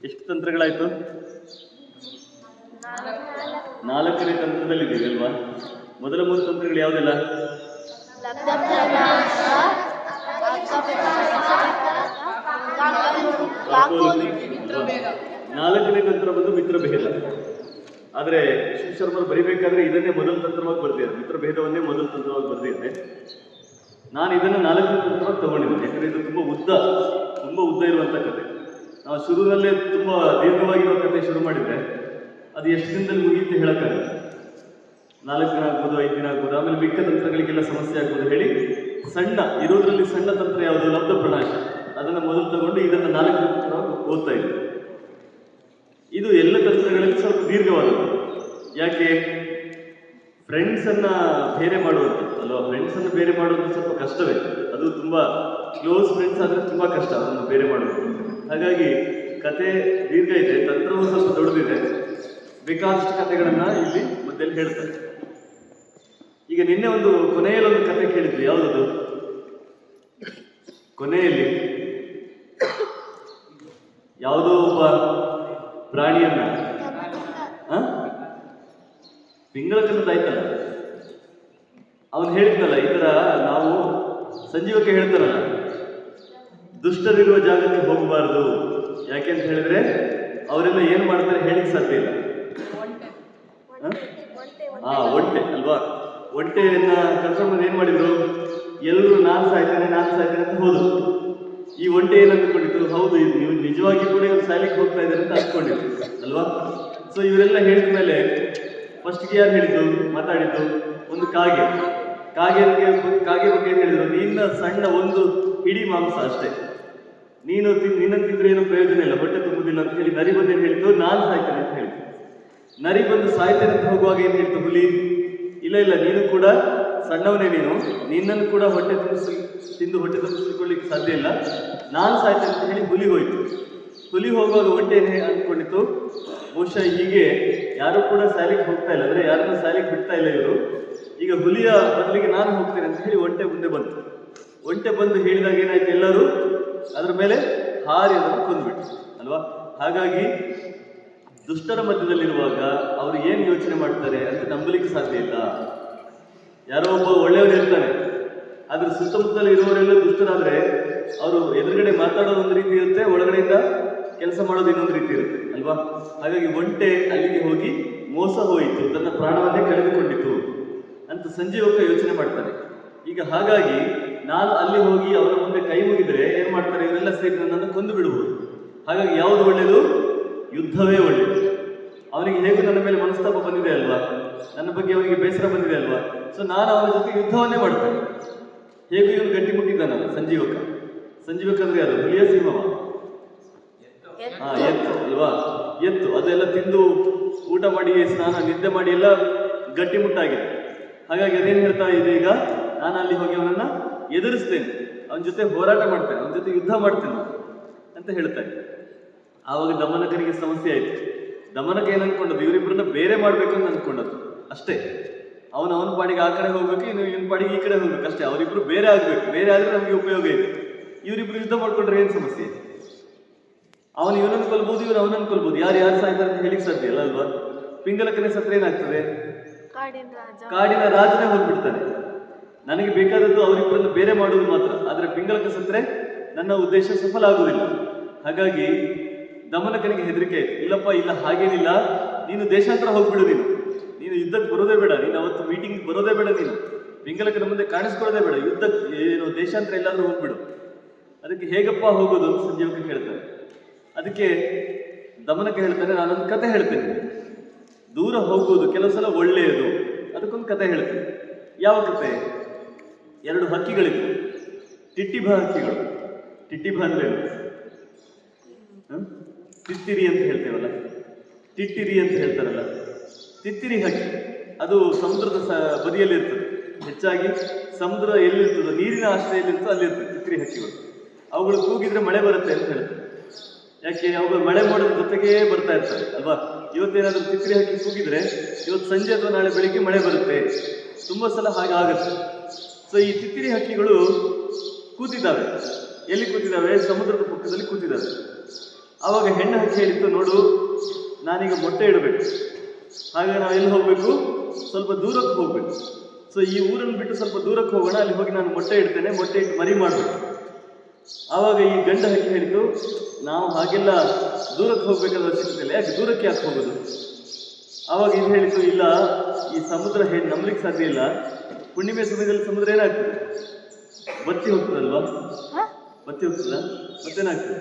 ಎಷ್ಟು ತಂತ್ರಗಳಾಯ್ತು? 4ನೇ ತಂತ್ರದಲ್ಲಿದ್ದೀವಿ ಅಲ್ವಾ? ಮೊದಲ 3 ತಂತ್ರಗಳು ಯಾವುದೆಲ್ಲ? 4ನೇ ತಂತ್ರ ಬಂದು ಮಿತ್ರ ಭೇದ. ಆದರೆ ಶಿವಶರ್ಮರು ಬರಿಬೇಕಾದ್ರೆ ಇದನ್ನೇ ಮೊದಲ ತಂತ್ರವಾಗಿ ಬರ್ದಿದ್ದಾರೆ, ಮಿತ್ರ ಭೇದವನ್ನೇ ಮೊದಲ ತಂತ್ರವಾಗಿ ಬರ್ದಿದ್ದಾರೆ. ನಾನು ಇದನ್ನು 4ನೇ ತಂತ್ರವಾಗಿ ತಗೊಂಡಿದ್ದೀನಿ, ಯಾಕಂದರೆ ಇದು ತುಂಬ ಉದ್ದ ಇರುವಂಥ ಕತೆ. ನಾವು ಶುರುವಿನಲ್ಲೇ ತುಂಬ ದೀರ್ಘವಾಗಿರೋ ಕತೆ ಶುರು ಮಾಡಿದರೆ ಅದು ಎಷ್ಟು ದಿನದಲ್ಲಿ ಮುಗಿಯುತ್ತೆ ಹೇಳೋಕ್ಕಾಗಲ್ಲ. 4 ದಿನ ಆಗ್ಬೋದು, 5 ದಿನ ಆಗ್ಬೋದು, ಆಮೇಲೆ ಮಿಕ್ಕ ತಂತ್ರಗಳಿಗೆಲ್ಲ ಸಮಸ್ಯೆ ಆಗ್ಬೋದು ಹೇಳಿ ಇರೋದ್ರಲ್ಲಿ ಸಣ್ಣ ತಂತ್ರ ಯಾವುದು? ಲಬ್ಧ ಪ್ರಣಾಶ. ಅದನ್ನು ಮೊದಲು ತಗೊಂಡು ಇದನ್ನು 4ನೇ ತಂತ್ರವಾಗಿ ಓದ್ತಾ ಇದ್ದೀವಿ. ಇದು ಎಲ್ಲ ತಂತ್ರಗಳಲ್ಲಿ ಸ್ವಲ್ಪ ದೀರ್ಘವಾದದ್ದು. ಯಾಕೆ? ಫ್ರೆಂಡ್ಸನ್ನು ಬೇರೆ ಮಾಡುವಂಥದ್ದು ಅಲ್ವಾ? ಫ್ರೆಂಡ್ಸನ್ನು ಬೇರೆ ಮಾಡುವುದು ಸ್ವಲ್ಪ ಕಷ್ಟವೇ. ಅದು ತುಂಬ ಕ್ಲೋಸ್ ಫ್ರೆಂಡ್ಸ್ ಆದರೆ ತುಂಬ ಕಷ್ಟ ಅದನ್ನು ಬೇರೆ ಮಾಡೋದು. ಹಾಗಾಗಿ ಕತೆ ದೀರ್ಘ ಇದೆ, ತಂತ್ರವೂ ಸ್ವಲ್ಪ ದೊಡ್ಡದಿದೆ. ಬೇಕಾದಷ್ಟು ಕಥೆಗಳನ್ನು ಇಲ್ಲಿ ಮಧ್ಯದಲ್ಲಿ ಹೇಳ್ತಾರೆ. ಈಗ ನಿನ್ನೆ ಕೊನೆಯಲ್ಲಿ ಒಂದು ಕತೆ ಕೇಳಿದ್ವಿ. ಯಾವುದದು? ಕೊನೆಯಲ್ಲಿ ಯಾವುದೋ ಒಬ್ಬ ಪ್ರಾಣಿಯನ್ನ ಪಿಂಗಳಕನ್ನದಾಯ್ತಲ್ಲ, ಅವನು ಹೇಳಿದ್ನಲ್ಲ, ಈ ಥರ ನಾವು ಸಂಜೀವಕ್ಕೆ ಹೇಳ್ತಾರಲ್ಲ, ದುಷ್ಟರಿರುವ ಜಾಗಕ್ಕೆ ಹೋಗಬಾರ್ದು. ಯಾಕೆ ಅಂತ ಹೇಳಿದ್ರೆ ಅವರೆಲ್ಲ ಏನು ಮಾಡ್ತಾರೆ ಹೇಳಿಕ್ಕೆ ಸಾಧ್ಯ ಇಲ್ಲ. ಒಂಟೆ ಅಲ್ವಾ? ಒಂಟೆಯನ್ನ ಕರ್ಕೊಂಡು ಬಂದು ಏನು ಮಾಡಿದ್ರು? ಎಲ್ಲರೂ ನಾನು ಸಾಯ್ತೇನೆ ಅಂತ ಹೋದ್ರು. ಈ ಒಂಟೆ ಏನು ಅಂದ್ಕೊಂಡಿತ್ತು? ಹೌದು, ಇದು ನೀವು ನಿಜವಾಗಿ ಕೂಡ ಇವ್ರು ಸಾಯ್ಲಿಕ್ಕೆ ಹೋಗ್ತಾ ಇದ್ದಾರೆ ಅಂತ ಅಂದ್ಕೊಂಡಿದ್ರು ಅಲ್ವಾ? ಸೊ ಇವರೆಲ್ಲ ಹೇಳಿದ ಮೇಲೆ ಫಸ್ಟ್ಗೆ ಯಾರು ಹೇಳಿದ್ದು, ಮಾತಾಡಿದ್ದು? ಒಂದು ಕಾಗೆ ಬಗ್ಗೆ ಏನು ಹೇಳಿದ್ರು? ನಿನ್ನ ಸಣ್ಣ ಒಂದು ಹಿಡಿ ಮಾಂಸ ಅಷ್ಟೇ, ನಿನ್ನನ್ನು ತಿಂದ್ರೆ ಏನೋ ಪ್ರಯೋಜನ ಇಲ್ಲ, ಹೊಟ್ಟೆ ತುಂಬುದಿಲ್ಲ ಅಂತ ಹೇಳಿ ನರಿ ಬಂದು ಏನು ಹೇಳಿದ್ದು? ನಾನು ಸಾಯ್ತೇನೆ ಅಂತ ಹೇಳಿದ್ದು. ನರಿ ಬಂದು ಸಾಯ್ತೇನೆ ಅಂತ ಹೋಗುವಾಗ ಏನು ಹೇಳ್ತು ಹುಲಿ? ಇಲ್ಲ, ನೀನು ಕೂಡ ಸಣ್ಣವನೇ, ನಿನ್ನನ್ನು ಕೂಡ ತಿಂದು ಹೊಟ್ಟೆ ತುಂಬಿಸಿಕೊಳ್ಳಿಕ್ಕೆ ಸಾಧ್ಯ ಇಲ್ಲ, ನಾನು ಸಾಯ್ತೇನೆ ಅಂತ ಹೇಳಿ ಹುಲಿ ಹೋಯ್ತು. ಹುಲಿ ಹೋಗುವಾಗ ಒಂಟೆ ಏನು ಅಂದ್ಕೊಂಡಿತ್ತು? ಬಹುಶಃ ಹೀಗೆ ಯಾರು ಕೂಡ ಸಾಲಿಗೆ ಹೋಗ್ತಾ ಇಲ್ಲ, ಅಂದರೆ ಯಾರನ್ನು ಸಾಲಿಗೆ ಬಿಡ್ತಾ ಇಲ್ಲ ಇವರು, ಈಗ ಹುಲಿಯ ಬದಲಿಗೆ ನಾನು ಹೋಗ್ತೇನೆ ಅಂತ ಹೇಳಿ ಒಂಟೆ ಮುಂದೆ ಬಂತು. ಒಂಟೆ ಬಂದು ಹೇಳಿದಾಗ ಏನಾಯ್ತು? ಎಲ್ಲರೂ ಅದರ ಮೇಲೆ ಹಾರಿ ಅದನ್ನು ಕೊಂದ್ಬಿಟ್ಟು ಅಲ್ವಾ? ಹಾಗಾಗಿ ದುಷ್ಟರ ಮಧ್ಯದಲ್ಲಿರುವಾಗ ಅವರು ಏನು ಯೋಚನೆ ಮಾಡ್ತಾರೆ ಅಂತ ನಂಬಲಿಕ್ಕೆ ಸಾಧ್ಯ ಇಲ್ಲ. ಯಾರೋ ಒಬ್ಬ ಒಳ್ಳೆಯವರು ಇರ್ತಾನೆ, ಆದ್ರೆ ಸುತ್ತಮುತ್ತಲು ಇರುವವರೆಲ್ಲ ದುಷ್ಟರಾದ್ರೆ ಅವರು ಎದುರುಗಡೆ ಮಾತಾಡೋದು ಒಂದು ರೀತಿ ಇರುತ್ತೆ, ಒಳಗಡೆಯಿಂದ ಕೆಲಸ ಮಾಡೋದು ಇನ್ನೊಂದು ರೀತಿ ಇರುತ್ತೆ ಅಲ್ವಾ? ಹಾಗಾಗಿ ಒಂಟೆ ಅಲ್ಲಿಗೆ ಹೋಗಿ ಮೋಸ ಹೋಯಿತು, ತನ್ನ ಪ್ರಾಣವನ್ನೇ ಕಳೆದುಕೊಂಡಿತು ಅಂತ ಸಂಜೀವಕ ಯೋಚನೆ ಮಾಡ್ತಾನೆ. ಈಗ ಹಾಗಾಗಿ ನಾನು ಅಲ್ಲಿ ಹೋಗಿ ಅವರ ಮುಂದೆ ಕೈ ಮುಗಿದ್ರೆ ಏನು ಮಾಡ್ತಾರೆ? ಇವರೆಲ್ಲ ಸೇರಿ ನನ್ನನ್ನು ಕೊಂದು ಬಿಡಬಹುದು. ಹಾಗಾಗಿ ಯಾವುದು ಒಳ್ಳೆಯದು? ಯುದ್ಧವೇ ಒಳ್ಳೆಯದು. ಅವನಿಗೆ ಹೇಗೂ ನನ್ನ ಮೇಲೆ ಮನಸ್ತಾಪ ಬಂದಿದೆ ಅಲ್ವಾ, ನನ್ನ ಬಗ್ಗೆ ಅವನಿಗೆ ಬೇಸರ ಬಂದಿದೆ ಅಲ್ವಾ, ಸೊ ನಾನು ಅವನ ಜೊತೆ ಯುದ್ಧವನ್ನೇ ಮಾಡ್ತೇನೆ. ಹೇಗೂ ಇವನು ಗಟ್ಟಿ ಮುಟ್ಟಿದ್ದಾನಲ್ಲ ಸಂಜೀವಕ ಅಂದ್ರೆ ಅದು ಹುಲಿಯ ಸಿಂಹವ, ಎತ್ತು ಅಲ್ವಾ? ಎತ್ತು ಅದೆಲ್ಲ ತಿಂದು ಊಟ ಮಾಡಿ ಸ್ನಾನ ನಿದ್ದೆ ಮಾಡಿ ಎಲ್ಲ ಗಟ್ಟಿಮುಟ್ಟಾಗಿದೆ. ಹಾಗಾಗಿ ಅದೇನು ಹೇಳ್ತಾ ಇದೆ? ಈಗ ನಾನು ಅಲ್ಲಿ ಹೋಗಿ ಅವನನ್ನ ಎದುರಿಸ್ತೇನೆ, ಅವನ ಜೊತೆ ಹೋರಾಟ ಮಾಡ್ತೇನೆ, ಅವನ ಜೊತೆ ಯುದ್ಧ ಮಾಡ್ತೇನೆ ಅಂತ ಹೇಳ್ತಾ ಇದ್ದೆ. ಆವಾಗ ದಮನಕನಿಗೆ ಸಮಸ್ಯೆ ಆಯಿತು. ದಮನಕ ಏನು ಅನ್ಕೊಂಡದ್ದು? ಇವರಿಬ್ಬರನ್ನ ಬೇರೆ ಮಾಡ್ಬೇಕು ಅಂತ ಅನ್ಕೊಂಡದ್ದು ಅಷ್ಟೇ. ಅವನ ಪಾಡಿಗೆ ಆ ಕಡೆ ಹೋಗ್ಬೇಕು, ಇವನ ಪಾಡಿಗೆ ಈ ಕಡೆ ಹೋಗ್ಬೇಕು ಅಷ್ಟೇ. ಅವರಿಬ್ರು ಬೇರೆ ಆಗ್ಬೇಕು, ಬೇರೆ ಆದ್ರೆ ನಮಗೆ ಉಪಯೋಗ ಇದೆ. ಇವರಿಬ್ರು ಯುದ್ಧ ಮಾಡ್ಕೊಂಡ್ರೆ ಏನು ಸಮಸ್ಯೆ? ಅವನು ಇವನನ್ನು ಕೊಲ್ಬೋದು, ಇವನು ಅವನನ್ನು ಕೊಲ್ಬೋದು, ಯಾರು ಸಾಯ್ತಾರೆ ಅಂತ ಹೇಳಿಕ್ ಸಾಧ್ಯ ಇಲ್ಲ ಅಲ್ವಾ? ಪಿಂಗಲಕನೇ ಸತ್ರ ಏನಾಗ್ತದೆ? ಕಾಡಿನ ರಾಜನೇ ಹೋಗ್ಬಿಡ್ತಾನೆ. ನನಗೆ ಬೇಕಾದದ್ದು ಅವರಿಬ್ಬರನ್ನು ಬೇರೆ ಮಾಡುವುದು ಮಾತ್ರ, ಆದರೆ ಪಿಂಗಲಕ ಸತ್ರೆ ನನ್ನ ಉದ್ದೇಶ ಸಫಲ ಆಗುವುದಿಲ್ಲ. ಹಾಗಾಗಿ ದಮನಕನಿಗೆ ಹೆದರಿಕೆ ಆಯ್ತು. ಇಲ್ಲಪ್ಪ, ಇಲ್ಲ ಹಾಗೇನಿಲ್ಲ, ನೀನು ದೇಶಾಂತರ ಹೋಗ್ಬಿಡು, ನೀನು ಯುದ್ಧಕ್ಕೆ ಬರೋದೇ ಬೇಡ, ನೀನು ಅವತ್ತು ಮೀಟಿಂಗ್ ಬರೋದೇ ಬೇಡ, ನೀನು ಪಿಂಗಲಕನ ಮುಂದೆ ಕಾಣಿಸ್ಕೊಳ್ಳೋದೇ ಬೇಡ, ಯುದ್ಧಕ್ಕೆ ಏನು ದೇಶಾಂತರ ಎಲ್ಲಾದ್ರೂ ಹೋಗ್ಬಿಡು. ಅದಕ್ಕೆ ಹೇಗಪ್ಪ ಹೋಗೋದು ಅಂತ ಸಂಜೀವಕ ಹೇಳ್ತಾನೆ. ಅದಕ್ಕೆ ದಮನಕ ಹೇಳ್ತಾನೆ, ನಾನೊಂದು ಕತೆ ಹೇಳ್ತೇನೆ. ದೂರ ಹೋಗುವುದು ಕೆಲವು ಸಲ ಒಳ್ಳೆಯದು, ಅದಕ್ಕೊಂದು ಕತೆ ಹೇಳ್ತೇನೆ. ಯಾವ ಕತೆ? 2 ಹಕ್ಕಿಗಳಿತ್ತು, ಟಿಟ್ಟಿಭ ಹಕ್ಕಿಗಳು. ಟಿಟ್ಟಿಭ ಅಂದ್ರೆ ತಿತ್ತಿರಿ ಅಂತ ಹೇಳ್ತೇವಲ್ಲ, ಟಿಟ್ಟಿರಿ ಅಂತ ಹೇಳ್ತಾರಲ್ಲ, ತಿತ್ತಿರಿ ಹಕ್ಕಿ. ಅದು ಸಮುದ್ರದ ಬದಿಯಲ್ಲಿ ಇರ್ತದೆ. ಹೆಚ್ಚಾಗಿ ಸಮುದ್ರ ಎಲ್ಲಿರ್ತದೋ, ನೀರಿನ ಆಶ್ರಯದಲ್ಲಿರ್ತದೋ ಅಲ್ಲಿರ್ತದೆ ತಿತ್ತಿರಿ ಹಕ್ಕಿಗಳು. ಅವುಗಳು ಕೂಗಿದ್ರೆ ಮಳೆ ಬರುತ್ತೆ ಅಂತ ಹೇಳ್ತಾರೆ. ಯಾಕೆ? ಅವುಗಳು ಮಳೆ ಮಾಡೋದ್ರ ಜೊತೆಗೇ ಬರ್ತಾ ಇರ್ತಾರೆ ಅಲ್ವಾ? ಇವತ್ತೇನಾದ್ರೂ ತಿತ್ತಿರಿ ಹಕ್ಕಿ ಕೂಗಿದ್ರೆ ಇವತ್ತು ಸಂಜೆ ಅಥವಾ ನಾಳೆ ಬೆಳಿಗ್ಗೆ ಮಳೆ ಬರುತ್ತೆ. ತುಂಬಾ ಸಲ ಹಾಗಾಗುತ್ತೆ. ಸೊ ಈ ತಿತ್ತಿರಿ ಹಕ್ಕಿಗಳು ಕೂತಿದ್ದಾವೆ. ಎಲ್ಲಿ ಕೂತಿದ್ದಾವೆ? ಸಮುದ್ರದ ಪಕ್ಕದಲ್ಲಿ ಕೂತಿದ್ದಾವೆ. ಆವಾಗ ಹೆಣ್ಣು ಹಕ್ಕಿ ಹೇಳಿತ್ತು, ನೋಡು ನಾನೀಗ ಮೊಟ್ಟೆ ಇಡಬೇಕು, ಹಾಗೆ ನಾವು ಎಲ್ಲಿ ಹೋಗಬೇಕು, ಸ್ವಲ್ಪ ದೂರಕ್ಕೆ ಹೋಗ್ಬೇಕು. ಸೊ ಈ ಊರನ್ನು ಬಿಟ್ಟು ಸ್ವಲ್ಪ ದೂರಕ್ಕೆ ಹೋಗೋಣ, ಅಲ್ಲಿ ಹೋಗಿ ನಾನು ಮೊಟ್ಟೆ ಇಡ್ತೇನೆ, ಮೊಟ್ಟೆ ಇಟ್ಟು ಮರಿ ಮಾಡಬೇಕು. ಆವಾಗ ಈ ಗಂಡು ಹಕ್ಕಿ ಹೇಳಿತು, ನಾವು ಹಾಗೆಲ್ಲ ದೂರಕ್ಕೆ ಹೋಗ್ಬೇಕಾದ ಅವಶ್ಯಕತೆ ಇಲ್ಲ, ಯಾಕೆ ದೂರಕ್ಕೆ ಯಾಕೆ ಹೋಗೋದು? ಆವಾಗ ಇದು ಹೇಳಿತು, ಇಲ್ಲ ಈ ಸಮುದ್ರ ನಂಬಲಿಕ್ಕೆ ಸಾಧ್ಯ ಇಲ್ಲ, ಹುಣ್ಣಿಮೆ ಸಮಯದಲ್ಲಿ ಸಮುದ್ರ ಏನಾಗ್ತದೆ, ಬತ್ತಿ ಹೋಗ್ತದಲ್ವಾ, ಬತ್ತಿ ಹೋಗ್ತದ, ಮತ್ತೇನಾಗ್ತದೆ,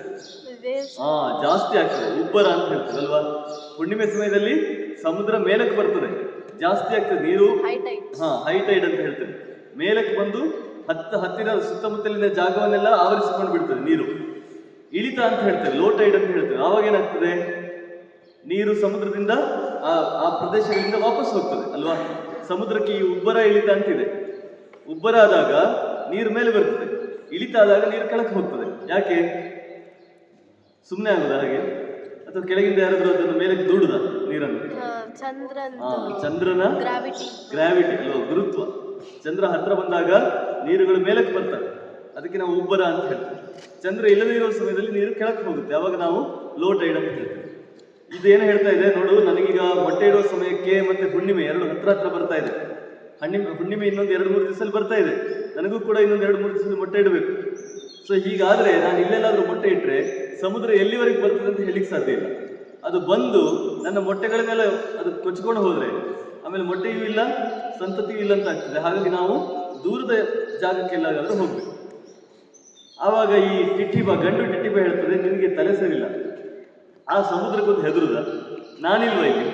ಜಾಸ್ತಿ ಆಗ್ತದೆ, ಉಬ್ಬರ ಅಂತ ಹೇಳ್ತದೆ ಅಲ್ವಾ. ಹುಣ್ಣಿಮೆ ಸಮಯದಲ್ಲಿ ಸಮುದ್ರ ಮೇಲಕ್ಕೆ ಬರ್ತದೆ, ಜಾಸ್ತಿ ಆಗ್ತದೆ ನೀರು, ಹೈ ಟೈಡ್ ಅಂತ ಹೇಳ್ತದೆ. ಮೇಲಕ್ಕೆ ಬಂದು ಹತ್ತಿರ ಸುತ್ತಮುತ್ತಲಿನ ಜಾಗವನ್ನೆಲ್ಲ ಆವರಿಸಿಕೊಂಡು ಬಿಡ್ತದೆ ನೀರು. ಇಳಿತ ಅಂತ ಹೇಳ್ತೇವೆ, ಲೋ ಟೈಡ್ ಅಂತ ಹೇಳ್ತೇವೆ. ಆವಾಗ ಏನಾಗ್ತದೆ, ನೀರು ಸಮುದ್ರದಿಂದ ಆ ಪ್ರದೇಶಗಳಿಂದ ವಾಪಸ್ ಹೋಗ್ತದೆ ಅಲ್ವಾ. ಸಮುದ್ರಕ್ಕೆ ಈ ಉಬ್ಬರ ಇಳಿತ ಅಂತಿದೆ. ಉಬ್ಬರ ಆದಾಗ ನೀರು ಮೇಲೆ ಬರ್ತದೆ, ಇಳಿತ ಆದಾಗ ನೀರು ಕೆಳಕ್ಕೆ ಹೋಗ್ತದೆ. ಯಾಕೆ? ಸುಮ್ಮನೆ ಆಗುದ ಹಾಗೆ, ಅಥವಾ ಕೆಳಗಿಂದ ಯಾರಾದ್ರೂ ಅದನ್ನು ಮೇಲೆ ದೂಡುದ ನೀರನ್ನು? ಚಂದ್ರನ ಗ್ರಾವಿಟಿ ಅಲ್ವಾ, ಗುರುತ್ವ. ಚಂದ್ರ ಹತ್ರ ಬಂದಾಗ ನೀರುಗಳು ಮೇಲಕ್ಕೆ ಬರ್ತವೆ, ಅದಕ್ಕೆ ನಾವು ಉಬ್ಬರ ಅಂತ ಹೇಳ್ತೇವೆ. ಚಂದ್ರ ಇಲ್ಲದೇ ಇರುವ ಸಮಯದಲ್ಲಿ ನೀರು ಕೆಳಕ್ಕೆ ಹೋಗುತ್ತೆ, ಅವಾಗ ನಾವು ಲೋ ಟೈಡ್ ಅಂತ ಹೇಳ್ತೇವೆ. ಇದೇನು ಹೇಳ್ತಾ ಇದೆ ನೋಡು, ನನಗೀಗ ಮೊಟ್ಟೆ ಇಡುವ ಸಮಯಕ್ಕೆ ಮತ್ತೆ ಹುಣ್ಣಿಮೆ ಎರಡು ಹತ್ರ ಬರ್ತಾ ಇದೆ. ಹುಣ್ಣಿಮೆ ಇನ್ನೊಂದು 2-3 ದಿವಸದಲ್ಲಿ ಬರ್ತಾ ಇದೆ, ನನಗೂ ಕೂಡ ಇನ್ನೊಂದು 2-3 ದಿವಸದಲ್ಲಿ ಮೊಟ್ಟೆ ಇಡಬೇಕು. ಸೊ ಹೀಗಾದ್ರೆ ನಾನು ಇಲ್ಲೆಲ್ಲಾದ್ರೂ ಮೊಟ್ಟೆ ಇಟ್ಟರೆ ಸಮುದ್ರ ಎಲ್ಲಿವರೆಗೆ ಬರ್ತದೆ ಅಂತ ಹೇಳಿಕ್ಕೆ ಸಾಧ್ಯ ಇಲ್ಲ. ಅದು ಬಂದು ನನ್ನ ಮೊಟ್ಟೆಗಳನ್ನೆಲ್ಲ ಅದು ಕೊಚ್ಕೊಂಡು ಹೋದ್ರೆ ಆಮೇಲೆ ಮೊಟ್ಟೆಯೂ ಇಲ್ಲ, ಸಂತತಿಯೂ ಇಲ್ಲ ಅಂತ ಆಗ್ತದೆ. ಹಾಗಾಗಿ ನಾವು ದೂರದ ಜಾಗಕ್ಕೆಲ್ಲಾದ್ರೂ ಹೋಗ್ಬೇಕು. ಆವಾಗ ಈ ಗಂಡು ಟಿಟ್ಟಿಬ ಹೇಳ್ತದೆ, ನಿನಗೆ ತಲೆ ಸರಿಲ್ಲ, ಆ ಸಮುದ್ರಕ್ಕೊಂದು ಹೆದರುದ, ನಾನಿಲ್ವ ಇಲ್ಲಿ?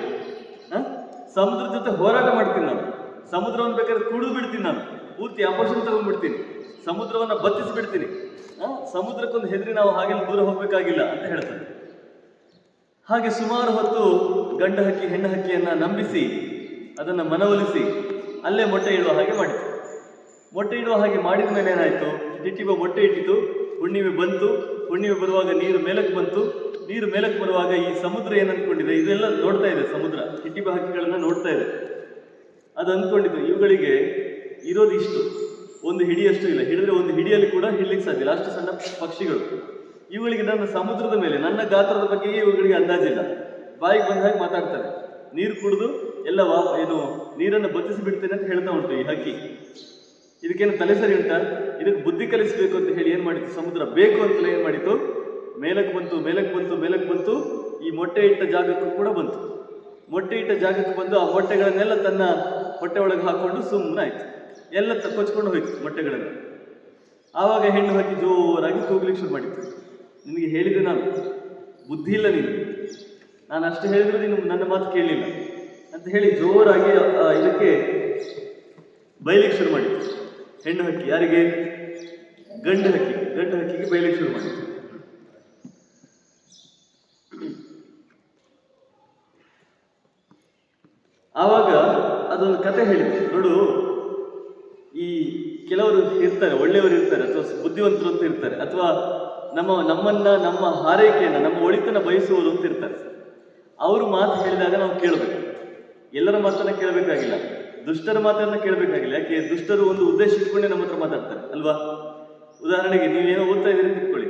ಸಮುದ್ರದ ಜೊತೆ ಹೋರಾಟ ಮಾಡ್ತೀನಿ ನಾನು, ಸಮುದ್ರವನ್ನು ಬೇಕಾದ್ರೆ ಕುಡಿದು ಬಿಡ್ತೀನಿ, ನಾನು ಪೂರ್ತಿ ಅಪೋಷನ್ ತಗೊಂಡ್ಬಿಡ್ತೀನಿ, ಸಮುದ್ರವನ್ನು ಬತ್ತಿಸಿಬಿಡ್ತೀನಿ. ಸಮುದ್ರಕ್ಕೊಂದು ಹೆದರಿ ನಾವು ಹಾಗೆಲ್ಲ ದೂರ ಹೋಗ್ಬೇಕಾಗಿಲ್ಲ ಅಂತ ಹೇಳ್ತಾರೆ. ಹಾಗೆ ಸುಮಾರು ಹೊತ್ತು ಗಂಡು ಹಕ್ಕಿ ಹೆಣ್ಣು ಹಕ್ಕಿಯನ್ನ ನಂಬಿಸಿ ಅದನ್ನು ಮನವೊಲಿಸಿ ಅಲ್ಲೇ ಮೊಟ್ಟೆ ಇಡುವ ಹಾಗೆ ಮಾಡಿತು. ಮೊಟ್ಟೆ ಇಡುವ ಹಾಗೆ ಮಾಡಿದ ಮೇಲೆ ಏನಾಯಿತು, ಟಿಟ್ಟಿಬ ಮೊಟ್ಟೆ ಇಟ್ಟಿತು, ಹುಣ್ಣಿಮೆ ಬಂತು. ಹುಣ್ಣಿಮೆ ಬರುವಾಗ ನೀರು ಮೇಲಕ್ಕೆ ಬಂತು. ನೀರು ಮೇಲಕ್ಕೆ ಬರುವಾಗ ಈ ಸಮುದ್ರ ಏನು ಅಂದ್ಕೊಂಡಿದೆ, ಇದೆಲ್ಲ ನೋಡ್ತಾ ಇದೆ ಸಮುದ್ರ, ಟಿಟ್ಟಿಬ ಹಕ್ಕಿಗಳನ್ನ ನೋಡ್ತಾ ಇದೆ. ಅದು ಅಂದ್ಕೊಂಡಿದ್ದು ಇವುಗಳಿಗೆ ಇರೋದು ಇಷ್ಟು, ಒಂದು ಹಿಡಿಯಷ್ಟು ಇಲ್ಲ, ಹಿಡಿದ್ರೆ ಒಂದು ಹಿಡಿಯಲ್ಲಿ ಕೂಡ ಹಿಡ್ಲಿಕ್ಕೆ ಸಾಧ್ಯ ಇಲ್ಲ, ಅಷ್ಟು ಸಣ್ಣ ಪಕ್ಷಿಗಳು. ಇವುಗಳಿಗೆ ನನ್ನ ಸಮುದ್ರದ ಮೇಲೆ, ನನ್ನ ಗಾತ್ರದ ಬಗ್ಗೆಯೇ ಇವುಗಳಿಗೆ ಅಂದಾಜಿಲ್ಲ. ಬಾಯಿಗೆ ಬಂದ ಹಾಗೆ ಮಾತಾಡ್ತಾರೆ. ನೀರು ಕುಡಿದು ಎಲ್ಲ ನೀರನ್ನು ಬತ್ತಿಸಿ ಬಿಡ್ತೇನೆ ಅಂತ ಹೇಳ್ತಾ ಉಂಟು ಈ ಹಕ್ಕಿ. ಇದಕ್ಕೇನು ತಲೆ ಸರಿ ಉಂಟಾ? ಇದಕ್ಕೆ ಬುದ್ಧಿ ಕಲಿಸಬೇಕು ಅಂತ ಹೇಳಿ ಏನು ಮಾಡಿತು ಸಮುದ್ರ, ಬೇಕು ಅಂತಲೇ ಏನು ಮಾಡಿತು, ಮೇಲಕ್ಕೆ ಬಂತು. ಈ ಮೊಟ್ಟೆ ಇಟ್ಟ ಜಾಗಕ್ಕೂ ಕೂಡ ಬಂತು. ಮೊಟ್ಟೆ ಇಟ್ಟ ಜಾಗಕ್ಕೆ ಬಂದು ಆ ಮೊಟ್ಟೆಗಳನ್ನೆಲ್ಲ ತನ್ನ ಹೊಟ್ಟೆ ಒಳಗೆ ಹಾಕೊಂಡು ಸುಮ್ಮನೆ ಆಯ್ತು, ಎಲ್ಲ ಕೊಚ್ಕೊಂಡು ಹೋಯ್ತು ಮೊಟ್ಟೆಗಳನ್ನು. ಆವಾಗ ಹೆಣ್ಣು ಹಕ್ಕಿ ಜೋರಾಗಿ ಕೂಗ್ಲಿಕ್ಕೆ ಶುರು ಮಾಡಿತ್ತು, ನಿನಗೆ ಹೇಳಿದೆ ನಾನು, ಬುದ್ಧಿ ಇಲ್ಲ ನೀನು, ನಾನು ಅಷ್ಟು ಹೇಳಿದ್ರು ನೀನು ನನ್ನ ಮಾತು ಕೇಳಲಿಲ್ಲ ಅಂತ ಹೇಳಿ ಜೋರಾಗಿ ಇದಕ್ಕೆ ಬೈಲಿಕ್ಕೆ ಶುರು ಮಾಡಿತ್ತು ಹೆಣ್ಣು ಹಕ್ಕಿ. ಯಾರಿಗೆ? ಗಂಡು ಹಕ್ಕಿಗೆ ಬೈಲಿಕ್ಕೆ ಶುರು ಮಾಡಿತ್ತು. ಆವಾಗ ಅದೊಂದು ಕತೆ ಹೇಳಿತು, ನೋಡು ಈ ಕೆಲವರು ಇರ್ತಾರೆ, ಒಳ್ಳೆಯವರು ಇರ್ತಾರೆ, ಅಥವಾ ಬುದ್ಧಿವಂತರು ಅಂತ ಇರ್ತಾರೆ, ಅಥವಾ ನಮ್ಮನ್ನ ನಮ್ಮ ಹಾರೈಕೆಯನ್ನು ನಮ್ಮ ಒಳಿತನ ಬಯಸುವವರು ಅಂತ ಇರ್ತಾರೆ. ಅವರು ಮಾತು ಹೇಳಿದಾಗ ನಾವು ಕೇಳಬೇಕು. ಎಲ್ಲರ ಮಾತನ್ನ ಕೇಳಬೇಕಾಗಿಲ್ಲ, ದುಷ್ಟರ ಮಾತನ್ನ ಕೇಳಬೇಕಾಗಿಲ್ಲ. ಯಾಕೆ? ದುಷ್ಟರು ಒಂದು ಉದ್ದೇಶ ಇಟ್ಕೊಂಡೇ ನಮ್ಮ ಹತ್ರ ಮಾತಾಡ್ತಾರೆ ಅಲ್ವಾ. ಉದಾಹರಣೆಗೆ ನೀವೇನೋ ಓದ್ತಾ ಇದ್ದೀರಿ ಅಂತ ಇಟ್ಕೊಳ್ಳಿ,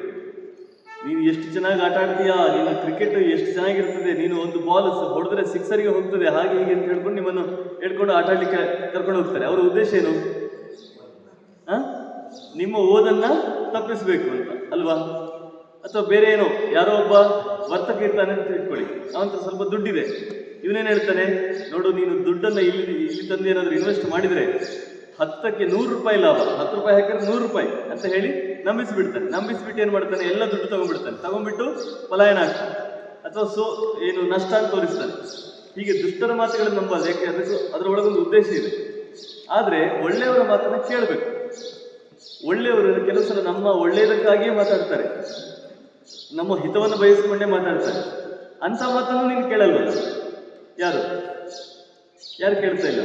ನೀನು ಎಷ್ಟು ಚೆನ್ನಾಗಿ ಆಟ ಆಡ್ತೀಯಾ, ನೀನು ಕ್ರಿಕೆಟ್ ಎಷ್ಟು ಚೆನ್ನಾಗಿರ್ತದೆ, ನೀನು ಒಂದು ಬಾಲ್ ಹೊಡೆದ್ರೆ ಸಿಕ್ಸರಿಗೆ ಹೋಗ್ತದೆ, ಹಾಗೆ ಹೀಗೆ ಅಂತ ಹೇಳ್ಕೊಂಡು ನಿಮ್ಮನ್ನು ಹೇಳ್ಕೊಂಡು ಆಟ ಆಡ್ಲಿಕ್ಕೆ ಕರ್ಕೊಂಡು ಹೋಗ್ತಾರೆ. ಅವರ ಉದ್ದೇಶ ಏನು? ನಿಮ್ಮ ಓದನ್ನ ತಪ್ಪಿಸ್ಬೇಕು ಅಂತ ಅಲ್ವಾ. ಅಥವಾ ಬೇರೆ ಏನೋ, ಯಾರೋ ಒಬ್ಬ ವರ್ತಕ ಇರ್ತಾನೆ ಅಂತ ಇಟ್ಕೊಳ್ಳಿ, ಅವಂತ ಸ್ವಲ್ಪ ದುಡ್ಡಿದೆ, ಇವನೇನು ಹೇಳ್ತಾನೆ, ನೋಡು ನೀನು ದುಡ್ಡನ್ನು ಇಲ್ಲಿ ತಂದು ಏನಾದರೂ ಇನ್ವೆಸ್ಟ್ ಮಾಡಿದರೆ 10ಕ್ಕೆ 100 ರೂಪಾಯಿ ಲಾಭ, 10 ರೂಪಾಯಿ ಹಾಕಿದ್ರೆ 100 ರೂಪಾಯಿ ಅಂತ ಹೇಳಿ ನಂಬಿಸಿಬಿಡ್ತಾನೆ. ನಂಬಿಸಿಬಿಟ್ಟು ಏನು ಮಾಡ್ತಾನೆ, ಎಲ್ಲ ದುಡ್ಡು ತಗೊಂಡ್ಬಿಟ್ಟು ಪಲಾಯನ ಆಗ್ತಾನೆ, ಅಥವಾ ನಷ್ಟ ಅಂತ ತೋರಿಸ್ತಾನೆ. ಹೀಗೆ ದುಷ್ಟರ ಮಾತುಗಳನ್ನು ನಂಬಲ್ಲ, ಯಾಕೆ? ಅದರೊಳಗೊಂದು ಉದ್ದೇಶ ಇದೆ. ಆದರೆ ಒಳ್ಳೆಯವರ ಮಾತನ್ನ ಕೇಳಬೇಕು. ಒಳ್ಳೆಯವರು ಕೆಲವು ಸಲ ನಮ್ಮ ಒಳ್ಳೆಯದಕ್ಕಾಗಿಯೇ ಮಾತಾಡ್ತಾರೆ, ನಮ್ಮ ಹಿತವನ್ನು ಬಯಸಿಕೊಂಡೇ ಮಾತಾಡ್ತಾರೆ. ಅಂಥ ಮಾತನ್ನು ನೀನು ಕೇಳಲ್ವಲ್ಲ. ಯಾರು ಕೇಳ್ತಾ ಇಲ್ಲ?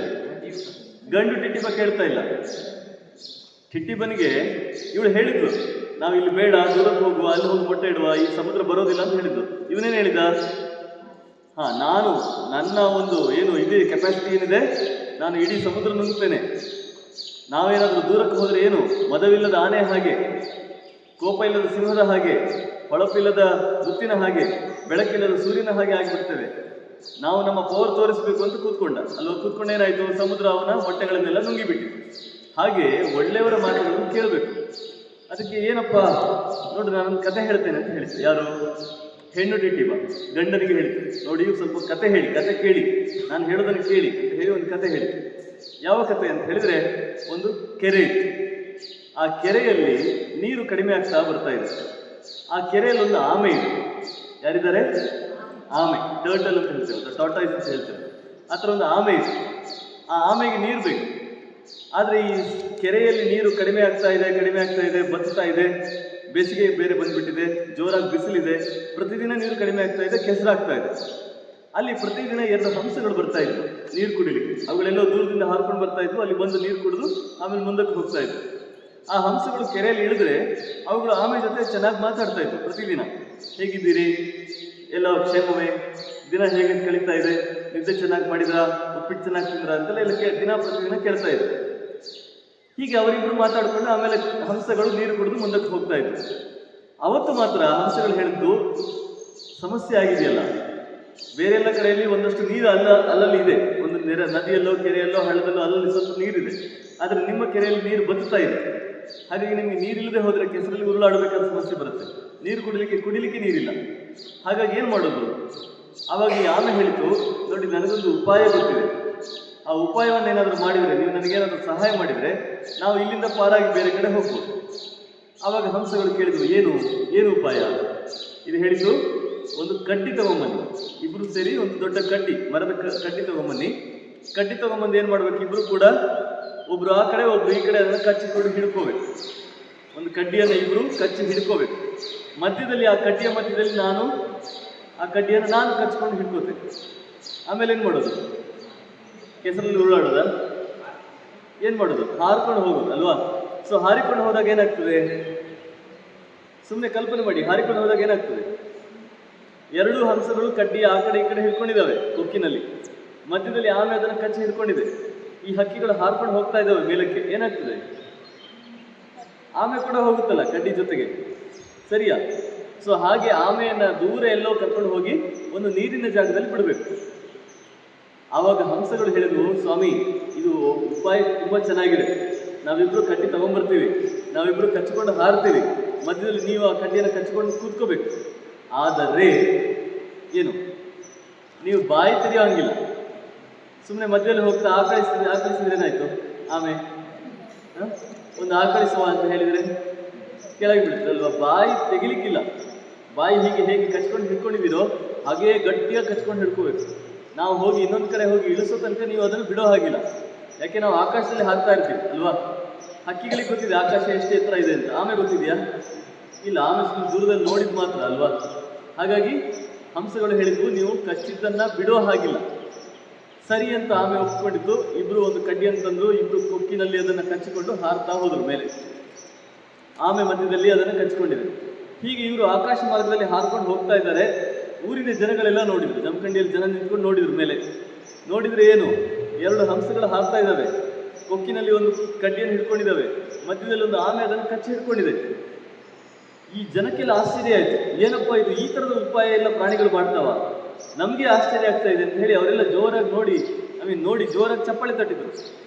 ಗಂಡು ಟಿಟ್ಟಿಬ ಕೇಳ್ತಾ ಇಲ್ಲ. ಟಿಟ್ಟಿಬನಿಗೆ ಇವಳು ಹೇಳಿದ್ಲು, ನಾವು ಇಲ್ಲಿ ಬೇಡ, ದೂರಕ್ಕೆ ಹೋಗುವ, ಅಲ್ಲಿ ಹೋಗಿ ಮೊಟ್ಟೆ ಇಡುವ, ಈ ಸಮುದ್ರ ಬರೋದಿಲ್ಲ ಅಂತ ಹೇಳಿದ್ಲು. ಇವನೇನು ಹೇಳಿದ, ನಾನು ನನ್ನ ಒಂದು ಇಡೀ ಕೆಪಾಸಿಟಿ ಏನಿದೆ, ನಾನು ಇಡೀ ಸಮುದ್ರ ನುಂಗ್ತೇನೆ. ನಾವೇನಾದರೂ ದೂರಕ್ಕೆ ಹೋದ್ರೆ ಏನು, ಮದವಿಲ್ಲದ ಆನೆ ಹಾಗೆ, ಕೋಪ ಇಲ್ಲದ ಸಿಂಹದ ಹಾಗೆ, ಹೊಳಪಿಲ್ಲದ ಮುತ್ತಿನ ಹಾಗೆ, ಬೆಳಕಿಲ್ಲದ ಸೂರ್ಯನ ಹಾಗೆ ಆಗಿಬಿಡ್ತೇವೆ. ನಾವು ನಮ್ಮ ಪವರ್ ತೋರಿಸ್ಬೇಕು ಅಂತ ಕೂತ್ಕೊಂಡ, ಅಲ್ವಾ? ಕೂತ್ಕೊಂಡು ಏನಾಯ್ತು, ಸಮುದ್ರ ಅವನ ಹೊಟ್ಟೆಗಳನ್ನೆಲ್ಲ ನುಂಗಿಬಿಟ್ಟಿತು. ಹಾಗೆ ಒಳ್ಳೆಯವರ ಮಾತುಗಳನ್ನು ಕೇಳಬೇಕು. ಅದಕ್ಕೆ ಏನಪ್ಪ ನೋಡ್ರಿ, ನಾನೊಂದು ಕತೆ ಹೇಳ್ತೇನೆ ಅಂತ ಹೇಳಿದ್ದೆ. ಯಾರು? ಹೆಣ್ಣು ಟಿಟಿವ ಗಂಡನಿಗೆ ಹೇಳಿದ್ರು, ನೋಡಿ ಸ್ವಲ್ಪ ಕತೆ ಹೇಳಿ, ಕತೆ ಕೇಳಿ, ನಾನು ಹೇಳೋದನ್ನು ಕೇಳಿ ಅಂತ ಹೇಳಿ ಒಂದು ಕತೆ ಹೇಳಿದ್ದೆ. ಯಾವ ಕತೆ ಅಂತ ಹೇಳಿದ್ರೆ, ಒಂದು ಕೆರೆ ಇತ್ತು. ಆ ಕೆರೆಯಲ್ಲಿ ನೀರು ಕಡಿಮೆ ಆಗ್ತಾ ಬರ್ತಾ ಇದೆ. ಆ ಕೆರೆಯಲ್ಲಿ ಒಂದು ಆಮೆ ಇದೆ. ಯಾರಿದ್ದಾರೆ? ಆಮೆ, ಟರ್ಟಲ್ ಅಂತ ಹೇಳ್ತೇವೆ, ಟಾರ್ಟಾಯ್ಸ್ ಅಂತ ಹೇಳ್ತೇವೆ. ಆ ಥರ ಒಂದು ಆಮೆ ಇದೆ. ಆ ಆಮೆಗೆ ನೀರು ಬೇಕು. ಆದರೆ ಈ ಕೆರೆಯಲ್ಲಿ ನೀರು ಕಡಿಮೆ ಆಗ್ತಾ ಇದೆ, ಬತ್ತಾ ಇದೆ. ಬೇಸಿಗೆ ಬೇರೆ ಬಂದ್ಬಿಟ್ಟಿದೆ, ಜೋರಾಗಿ ಬಿಸಿಲಿದೆ, ಪ್ರತಿದಿನ ನೀರು ಕಡಿಮೆ ಆಗ್ತಾ ಇದೆ, ಕೆಸರಾಗ್ತಾ ಇದೆ. ಅಲ್ಲಿ ಪ್ರತಿದಿನ 2 ಹಂಸಗಳು ಬರ್ತಾ ಇದ್ವು ನೀರು ಕುಡಿಲಿಕ್ಕೆ. ಅವುಗಳೆಲ್ಲೋ ದೂರದಿಂದ ಹಾರ್ಕೊಂಡು ಬರ್ತಾ ಇದ್ವು, ಅಲ್ಲಿ ಬಂದು ನೀರು ಕುಡಿದು ಆಮೇಲೆ ಮುಂದಕ್ಕೆ ಹೋಗ್ತಾ ಇದ್ವು. ಆ ಹಂಸಗಳು ಕೆರೆಯಲ್ಲಿ ಇಳಿದ್ರೆ ಅವುಗಳು ಆಮೆ ಜೊತೆ ಚೆನ್ನಾಗಿ ಮಾತಾಡ್ತಾ ಇದ್ವು. ಪ್ರತಿದಿನ ಹೇಗಿದ್ದೀರಿ, ಎಲ್ಲ ಕ್ಷೇಮವೇ, ದಿನ ಹೇಗೆ ಕಳೀತಾ ಇದೆ, ನಿದ್ದೆ ಚೆನ್ನಾಗಿ ಮಾಡಿದ್ರ, ಉಪ್ಪಿಟ್ಟು ಚೆನ್ನಾಗಿ ತಿಂದ್ರ ಅಂತೆಲ್ಲ ಎಲ್ಲ ದಿನ ಪ್ರತಿದಿನ ಕೇಳ್ತಾ ಇದ್ರು. ಹೀಗೆ ಅವರಿಬ್ಬರು ಮಾತಾಡ್ಕೊಂಡು ಆಮೇಲೆ ಹಂಸಗಳು ನೀರು ಕುಡಿದು ಮುಂದಕ್ಕೆ ಹೋಗ್ತಾ ಇದ್ವು. ಅವತ್ತು ಮಾತ್ರ ಹಂಸಗಳು ಹೇಳಿದ್ದು, ಸಮಸ್ಯೆ ಆಗಿದೆಯಲ್ಲ, ಬೇರೆಲ್ಲ ಕಡೆಯಲ್ಲಿ ಒಂದಷ್ಟು ನೀರು ಅಲ್ಲಲ್ಲಿ ಇದೆ, ಒಂದು ನದಿಯಲ್ಲೋ ಕೆರೆಯಲ್ಲೋ ಹಳ್ಳದಲ್ಲೋ ಅಲ್ಲಲ್ಲಿ ಸ್ವಲ್ಪ ನೀರಿದೆ. ಆದರೆ ನಿಮ್ಮ ಕೆರೆಯಲ್ಲಿ ನೀರು ಬತ್ತಾ ಇದೆ. ಹಾಗಾಗಿ ನಿಮಗೆ ನೀರಿಲ್ಲದೆ ಹೋದರೆ ಕೆಸರಲ್ಲಿ ಉರುಳಾಡಬೇಕಾದ ಸಮಸ್ಯೆ ಬರುತ್ತೆ. ನೀರು ಕುಡಿಲಿಕ್ಕೆ ನೀರಿಲ್ಲ. ಹಾಗಾಗಿ ಏನು ಮಾಡೋದು? ಆವಾಗ ಈ ಆಮೆ ಹೇಳಿತು, ನೋಡಿ ನನಗೊಂದು ಉಪಾಯ ಗೊತ್ತಿದೆ. ಆ ಉಪಾಯವನ್ನು ಏನಾದರೂ ಮಾಡಿದರೆ, ನೀವು ನನಗೇನಾದರೂ ಸಹಾಯ ಮಾಡಿದರೆ ನಾವು ಇಲ್ಲಿಂದ ಪಾರಾಗಿ ಬೇರೆ ಕಡೆ ಹೋಗ್ಬೋದು. ಆವಾಗ ಹಂಸಗಳು ಕೇಳಿದ್ವು, ಏನು ಉಪಾಯ? ಇದು ಹೇಳಿದ್ದು, ಒಂದು ಕಡ್ಡಿ ತಗೊಂಬನ್ನಿ, ಇಬ್ರು ಸೇರಿ ಒಂದು ದೊಡ್ಡ ಕಡ್ಡಿ, ಮರದ ಕಡ್ಡಿ ತಗೊಂಬನ್ನಿ. ಕಡ್ಡಿ ತಗೊಂಬಂದು ಏನು ಮಾಡ್ಬೇಕು, ಇಬ್ರು ಕೂಡ ಒಬ್ರು ಆ ಕಡೆ ಒಬ್ರು ಈ ಕಡೆ ಅದನ್ನು ಕಚ್ಚಿಕೊಂಡು ಹಿಡ್ಕೋಬೇಕು. ಒಂದು ಕಡ್ಡಿಯನ್ನು ಇಬ್ರು ಕಚ್ಚಿ ಹಿಡ್ಕೋಬೇಕು. ಮಧ್ಯದಲ್ಲಿ ಆ ಕಡ್ಡಿಯ ಮಧ್ಯದಲ್ಲಿ ಆ ಕಡ್ಡಿಯನ್ನು ನಾನು ಕಚ್ಕೊಂಡು ಹಿಡ್ಕೋತೇನೆ. ಆಮೇಲೆ ಏನು ಮಾಡೋದು? ಕೆಸರಲ್ಲಿ ಉರುಳಾಡೋದ? ಏನು ಮಾಡೋದು? ಹಾರ್ಕೊಂಡು ಹೋಗೋದು ಅಲ್ವಾ? ಸೊ ಹಾರಿಕೊಂಡು ಹೋದಾಗ ಏನಾಗ್ತದೆ? ಸುಮ್ಮನೆ ಕಲ್ಪನೆ ಮಾಡಿ, ಹಾರಿಕೊಂಡು ಹೋದಾಗ ಏನಾಗ್ತದೆ? 2 ಹಂಸಗಳು ಕಡ್ಡಿ ಆ ಕಡೆ ಈ ಕಡೆ ಹಿಡ್ಕೊಂಡಿದ್ದಾವೆ ಕೊಕ್ಕಿನಲ್ಲಿ. ಮಧ್ಯದಲ್ಲಿ ಆಮೆ ಅದನ್ನು ಕಚ್ಚಿ ಹಿಡ್ಕೊಂಡಿದೆ. ಈ ಹಕ್ಕಿಗಳು ಹಾರ್ಕೊಂಡು ಹೋಗ್ತಾ ಇದ್ದಾವೆ ಮೇಲಕ್ಕೆ. ಏನಾಗ್ತದೆ? ಆಮೆ ಕೂಡ ಹೋಗುತ್ತಲ್ಲ ಕಡ್ಡಿ ಜೊತೆಗೆ, ಸರಿಯಾ? ಸೊ ಹಾಗೆ ಆಮೆಯನ್ನ ದೂರ ಎಲ್ಲೋ ಕರ್ಕೊಂಡು ಹೋಗಿ ಒಂದು ನೀರಿನ ಜಾಗದಲ್ಲಿ ಬಿಡಬೇಕು. ಆವಾಗ ಹಂಸಗಳು ಹೇಳಿದ್ವು, ಸ್ವಾಮಿ ಇದು ಉಪಾಯ ತುಂಬಾ ಚೆನ್ನಾಗಿದೆ, ನಾವಿಬ್ರು ಕಡ್ಡಿ ತಗೊಂಡ್ಬರ್ತೀವಿ, ನಾವಿಬ್ರು ಕಚ್ಕೊಂಡು ಹಾರ್ತೀವಿ, ಮಧ್ಯದಲ್ಲಿ ನೀವು ಆ ಕಡ್ಡಿಯನ್ನು ಕಚ್ಕೊಂಡು ಕೂತ್ಕೋಬೇಕು. ಆದರೆ ಏನು, ನೀವು ಬಾಯಿ ತೆರೆಯೋಂಗಿಲ್ಲ. ಸುಮ್ಮನೆ ಮಧ್ಯದಲ್ಲಿ ಹೋಗ್ತಾ ಆಕಳಿಸಿದ್ರೆ ಏನಾಯ್ತು? ಆಮೆ ಒಂದು ಆಕಳಿಸುವ ಅಂತ ಹೇಳಿದರೆ ಕೆಳಗೆ ಬಿಡುತ್ತಲ್ವ? ಬಾಯಿ ತೆಗಿಲಿಕ್ಕಿಲ್ಲ. ಬಾಯಿ ಹೇಗೆ ಕಚ್ಕೊಂಡು ಹಿಡ್ಕೊಂಡಿದ್ದೀರೋ ಹಾಗೇ ಗಟ್ಟಿಯಾಗಿ ಕಚ್ಕೊಂಡು ಹಿಡ್ಕೋಬೇಕು. ನಾವು ಹೋಗಿ ಇನ್ನೊಂದು ಕಡೆ ಹೋಗಿ ಇಳಿಸೋ ತನಕ ನೀವು ಅದನ್ನು ಬಿಡೋ ಹಾಗಿಲ್ಲ. ಯಾಕೆ ನಾವು ಆಕಾಶದಲ್ಲಿ ಹಾಕ್ತಾ ಇರ್ತೀವಿ ಅಲ್ವಾ? ಹಕ್ಕಿಗಳಿಗೆ ಗೊತ್ತಿದೆ ಆಕಾಶ ಎಷ್ಟು ಎತ್ತರ ಇದೆ ಅಂತ. ಆಮೆ ಗೊತ್ತಿದೆಯಾ? ಇಲ್ಲ, ಆಮೆ ದೂರದಲ್ಲಿ ನೋಡಿದ್ ಮಾತ್ರ ಅಲ್ವಾ? ಹಾಗಾಗಿ ಹಂಸಗಳು ಹೇಳಿದ್ವು, ನೀವು ಕಚ್ಚಿದ್ದನ್ನ ಬಿಡೋ ಹಾಗಿಲ್ಲ. ಸರಿ ಅಂತ ಆಮೆ ಒಪ್ಪಿಕೊಂಡಿದ್ದು. ಇಬ್ರು ಒಂದು ಕಡ್ಡಿಯನ್ನು ತಂದು ಇಬ್ರು ಕೊಕ್ಕಿನಲ್ಲಿ ಅದನ್ನು ಕಚ್ಚಿಕೊಂಡು ಹಾರ್ತಾ ಹೋದ್ರು ಮೇಲೆ. ಆಮೆ ಮಧ್ಯದಲ್ಲಿ ಅದನ್ನು ಕಚ್ಚಿಕೊಂಡಿದೆ. ಹೀಗೆ ಇವರು ಆಕಾಶ ಮಾರ್ಗದಲ್ಲಿ ಹಾರ್ಕೊಂಡು ಹೋಗ್ತಾ ಇದ್ದಾರೆ. ಊರಿನ ಜನಗಳೆಲ್ಲ ನೋಡಿದ್ರು, ಜಮಖಂಡಿಯಲ್ಲಿ ಜನ ನಿಂತ್ಕೊಂಡು ನೋಡಿದ್ರು. ಮೇಲೆ ನೋಡಿದ್ರೆ ಏನು, 2 ಹಂಸಗಳು ಹಾರ್ತಾ ಇದ್ದಾವೆ, ಕೊಕ್ಕಿನಲ್ಲಿ ಒಂದು ಕಡ್ಡಿಯನ್ನು ಹಿಡ್ಕೊಂಡಿದ್ದಾವೆ, ಮಧ್ಯದಲ್ಲಿ ಒಂದು ಆಮೆ ಅದನ್ನು ಕಚ್ಚಿ ಹಿಡ್ಕೊಂಡಿದೆ. ಈ ಜನಕ್ಕೆಲ್ಲ ಆಶ್ಚರ್ಯ ಆಯ್ತು, ಏನಪ್ಪ ಇದು, ಈ ಥರದ ಉಪಾಯ ಎಲ್ಲ ಪ್ರಾಣಿಗಳು ಮಾಡ್ತಾವ, ನಮಗೆ ಆಶ್ಚರ್ಯ ಆಗ್ತಾ ಇದೆ ಅಂತ ಹೇಳಿ ಅವರೆಲ್ಲ ಜೋರಾಗಿ ನೋಡಿ ಜೋರಾಗಿ ಚಪ್ಪಾಳೆ ತಟ್ಟಿದ್ರು.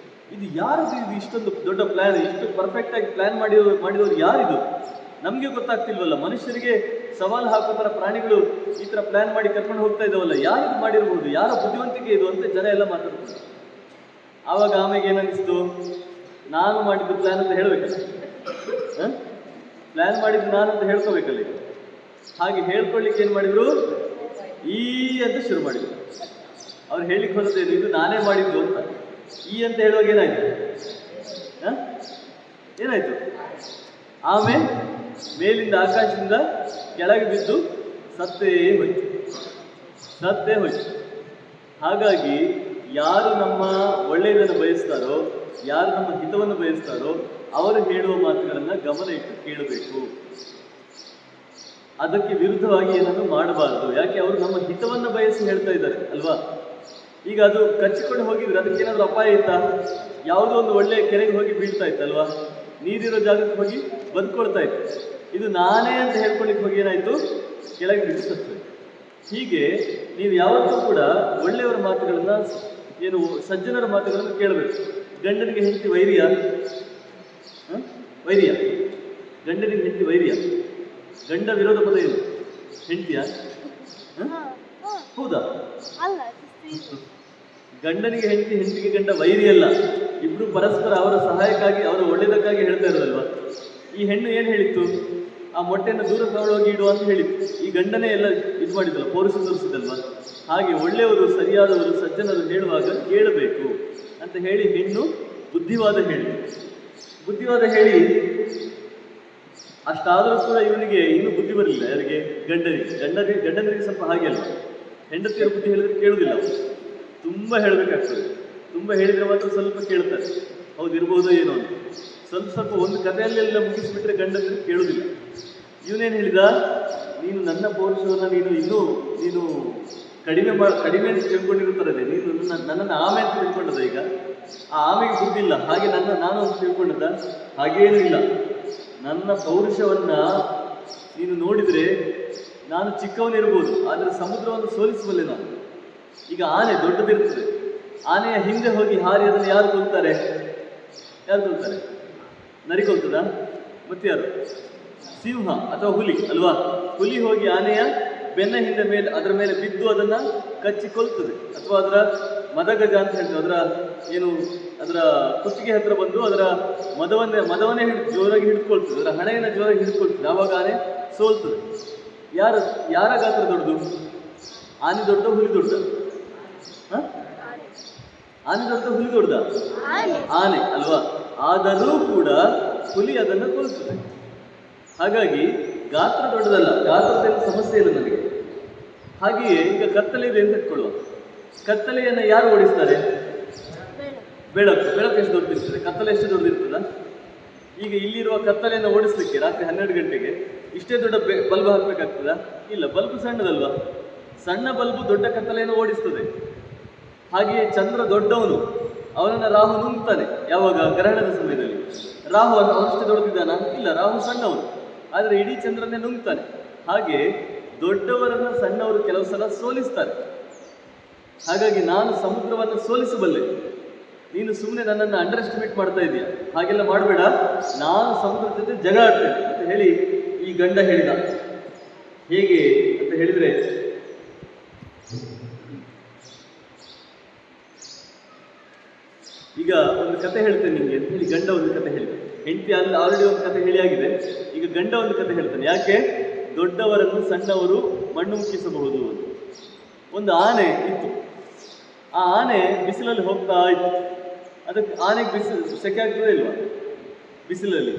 ಇದು ಯಾರಿದು, ಇದು ಇಷ್ಟೊಂದು ದೊಡ್ಡ ಪ್ಲಾನ್, ಇಷ್ಟು ಪರ್ಫೆಕ್ಟ್ ಆಗಿ ಪ್ಲಾನ್ ಮಾಡಿದವರು ಯಾರಿದು? ನಮಗೆ ಗೊತ್ತಾಗ್ತಿಲ್ವಲ್ಲ. ಮನುಷ್ಯರಿಗೆ ಸವಾಲು ಹಾಕೋ ಥರ ಪ್ರಾಣಿಗಳು ಈ ಥರ ಪ್ಲಾನ್ ಮಾಡಿ ಕರ್ಕೊಂಡು ಹೋಗ್ತಾ ಇದ್ದಾವಲ್ಲ, ಯಾರಿದು ಮಾಡಿರ್ಬೋದು, ಯಾರ ಬುದ್ಧಿವಂತಿಕೆ ಇದು ಅಂತ ಜನ ಎಲ್ಲ ಮಾತಾಡ್ತಾರೆ. ಆವಾಗ ಆಮೆಗೆ ಏನನ್ನಿಸ್ತು, ನಾನು ಮಾಡಿದ್ದು ಪ್ಲಾನ್ ಅಂತ ಹೇಳ್ಬೇಕಲ್ಲ, ಪ್ಲಾನ್ ಮಾಡಿದ್ದು ನಾನು ಅಂತ ಹೇಳ್ಕೋಬೇಕಲ್ಲ. ಹಾಗೆ ಹೇಳ್ಕೊಳ್ಳಿಕ್ಕೆ ಏನು ಮಾಡಿದ್ರು, ಅಂತ ಶುರು ಮಾಡಿದ್ರು. ಅವ್ರು ಹೇಳಿಕ್ಕೆ ಹೋದದ್ದೇನು, ಇದು ನಾನೇ ಮಾಡಿದ್ದು ಅಂತ. ಅಂತ ಹೇಳುವಾಗ ಏನಾಯ್ತು? ಆಮೆ ಮೇಲಿಂದ ಆಕಾಶದಿಂದ ಕೆಳಗೆ ಬಿದ್ದು ಸತ್ತೇ ಹೋಯ್ತು. ಹಾಗಾಗಿ ಯಾರು ನಮ್ಮ ಒಳ್ಳೆಯದನ್ನು ಬಯಸ್ತಾರೋ, ಯಾರು ನಮ್ಮ ಹಿತವನ್ನು ಬಯಸ್ತಾರೋ ಅವರು ಹೇಳುವ ಮಾತುಗಳನ್ನು ಗಮನ ಇಟ್ಟು ಕೇಳಬೇಕು. ಅದಕ್ಕೆ ವಿರುದ್ಧವಾಗಿ ಏನನ್ನು ಮಾಡಬಾರದು. ಯಾಕೆ? ಅವರು ನಮ್ಮ ಹಿತವನ್ನು ಬಯಸಿ ಹೇಳ್ತಾ ಇದ್ದಾರೆ ಅಲ್ವಾ? ಈಗ ಅದು ಕಚ್ಚಿಕೊಂಡು ಹೋಗಿದ್ರೆ ಅದಕ್ಕೇನಾದ್ರೂ ಅಪಾಯ ಇತ್ತಾ? ಯಾವುದೋ ಒಂದು ಒಳ್ಳೆಯ ಕೆರೆಗೆ ಹೋಗಿ ಬೀಳ್ತಾ ಇತ್ತಲ್ವಾ? ನೀರಿರೋ ಜಾಗಕ್ಕೆ ಹೋಗಿ ಬದುಕೊಳ್ತಾ ಇತ್ತು. ಇದು ನಾನೇ ಅಂತ ಹೇಳ್ಕೊಳ್ಳಿಕ್ಕೆ ಹೋಗಿ ಏನಾಯ್ತು, ಕೆಳಗೆ ಬಿದ್ದು ಸತ್ತು. ಹೀಗೆ ನೀವು ಯಾವತ್ತೂ ಕೂಡ ಒಳ್ಳೆಯವರ ಮಾತುಗಳನ್ನ, ಏನು ಸಜ್ಜನರ ಮಾತುಗಳನ್ನು ಕೇಳಬೇಕು. ಗಂಡನಿಗೆ ಹೆಂಡತಿ ವೈರ್ಯ, ವೈರ್ಯ, ಗಂಡನಿಗೆ ಹೆಂಡತಿ ವೈರ್ಯ, ಗಂಡ ವಿರೋಧ ಪದ ಏನು, ಹೆಂಡತಿಯ? ಹೌದಾ? ಗಂಡನಿಗೆ ಹೆಂಡತಿ, ಹೆಂಡತಿಗೆ ಗಂಡ ವೈರಿ ಅಲ್ಲ. ಇಬ್ರು ಪರಸ್ಪರ ಅವರ ಸಹಾಯಕ್ಕಾಗಿ, ಅವರ ಒಳ್ಳೆಯದಕ್ಕಾಗಿ ಹೇಳ್ತಾ ಇರೋದಲ್ವಾ. ಈ ಹೆಣ್ಣು ಏನು ಹೇಳಿತ್ತು, ಆ ಮೊಟ್ಟೆಯನ್ನು ದೂರ ತಗೊಳ್ಳೋಗಿ ಇಡು ಅಂತ ಹೇಳಿತ್ತು. ಈ ಗಂಡನೇ ಎಲ್ಲ ಇದು ಮಾಡಿದಲ್ಲ, ಪೌರುಷ ತೋರಿಸಿದಲ್ವಾ. ಹಾಗೆ ಒಳ್ಳೆಯವರು, ಸರಿಯಾದವರು, ಸಜ್ಜನರು ಹೇಳುವಾಗ ಕೇಳಬೇಕು ಅಂತ ಹೇಳಿ ಹೆಣ್ಣು ಬುದ್ಧಿವಾದ ಹೇಳಿತು. ಬುದ್ಧಿವಾದ ಹೇಳಿ ಅಷ್ಟಾದರೂ ಕೂಡ ಇವನಿಗೆ ಇನ್ನೂ ಬುದ್ಧಿ ಬರಲಿಲ್ಲ. ಯಾರಿಗೆ? ಗಂಡನಿಗೆ ಸ್ವಲ್ಪ ಹಾಗೆ ಅಲ್ಲ, ಹೆಂಡತಿಯರ ಬುದ್ಧಿ ಹೇಳಿದ್ರೆ ಕೇಳುವುದಿಲ್ಲ. ತುಂಬ ಹೇಳಬೇಕಾಗ್ತದೆ. ತುಂಬ ಹೇಳಿದರೆ ಮಾತ್ರ ಸ್ವಲ್ಪ ಕೇಳ್ತಾರೆ. ಹೌದು, ಇರ್ಬೋದೋ ಏನೋ ಅಂತ. ಸ್ವಲ್ಪ ಒಂದು ಕಥೆಯಲ್ಲೆಲ್ಲ ಮುಗಿಸ್ಬಿಟ್ರೆ ಗಂಡನಿಗೆ ಕೇಳುವುದಿಲ್ಲ. ಇವನೇನು ಹೇಳಿದ, ನೀನು ನನ್ನ ಪೌರುಷವನ್ನು ನೀನು ಕಡಿಮೆ ಅಂತ ತಿಳ್ಕೊಂಡಿರುತ್ತದೆ. ನೀನು ನನ್ನನ್ನು ಆಮೆ ಅಂತ ತಿಳ್ಕೊಂಡದ. ಈಗ ಆ ಆಮೆಗೆ ಬುದ್ಧಿ ಇಲ್ಲ, ಹಾಗೆ ನಾನು ಅಂತ ತಿಳ್ಕೊಂಡದ. ಹಾಗೇನೂ ಇಲ್ಲ. ನನ್ನ ಪೌರುಷವನ್ನ ನೀನು ನೋಡಿದರೆ ನಾನು ಚಿಕ್ಕವನಿರ್ಬೋದು, ಆದರೆ ಸಮುದ್ರವನ್ನು ಸೋಲಿಸಬಲ್ಲೆ ನಾನು. ಈಗ ಆನೆ ದೊಡ್ಡದಿರ್ತದೆ, ಆನೆಯ ಹಿಂದೆ ಹೋಗಿ ಹಾರಿ ಅದನ್ನು ಯಾರು ಕೊಲ್ತಾರೆ? ನರಿಕೊಳ್ತದ? ಮತ್ತೆ ಯಾರು? ಸಿಂಹ ಅಥವಾ ಹುಲಿ ಅಲ್ವಾ? ಹುಲಿ ಹೋಗಿ ಆನೆಯ ಬೆನ್ನ ಹಿಂದೆ ಮೇಲೆ, ಅದರ ಮೇಲೆ ಬಿದ್ದು ಅದನ್ನ ಕಚ್ಚಿಕೊಳ್ತದೆ. ಅಥವಾ ಅದರ ಮದಗಜ ಅಂತ ಹೇಳ್ತೇವೆ, ಅದರ ಕುತ್ತಿಗೆ ಹತ್ರ ಬಂದು ಅದರ ಮದವನ್ನೇ ಜೋರಾಗಿ ಹಿಡ್ಕೊಳ್ತದೆ, ಅದರ ಹಣೆಯನ್ನು ಜೋರಾಗಿ ಹಿಡ್ಕೊಳ್ತದೆ. ಆವಾಗ ಆನೆ ಸೋಲ್ತದೆ. ಯಾರ ಗಾತ್ರ ದೊಡ್ಡದು? ಆನೆ ದೊಡ್ಡ, ಹುಲಿ ದೊಡ್ಡ? ಆನೆ ದೊಡ್ಡ, ಹುಲಿ ದೊಡ್ಡ? ಆನೆ ಅಲ್ವಾ? ಆದರೂ ಕೂಡ ಹುಲಿ ಅದನ್ನು ಕೊಲ್ತದೆ. ಹಾಗಾಗಿ ಗಾತ್ರ ದೊಡ್ಡದಲ್ಲ, ಗಾತ್ರದಲ್ಲಿ ಸಮಸ್ಯೆ ಇಲ್ಲ ನನಗೆ. ಹಾಗೆಯೇ ಈಗ ಕತ್ತಲೆ ಇದೆ ಅಂತ ಇಟ್ಕೊಳ್ಳುವ. ಕತ್ತಲೆಯನ್ನು ಯಾರು ಓಡಿಸ್ತಾರೆ? ಬೆಳಕು ಎಷ್ಟು ದೊಡ್ಡದಿರ್ತದೆ? ಕತ್ತಲೆ ಎಷ್ಟು ದೊಡ್ಡದಿರ್ತದ? ಈಗ ಇಲ್ಲಿರುವ ಕತ್ತಲೆಯನ್ನು ಓಡಿಸ್ಲಿಕ್ಕೆ ರಾತ್ರಿ 12 ಗಂಟೆಗೆ ಇಷ್ಟೇ ದೊಡ್ಡ ಬಲ್ಬ್ ಹಾಕಬೇಕಾಗ್ತದ? ಇಲ್ಲ, ಬಲ್ಬ್ ಸಣ್ಣದಲ್ವಾ? ಸಣ್ಣ ಬಲ್ಬು ದೊಡ್ಡ ಕತ್ತಲೆಯನ್ನು ಓಡಿಸ್ತದೆ. ಹಾಗೆಯೇ ಚಂದ್ರ ದೊಡ್ಡವನು, ಅವನನ್ನು ರಾಹು ನುಂಗ್ತಾನೆ. ಯಾವಾಗ? ಗ್ರಹಣದ ಸಮಯದಲ್ಲಿ. ರಾಹು ಅವನಷ್ಟು ದೊಡ್ಡದಿದ್ದಾನ? ಇಲ್ಲ, ರಾಹು ಸಣ್ಣವನು, ಆದರೆ ಇಡೀ ಚಂದ್ರನ್ನೇ ನುಂಗ್ತಾನೆ. ಹಾಗೆ ದೊಡ್ಡವರನ್ನ ಸಣ್ಣವರು ಕೆಲವು ಸಲ ಸೋಲಿಸ್ತಾರೆ. ಹಾಗಾಗಿ ನಾನು ಸಮುದ್ರವನ್ನು ಸೋಲಿಸಬಲ್ಲೆ. ನೀನು ಸುಮ್ಮನೆ ನನ್ನನ್ನು ಅಂಡರ್ ಎಸ್ಟಿಮೇಟ್ ಮಾಡ್ತಾ ಇದೀಯ, ಹಾಗೆಲ್ಲ ಮಾಡಬೇಡ. ನಾನು ಸಮುದ್ರದ ಜೊತೆ ಜಗಳ ಆಡ್ತೇನೆ ಅಂತ ಹೇಳಿ ಈ ಗಂಡ ಹೇಳಿದ. ಹೇಗೆ ಅಂತ ಹೇಳಿದ್ರೆ, ಈಗ ಒಂದು ಕತೆ ಹೇಳ್ತೇನೆ ನಿಮಗೆ ಅಂತ ಹೇಳಿ ಗಂಡ ಒಂದು ಕತೆ ಹೇಳಿದ. ಹೆಂಡತಿ ಆಲ್ರೆಡಿ ಒಂದು ಕತೆ ಹೇಳಿ ಆಗಿದೆ. ಈಗ ಗಂಡ ಒಂದು ಕತೆ ಹೇಳ್ತಾನೆ. ಯಾಕೆ? ದೊಡ್ಡವರನ್ನು ಸಣ್ಣವರು ಮಣ್ಣು ಮುಕ್ಕಿಸಬಹುದು. ಒಂದು ಆನೆ ಇತ್ತು. ಆ ಆನೆ ಬಿಸಿಲಲ್ಲಿ ಹೋಗ್ತಾ ಇತ್ತು. ಅದಕ್ಕೆ ಆನೆಗೆ ಸೆಕೆ ಆಗ್ತದೆ ಇಲ್ವಾ? ಬಿಸಿಲಲ್ಲಿ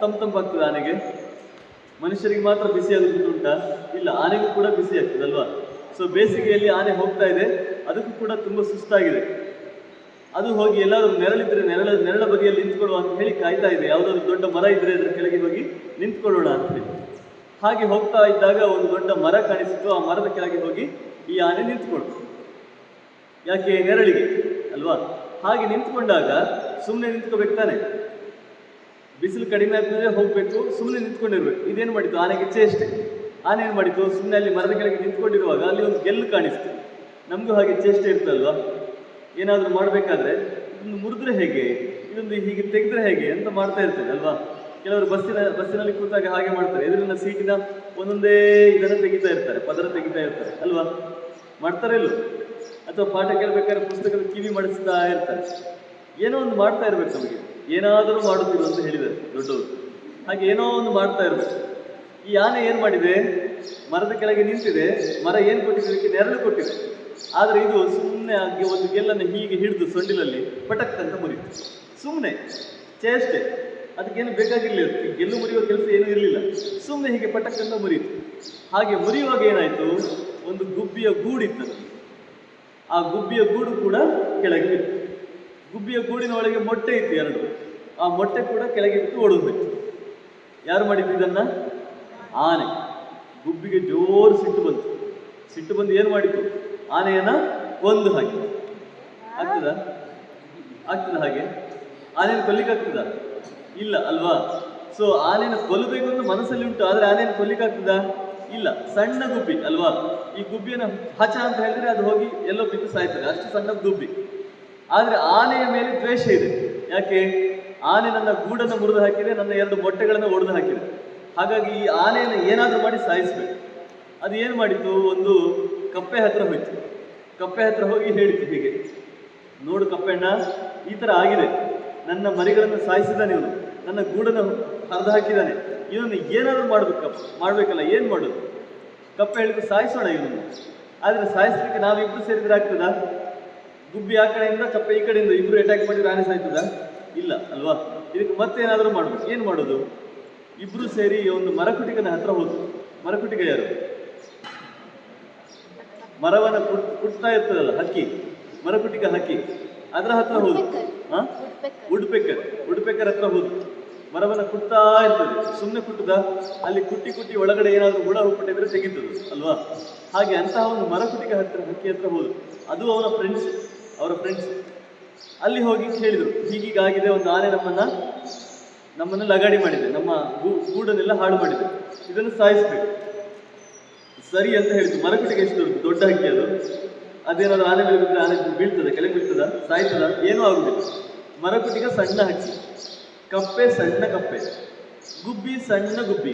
ತಂಪಾಗ್ತದೆ ಆನೆಗೆ? ಮನುಷ್ಯರಿಗೆ ಮಾತ್ರ ಬಿಸಿ ಆಗುತ್ತುಂಟಾ? ಇಲ್ಲ, ಆನೆಗೂ ಕೂಡ ಬಿಸಿ ಆಗ್ತದಲ್ವಾ? ಸೊ ಬೇಸಿಗೆಯಲ್ಲಿ ಆನೆ ಹೋಗ್ತಾ ಇದೆ, ಅದಕ್ಕೂ ಕೂಡ ತುಂಬ ಸುಸ್ತಾಗಿದೆ. ಅದು ಹೋಗಿ ಎಲ್ಲಾದರೂ ನೆರಳಿದ್ರೆ ನೆರಳ ಬದಿಯಲ್ಲಿ ನಿಂತ್ಕೊಳ್ಳುವ ಅಂತ ಹೇಳಿ ಕಾಯ್ತಾ ಇದೆ. ಯಾವುದಾದ್ರು ದೊಡ್ಡ ಮರ ಇದ್ರೆ ಅದರ ಕೆಳಗೆ ಹೋಗಿ ನಿಂತ್ಕೊಳ್ಳೋಣ ಅಂತ ಹೇಳಿ. ಹಾಗೆ ಹೋಗ್ತಾ ಇದ್ದಾಗ ಒಂದು ದೊಡ್ಡ ಮರ ಕಾಣಿಸಿತು. ಆ ಮರದ ಕೆಳಗೆ ಹೋಗಿ ಈ ಆನೆ ನಿಂತ್ಕೊಳ್ತು. ಯಾಕೆ? ನೆರಳಿಗೆ ಅಲ್ವಾ? ಹಾಗೆ ನಿಂತ್ಕೊಂಡಾಗ ಸುಮ್ಮನೆ ನಿಂತ್ಕೋಬೇಕು ತಾನೆ, ಬಿಸಿಲು ಕಡಿಮೆ ಆಗ್ತದೆ, ಹೋಗ್ಬೇಕು, ಸುಮ್ಮನೆ ನಿಂತ್ಕೊಂಡಿರ್ಬೇಕು. ಇದೇನು ಮಾಡಿತು? ಆನೆಗೆ ಚೇಷ್ಟೆ. ಆನೆ ಏನು ಮಾಡಿತು? ಸುಮ್ಮನೆ ಅಲ್ಲಿ ಮರದ ಕೆಳಗೆ ನಿಂತ್ಕೊಂಡಿರುವಾಗ ಅಲ್ಲಿ ಒಂದು ಗೆಲ್ಲು ಕಾಣಿಸ್ತು. ನಮಗೂ ಹಾಗೆ ಚೇಷ್ಟೆ ಇರ್ತಲ್ವಾ? ಏನಾದರೂ ಮಾಡಬೇಕಾದ್ರೆ ಇದನ್ನು ಮುರಿದ್ರೆ ಹೇಗೆ, ಇದೊಂದು ಹೀಗೆ ತೆಗೆದ್ರೆ ಹೇಗೆ ಅಂತ ಮಾಡ್ತಾ ಇರ್ತೇವೆ ಅಲ್ವಾ? ಕೆಲವರು ಬಸ್ಸಿನಲ್ಲಿ ಕೂತಾಗ ಹಾಗೆ ಮಾಡ್ತಾರೆ. ಎದುರಿನ ಸೀಟಿನ ಒಂದೊಂದೇ ಇದನ್ನು ತೆಗಿತಾ ಇರ್ತಾರೆ, ಪದರ ತೆಗಿತಾ ಇರ್ತಾರೆ ಅಲ್ವಾ? ಮಾಡ್ತಾರೆ ಇಲ್ಲೋ? ಅಥವಾ ಪಾಠ ಕೇಳಬೇಕಾದ್ರೆ ಪುಸ್ತಕದ ಕಿವಿ ಮಾಡಿಸ್ತಾ ಇರ್ತಾರೆ. ಏನೋ ಒಂದು ಮಾಡ್ತಾ ಇರ್ಬೇಕು ನಮಗೆ. ಏನಾದರೂ ಮಾಡುತ್ತೀರು ಅಂತ ಹೇಳಿದ್ದಾರೆ ದೊಡ್ಡವರು. ಹಾಗೆ ಏನೋ ಒಂದು ಮಾಡ್ತಾ ಇರ್ಬೇಕು. ಈ ಆನೆ ಏನು ಮಾಡಿದೆ? ಮರದ ಕೆಳಗೆ ನಿಂತಿದೆ. ಮರ ಏನು ಕೊಟ್ಟಿದೆ? ಇದಕ್ಕೆ ನೆರಳು ಕೊಟ್ಟಿದೆ. ಆದರೆ ಇದು ಸುಮ್ಮನೆ ಆಗಿ ಒಂದು ಗೆಲ್ಲನ್ನು ಹೀಗೆ ಹಿಡಿದು ಸೊಂಡಿಲಲ್ಲಿ ಪಟಕ್ ಅಂತ ಮುರಿತು. ಸುಮ್ಮನೆ ಚೇಷ್ಟೆ, ಅದಕ್ಕೇನು ಬೇಕಾಗಿರಲಿಲ್ಲ. ಗೆಲ್ಲು ಮುರಿಯುವ ಕೆಲಸ ಏನೂ ಇರಲಿಲ್ಲ. ಸುಮ್ಮನೆ ಹೀಗೆ ಪಟಕ್ ಅಂತ ಮುರಿಯಿತು. ಹಾಗೆ ಮುರಿಯುವಾಗ ಏನಾಯಿತು? ಒಂದು ಗುಬ್ಬಿಯ ಗೂಡಿತ್ತು. ಆ ಗುಬ್ಬಿಯ ಗೂಡು ಕೂಡ ಕೆಳಗೆ ಬಿತ್ತು. ಗುಬ್ಬಿಯ ಗೂಡಿನ ಒಳಗೆ ಮೊಟ್ಟೆ ಇತ್ತು 2. ಆ ಮೊಟ್ಟೆ ಕೂಡ ಕೆಳಗೆ ಬಿಟ್ಟು ಓಡೋದ್ಬಿಟ್ಟು. ಯಾರು ಮಾಡಿದ್ದು ಇದನ್ನ? ಆನೆ. ಗುಬ್ಬಿಗೆ ಜೋರು ಸಿಟ್ಟು ಬಂದು ಏನು ಮಾಡಿತು? ಆನೆಯನ್ನ ಕೊಂದು ಹಾಕಿ. ಆಗ್ತದ ಹಾಗೆ? ಆನೆಯನ್ನು ಕೊಲ್ಲಿಕ್ಕೆ ಆಗ್ತದ? ಇಲ್ಲ ಅಲ್ವಾ? ಸೊ ಆನೆಯನ್ನು ಕೊಲ್ಲಬೇಕು ಅಂತ ಮನಸ್ಸಲ್ಲಿ ಉಂಟು, ಆದರೆ ಆನೆಯನ್ನು ಕೊಲ್ಲಿಕ್ಕಾಗ್ತದಾ? ಇಲ್ಲ. ಸಣ್ಣ ಗುಬ್ಬಿ ಅಲ್ವಾ, ಈ ಗುಬ್ಬಿಯನ್ನು ಹಚ ಅಂತ ಹೇಳಿದ್ರೆ ಅದು ಹೋಗಿ ಎಲ್ಲೋ ಬಿದ್ದು ಸಾಯ್ತದೆ, ಅಷ್ಟು ಸಣ್ಣ ಗುಬ್ಬಿ. ಆದರೆ ಆನೆಯ ಮೇಲೆ ದ್ವೇಷ ಇದೆ. ಯಾಕೆ? ಆನೆ ನನ್ನ ಗೂಡನ್ನು ಮುರಿದು ಹಾಕಿದೆ, ನನ್ನ 2 ಮೊಟ್ಟೆಗಳನ್ನು ಒಡೆದು ಹಾಕಿದೆ. ಹಾಗಾಗಿ ಈ ಆನೆಯನ್ನು ಏನಾದರೂ ಮಾಡಿ ಸಾಯಿಸಬೇಕು. ಅದು ಏನು ಮಾಡಿತು? ಒಂದು ಕಪ್ಪೆ ಹತ್ರ ಹೋಯ್ತು. ಕಪ್ಪೆ ಹತ್ರ ಹೋಗಿ ಹೇಳಿತು ಹೀಗೆ, ನೋಡು ಕಪ್ಪೆಣ್ಣ, ಈ ಥರ ಆಗಿದೆ, ನನ್ನ ಮರಿಗಳನ್ನು ಸಾಯಿಸಿದಾನೆ ಇವನು, ನನ್ನ ಗೂಡನ್ನು ಹರಿದು ಹಾಕಿದ್ದಾನೆ, ಇವನು ಏನಾದರೂ ಮಾಡಬೇಕಲ್ಲ, ಏನು ಮಾಡೋದು? ಕಪ್ಪೆ ಹೇಳಿದ್ರು, ಸಾಯಿಸೋಣ ಇವನನ್ನು. ಆದರೆ ಸಾಯಿಸಲಿಕ್ಕೆ ನಾವಿಬ್ಬರು ಸೇರಿದ್ರೆ ಆಗ್ತದಾ? ಗುಬ್ಬಿ ಆ ಕಡೆಯಿಂದ ಕಪ್ಪೆ ಈ ಕಡೆಯಿಂದ ಇಬ್ಬರು ಅಟ್ಯಾಕ್ ಮಾಡಿದ್ರೆ ಆನೆ ಸಾಯ್ತದ? ಇಲ್ಲ ಅಲ್ವಾ? ಇದಕ್ಕೆ ಮತ್ತೇನಾದರೂ ಮಾಡ್ಬೇಕು. ಏನು ಮಾಡೋದು? ಇಬ್ಬರು ಸೇರಿ ಒಂದು ಮರಕುಟಿಗನ ಹತ್ರ ಹೋದ್ರು. ಮರಕುಟಿಗ ಯಾರು? ಮರವನ್ನು ಕುಟ್ತಾ ಇರ್ತದಲ್ಲ ಹಕ್ಕಿ, ಮರಕುಟಿಗ ಹಕ್ಕಿ, ಅದರ ಹತ್ರ ಹೋದ್ರು. ಉಡ್ಪೆಕ್ಕರ್ ಹತ್ರ ಹೋದ್ರು. ಮರವನ್ನು ಕುಟ್ತಾ ಇರ್ತದೆ, ಸುಮ್ಮನೆ ಕುಟ್ಟದ, ಅಲ್ಲಿ ಕುಟ್ಟಿ ಒಳಗಡೆ ಏನಾದರೂ ಹುಳ ಹುಟ್ಟಿದ್ರೆ ತೆಗಿತದೆ ಅಲ್ವಾ? ಹಾಗೆ ಅಂತಹ ಒಂದು ಮರಕುಟಿಗ ಹಕ್ಕಿ ಹತ್ರ ಹೋದ್ರು. ಅದು ಅವರ ಫ್ರೆಂಡ್ಸ್. ಅಲ್ಲಿ ಹೋಗಿ ಹೇಳಿದರು, ಹೀಗೀಗಾಗಿದೆ, ಒಂದು ಆನೆ ನಮ್ಮನ್ನು ಲಗಾಡಿ ಮಾಡಿದೆ, ನಮ್ಮ ಗೂಡನ್ನೆಲ್ಲ ಹಾಳು ಮಾಡಿದೆ, ಇದನ್ನು ಸಾಯಿಸ್ಬೇಕು. ಸರಿ ಅಂತ ಹೇಳಿದ್ರು. ಮರಕುಟಿಗೆ ಎಷ್ಟು ದೊಡ್ಡ ಹಕ್ಕಿ ಅದು, ಅದೇನಾದ್ರು ಆನೆ ಮೇಲೆ ಬಿದ್ದರೆ ಆನೆ ಬೀಳ್ತದ, ಕೆಳಗೆ ಬೀಳ್ತದ, ಸಾಯ್ತದ? ಏನೂ ಆಗುದಿಲ್ಲ. ಮರಕುಟಿಗೆ ಸಣ್ಣ ಹಕ್ಕಿ, ಕಪ್ಪೆ ಸಣ್ಣ ಕಪ್ಪೆ, ಗುಬ್ಬಿ ಸಣ್ಣ ಗುಬ್ಬಿ,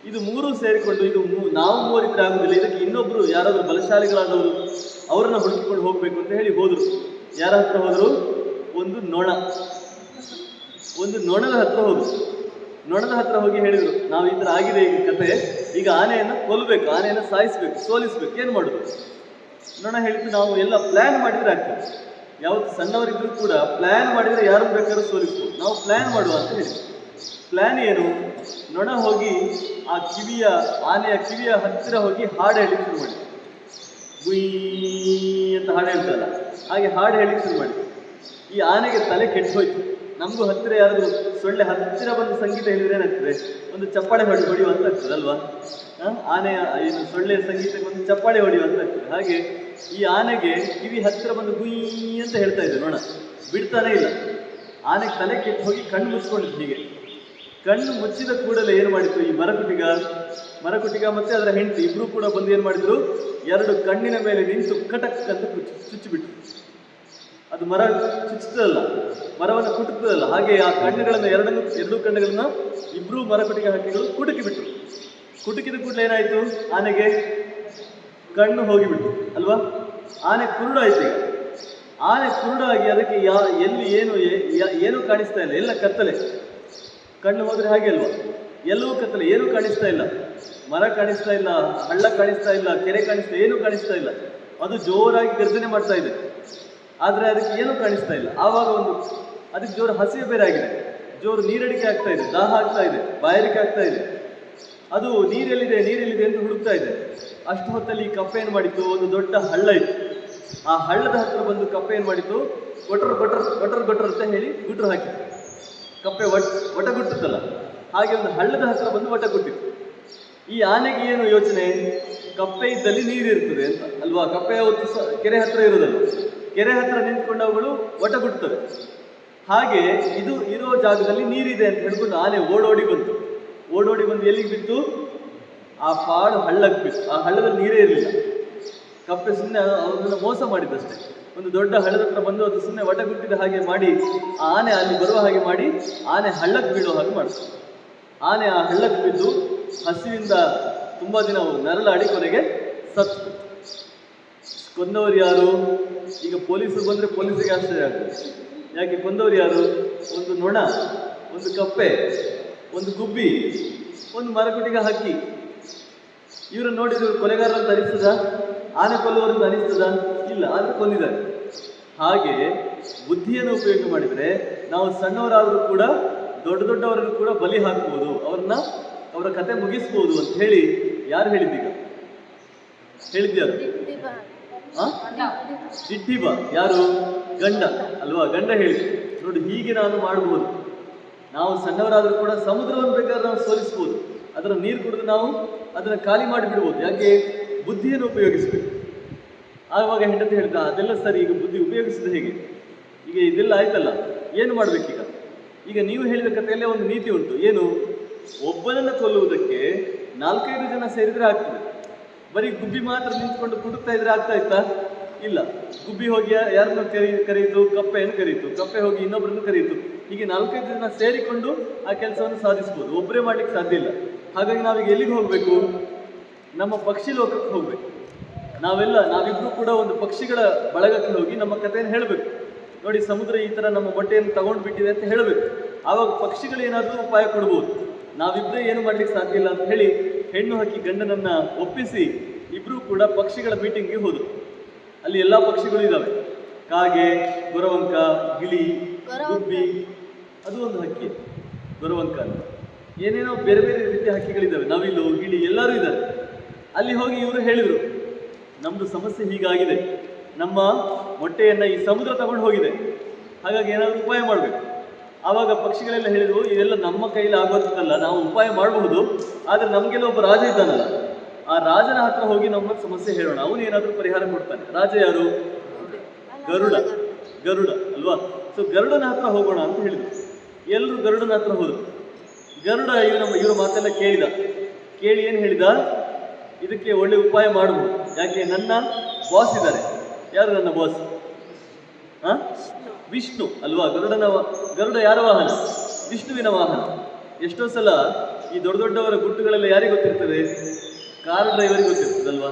ಇದು 3 ಸೇರಿಕೊಂಡು ಇದು ನಾವು 3 ಇದ್ರೆ ಆಗುದಿಲ್ಲ, ಇದಕ್ಕೆ ಇನ್ನೊಬ್ರು ಯಾರಾದ್ರೂ ಬಲಶಾಲಿಗಳಾದವರು ಅವರನ್ನ ಹುಡುಕಿಕೊಂಡು ಹೋಗ್ಬೇಕು ಅಂತ ಹೇಳಿ ಹೋದ್ರು. ಯಾರ ಹತ್ರ ಹೋದ್ರು? ಒಂದು ನೊಣದ ಹತ್ರ ಹೋದ್ರು. ನೊಣದ ಹತ್ರ ಹೋಗಿ ಹೇಳಿದ್ರು, ನಾವು ಈ ಥರ ಆಗಿದೆ ಈಗ ಕತೆ, ಈಗ ಆನೆಯನ್ನು ಕೊಲ್ಲಬೇಕು, ಆನೆಯನ್ನು ಸಾಯಿಸ್ಬೇಕು, ಸೋಲಿಸ್ಬೇಕು, ಏನು ಮಾಡೋದು? ನೊಣ ಹೇಳಿದ್ದು, ನಾವು ಎಲ್ಲ ಪ್ಲ್ಯಾನ್ ಮಾಡಿದ್ರೆ ಆಗ್ತದೆ. ಯಾವತ್ತು ಸಣ್ಣವರಿದ್ರೂ ಕೂಡ ಪ್ಲ್ಯಾನ್ ಮಾಡಿದರೆ ಯಾರನ್ನು ಬೇಕಾದ್ರೂ ಸೋಲಿಸ್ಬೋದು, ನಾವು ಪ್ಲ್ಯಾನ್ ಮಾಡುವ ಅಂತ ಹೇಳಿ. ಪ್ಲ್ಯಾನ್ ಏನು? ನೊಣ ಹೋಗಿ ಆ ಆನೆಯ ಕಿವಿಯ ಹತ್ತಿರ ಹೋಗಿ ಹಾಡು ಹೇಳಲಿಕ್ಕೆ ಶುರು ಮಾಡಿ, ಗುಯ್ ಅಂತ ಹಾಡು ಹೇಳ್ತಲ್ಲ, ಹಾಗೆ ಹಾಡು ಹೇಳಲಿಕ್ಕೆ ಶುರು ಮಾಡಿ. ಈ ಆನೆಗೆ ತಲೆ ಕೆಟ್ಟು ಹೋಯ್ತು. ನಮಗೂ ಹತ್ತಿರ ಯಾರಾದರೂ ಸೊಳ್ಳೆ ಹತ್ತಿರ ಬಂದು ಸಂಗೀತ ಹೇಳಿದ್ರೆ ಏನಾಗ್ತದೆ? ಒಂದು ಚಪ್ಪಾಳೆ ಹೊಡೆಯುವಂತ ಆಗ್ತದೆ ಅಲ್ವಾ? ಆನೆಯ ಏನು ಸೊಳ್ಳೆಯ ಸಂಗೀತಕ್ಕೆ ಒಂದು ಚಪ್ಪಾಳೆ ಹೊಡೆಯುವಂತ ಆಗ್ತದೆ. ಹಾಗೆ ಈ ಆನೆಗೆ ಕಿವಿ ಹತ್ತಿರ ಬಂದು ಗುಯ್ ಅಂತ ಹೇಳ್ತಾ ಇದೆ ನೋಣ, ಬಿಡ್ತಾನೆ ಇಲ್ಲ. ಆನೆಗೆ ತಲೆ ಕೆಟ್ಟು ಹೋಗಿ ಕಣ್ಣು ಮುಚ್ಕೊಂಡಿತ್ತು. ಹೀಗೆ ಕಣ್ಣು ಮುಚ್ಚಿದ ಕೂಡಲೇ ಏನು ಮಾಡಿತ್ತು ಈ ಮರಕುಟಿಗ ಮತ್ತೆ ಅದರ ಹೆಂಡತಿ ಇಬ್ರು ಕೂಡ ಬಂದು ಏನು ಮಾಡಿದ್ರು? 2 ಕಣ್ಣಿನ ಮೇಲೆ ನಿಂತು ಕಟಕ್ ಅಂತ ಚುಚ್ಚಿಬಿಟ್ರು. ಅದು ಮರ ಚುಚ್ಚುತ್ತದಲ್ಲ, ಮರವನ್ನು ಕುಟುತ್ತದಲ್ಲ, ಹಾಗೆ ಆ ಕಣ್ಣುಗಳನ್ನು 2 ಕಣ್ಣುಗಳನ್ನ ಇಬ್ರು ಮರಕುಟಿಗ ಹಕ್ಕಿಗಳು ಕುಟುಕಿಬಿಟ್ರು. ಕುಟುಕಿದ ಕೂಡಲೇ ಏನಾಯಿತು? ಆನೆಗೆ ಕಣ್ಣು ಹೋಗಿಬಿಟ್ಟು ಅಲ್ವಾ? ಆನೆ ಕುರುಡಾಯ್ತು. ಈಗ ಆನೆ ಕುರುಡಾಗಿ ಅದಕ್ಕೆ ಎಲ್ಲಿ ಏನು ಕಾಣಿಸ್ತಾ ಇಲ್ಲ, ಎಲ್ಲ ಕತ್ತಲೆ. ಕಣ್ಣು ಹೋದ್ರೆ ಹಾಗೆ ಅಲ್ವಾ? ಎಲ್ಲವೂ ಕತ್ತಲೆ, ಏನೂ ಕಾಣಿಸ್ತಾ ಇಲ್ಲ. ಮರ ಕಾಣಿಸ್ತಾ ಇಲ್ಲ, ಹಳ್ಳ ಕಾಣಿಸ್ತಾ ಇಲ್ಲ, ಕೆರೆ ಕಾಣಿಸ್ತಾ, ಏನೂ ಕಾಣಿಸ್ತಾ ಇಲ್ಲ. ಅದು ಜೋರಾಗಿ ಗರ್ಜನೆ ಮಾಡ್ತಾ ಇದೆ, ಆದರೆ ಅದಕ್ಕೆ ಏನೂ ಕಾಣಿಸ್ತಾ ಇಲ್ಲ. ಆವಾಗ ಅದಕ್ಕೆ ಜೋರು ಹಸಿವೆ ಬೇರೆ ಆಗಿದೆ, ಜೋರು ನೀರಡಿಕೆ ಆಗ್ತಾ ಇದೆ, ದಾಹ ಆಗ್ತಾ ಇದೆ, ಬಾಯಾರಿಕೆ ಆಗ್ತಾ ಇದೆ. ಅದು ನೀರೆಲ್ಲಿದೆ ಅಂತ ಹುಡುಕ್ತಾ ಇದೆ. ಅಷ್ಟು ಹೊತ್ತಲ್ಲಿ ಈ ಕಪ್ಪೆ ಏನು ಮಾಡಿತ್ತು? ಒಂದು ದೊಡ್ಡ ಹಳ್ಳ ಇತ್ತು. ಆ ಹಳ್ಳದ ಹತ್ರ ಬಂದು ಕಪ್ಪೆ ಏನು ಮಾಡಿತ್ತು? ಗೊಟ್ರ ಅಂತ ಹೇಳಿ ಗುಟ್ರು ಹಾಕಿತ್ತು. ಕಪ್ಪೆ ಒಟ ಗುಟ್ಟುತ್ತಲ್ಲ, ಹಾಗೆ ಒಂದು ಹಳ್ಳದ ಹತ್ರ ಬಂದು ಒಟ ಗುಟ್ಟಿತ್ತು. ಈ ಆನೆಗೆ ಏನು ಯೋಚನೆ? ಕಪ್ಪೆ ಇದ್ದಲ್ಲಿ ನೀರಿರ್ತದೆ ಅಂತ ಅಲ್ವಾ? ಕಪ್ಪೆ ಯಾವತ್ತು ಕೆರೆ ಹತ್ರ ಇರೋದಲ್ಲ, ಕೆರೆ ಹತ್ರ ನಿಂತ್ಕೊಂಡು ಅವುಗಳು ಒಟ ಗುಟ್ಟುತ್ತವೆ. ಹಾಗೆ ಇದು ಇರೋ ಜಾಗದಲ್ಲಿ ನೀರಿದೆ ಅಂತ ಹೇಳ್ಕೊಂಡು ಆನೆ ಓಡೋಡಿ ಬಂತು ಎಲ್ಲಿಗೆ ಬಿತ್ತು? ಆ ಪಾಡು ಹಳ್ಳಕ್ಕೆ ಬಿತ್ತು. ಆ ಹಳ್ಳದಲ್ಲಿ ನೀರೇ ಇರಲಿಲ್ಲ. ಕಪ್ಪೆ ಸುಮ್ಮನೆ ಅದನ್ನು ಮೋಸ ಮಾಡಿದ್ದಷ್ಟೇ. ಒಂದು ದೊಡ್ಡ ಹಳ್ಳದ ಹತ್ರ ಬಂದು ಅದು ಸುಮ್ಮನೆ ಒಟಗುಟ್ಟಿದ ಹಾಗೆ ಮಾಡಿ ಆ ಆನೆ ಅಲ್ಲಿ ಬರುವ ಹಾಗೆ ಮಾಡಿ ಆನೆ ಹಳ್ಳಕ್ಕೆ ಬೀಳೋ ಹಾಗೆ ಮಾಡಿತು. ಆನೆ ಆ ಹಳ್ಳಕ್ಕೆ ಬಿದ್ದು ಹಸಿವಿಂದ ತುಂಬ ದಿನ ನರಳಾಡಿ ಕೊನೆಗೆ ಸತ್ತು. ಕೊಂದವರು ಯಾರು? ಈಗ ಪೊಲೀಸರು ಬಂದರೆ ಪೊಲೀಸರಿಗೆ ಆಶ್ಚರ್ಯ ಆಗ್ತದೆ. ಯಾಕೆ? ಕೊಂದವರು ಯಾರು? ಒಂದು ನೊಣ, ಒಂದು ಕಪ್ಪೆ, ಒಂದು ಗುಬ್ಬಿ, ಒಂದು ಮರಕುಟಿಗ ಹಕ್ಕಿ. ಇವರನ್ನು ನೋಡಿದ್ರು ಕೊಲೆಗಾರರಂತ ಅನಿಸ್ತದ? ಆನೆ ಕೊಲ್ಲುವರಂತ ಅನಿಸ್ತದ? ಇಲ್ಲ, ಆದರೆ ಕೊಂದಿದ್ದಾರೆ. ಹಾಗೆ ಬುದ್ಧಿಯನ್ನು ಉಪಯೋಗ ಮಾಡಿದರೆ ನಾವು ಸಣ್ಣವರಾದರೂ ಕೂಡ ದೊಡ್ಡವರನ್ನು ಕೂಡ ಬಲಿ ಹಾಕ್ಬೋದು, ಅವರ ಕತೆ ಮುಗಿಸ್ಬೋದು ಅಂತ ಹೇಳಿ ಯಾರು ಹೇಳಿದ್ದೀಗ? ಹೇಳಿದ್ಯಾರು? ಚಿಟ್ಟಿಬ ಯಾರು? ಗಂಡ ಅಲ್ವಾ? ಗಂಡ ಹೇಳಿದ್ರು, ನೋಡಿ ಹೀಗೆ ನಾನು ಮಾಡಬಹುದು. ನಾವು ಸಣ್ಣವರಾದರೂ ಕೂಡ ಸಮುದ್ರವನ್ನು ಬೇಕಾದ್ರೆ ನಾವು ಸೋಲಿಸ್ಬೋದು, ಅದರ ನೀರು ಕುಡಿದು ನಾವು ಅದನ್ನು ಖಾಲಿ ಮಾಡಿಬಿಡ್ಬೋದು. ಯಾಕೆ? ಬುದ್ಧಿಯನ್ನು ಉಪಯೋಗಿಸಬೇಕು. ಆವಾಗ ಹೆಂಡತಿ ಹೇಳ್ತಾ, ಅದೆಲ್ಲ ಸರಿ, ಈಗ ಬುದ್ಧಿ ಉಪಯೋಗಿಸಿದ ಹೇಗೆ? ಈಗ ಇದೆಲ್ಲ ಆಯ್ತಲ್ಲ, ಏನು ಮಾಡ್ಬೇಕೀಗ? ಈಗ ನೀವು ಹೇಳಿದ ಕಥೆಯಲ್ಲೇ ಒಂದು ನೀತಿ ಉಂಟು. ಏನು? ಒಬ್ಬನನ್ನು ಕೊಲ್ಲುವುದಕ್ಕೆ 4-5 ಜನ ಸೇರಿದ್ರೆ ಆಗ್ತದೆ. ಬರೀ ಗುಬ್ಬಿ ಮಾತ್ರ ನಿಂತ್ಕೊಂಡು ಕುಟುಕ್ತಾ ಇದ್ರೆ ಆಗ್ತಾ ಇತ್ತಾ? ಇಲ್ಲ. ಗುಬ್ಬಿ ಹೋಗಿ ಯಾರನ್ನು ಕರೀತು? ಕಪ್ಪೆಯನ್ನು ಕರೀತು. ಕಪ್ಪೆ ಹೋಗಿ ಇನ್ನೊಬ್ಬರನ್ನು ಕರೀತು. ಹೀಗೆ 4-5 ಜನ ಸೇರಿಕೊಂಡು ಆ ಕೆಲಸವನ್ನು ಸಾಧಿಸ್ಬೋದು. ಒಬ್ಬರೇ ಮಾಡ್ಲಿಕ್ಕೆ ಸಾಧ್ಯ ಇಲ್ಲ. ಹಾಗಾಗಿ ನಾವೀಗ ಎಲ್ಲಿಗೆ ಹೋಗಬೇಕು? ನಮ್ಮ ಪಕ್ಷಿ ಲೋಕಕ್ಕೆ ಹೋಗ್ಬೇಕು. ನಾವಿಬ್ರು ಕೂಡ ಒಂದು ಪಕ್ಷಿಗಳ ಬಳಗಕ್ಕೆ ಹೋಗಿ ನಮ್ಮ ಕಥೆಯನ್ನು ಹೇಳಬೇಕು. ನೋಡಿ, ಸಮುದ್ರ ಈ ಥರ ನಮ್ಮ ಮೊಟ್ಟೆಯನ್ನು ತಗೊಂಡು ಬಿಟ್ಟಿದೆ ಅಂತ ಹೇಳಬೇಕು. ಆವಾಗ ಪಕ್ಷಿಗಳು ಏನಾದರೂ ಉಪಾಯ ಕೊಡ್ಬೋದು. ನಾವಿಬ್ಬರೇ ಏನು ಮಾಡ್ಲಿಕ್ಕೆ ಸಾಧ್ಯ ಇಲ್ಲ ಅಂತ ಹೇಳಿ ಹೆಣ್ಣು ಹಕ್ಕಿ ಗಂಡನನ್ನ ಒಪ್ಪಿಸಿ ಇಬ್ರು ಕೂಡ ಪಕ್ಷಿಗಳ ಮೀಟಿಂಗ್ಗೆ ಹೋದರು. ಅಲ್ಲಿ ಎಲ್ಲ ಪಕ್ಷಿಗಳು ಇದ್ದಾವೆ. ಕಾಗೆ, ಗೊರವಂಕ, ಗಿಳಿ, ಗುಬ್ಬಿ, ಅದು ಒಂದು ಹಕ್ಕಿ ಗೊರವಂಕ ಅಂತ. ಏನೇನೋ ಬೇರೆ ಬೇರೆ ರೀತಿಯ ಹಕ್ಕಿಗಳಿದ್ದಾವೆ, ನವಿಲು, ಗಿಳಿ ಎಲ್ಲರೂ ಇದ್ದಾರೆ. ಅಲ್ಲಿ ಹೋಗಿ ಇವರು ಹೇಳಿದರು, ನಮ್ಮದು ಸಮಸ್ಯೆ ಹೀಗಾಗಿದೆ, ನಮ್ಮ ಮೊಟ್ಟೆಯನ್ನು ಈ ಸಮುದ್ರ ತಗೊಂಡು ಹೋಗಿದೆ, ಹಾಗಾಗಿ ಏನಾದರೂ ಉಪಾಯ ಮಾಡಬೇಕು. ಆವಾಗ ಪಕ್ಷಿಗಳೆಲ್ಲ ಹೇಳಿದವು, ಇದೆಲ್ಲ ನಮ್ಮ ಕೈಲಿ ಆಗೋದಲ್ಲ, ನಾವು ಉಪಾಯ ಮಾಡಬಹುದು, ಆದರೆ ನಮಗೆಲ್ಲ ಒಬ್ಬ ರಾಜ ಇದ್ದಾನಲ್ಲ, ಆ ರಾಜನ ಹತ್ರ ಹೋಗಿ ನಮ್ಮ ಸಮಸ್ಯೆ ಹೇಳೋಣ, ಅವನು ಏನಾದರೂ ಪರಿಹಾರ ಕೊಡ್ತಾನೆ. ರಾಜ ಯಾರು? ಗರುಡ ಅಲ್ವಾ? ಸೊ ಗರುಡನ ಹತ್ರ ಹೋಗೋಣ ಅಂತ ಹೇಳಿದ್ರು. ಎಲ್ಲರೂ ಗರುಡನ ಹತ್ರ ಹೋದ್ರು. ಗರುಡ ಇವ್ರ ಮಾತೆಲ್ಲ ಕೇಳಿ ಏನು ಹೇಳಿದ? ಇದಕ್ಕೆ ಒಳ್ಳೆ ಉಪಾಯ ಮಾಡಬಹುದು. ಯಾಕೆ? ನನ್ನ ಬಾಸ್ ಇದ್ದಾರೆ. ಯಾರು ನನ್ನ ಬಾಸ್? ವಿಷ್ಣು ಅಲ್ವಾ? ಗರುಡ ಯಾರ ವಾಹನ? ವಿಷ್ಣುವಿನ ವಾಹನ. ಎಷ್ಟೋ ಸಲ ಈ ದೊಡ್ಡವರ ಗುಟ್ಟುಗಳೆಲ್ಲ ಯಾರಿಗೆ ಗೊತ್ತಿರ್ತದೆ? ಕಾರ್ ಡ್ರೈವರಿಗೆ ಗೊತ್ತಿರ್ತದಲ್ವಾ?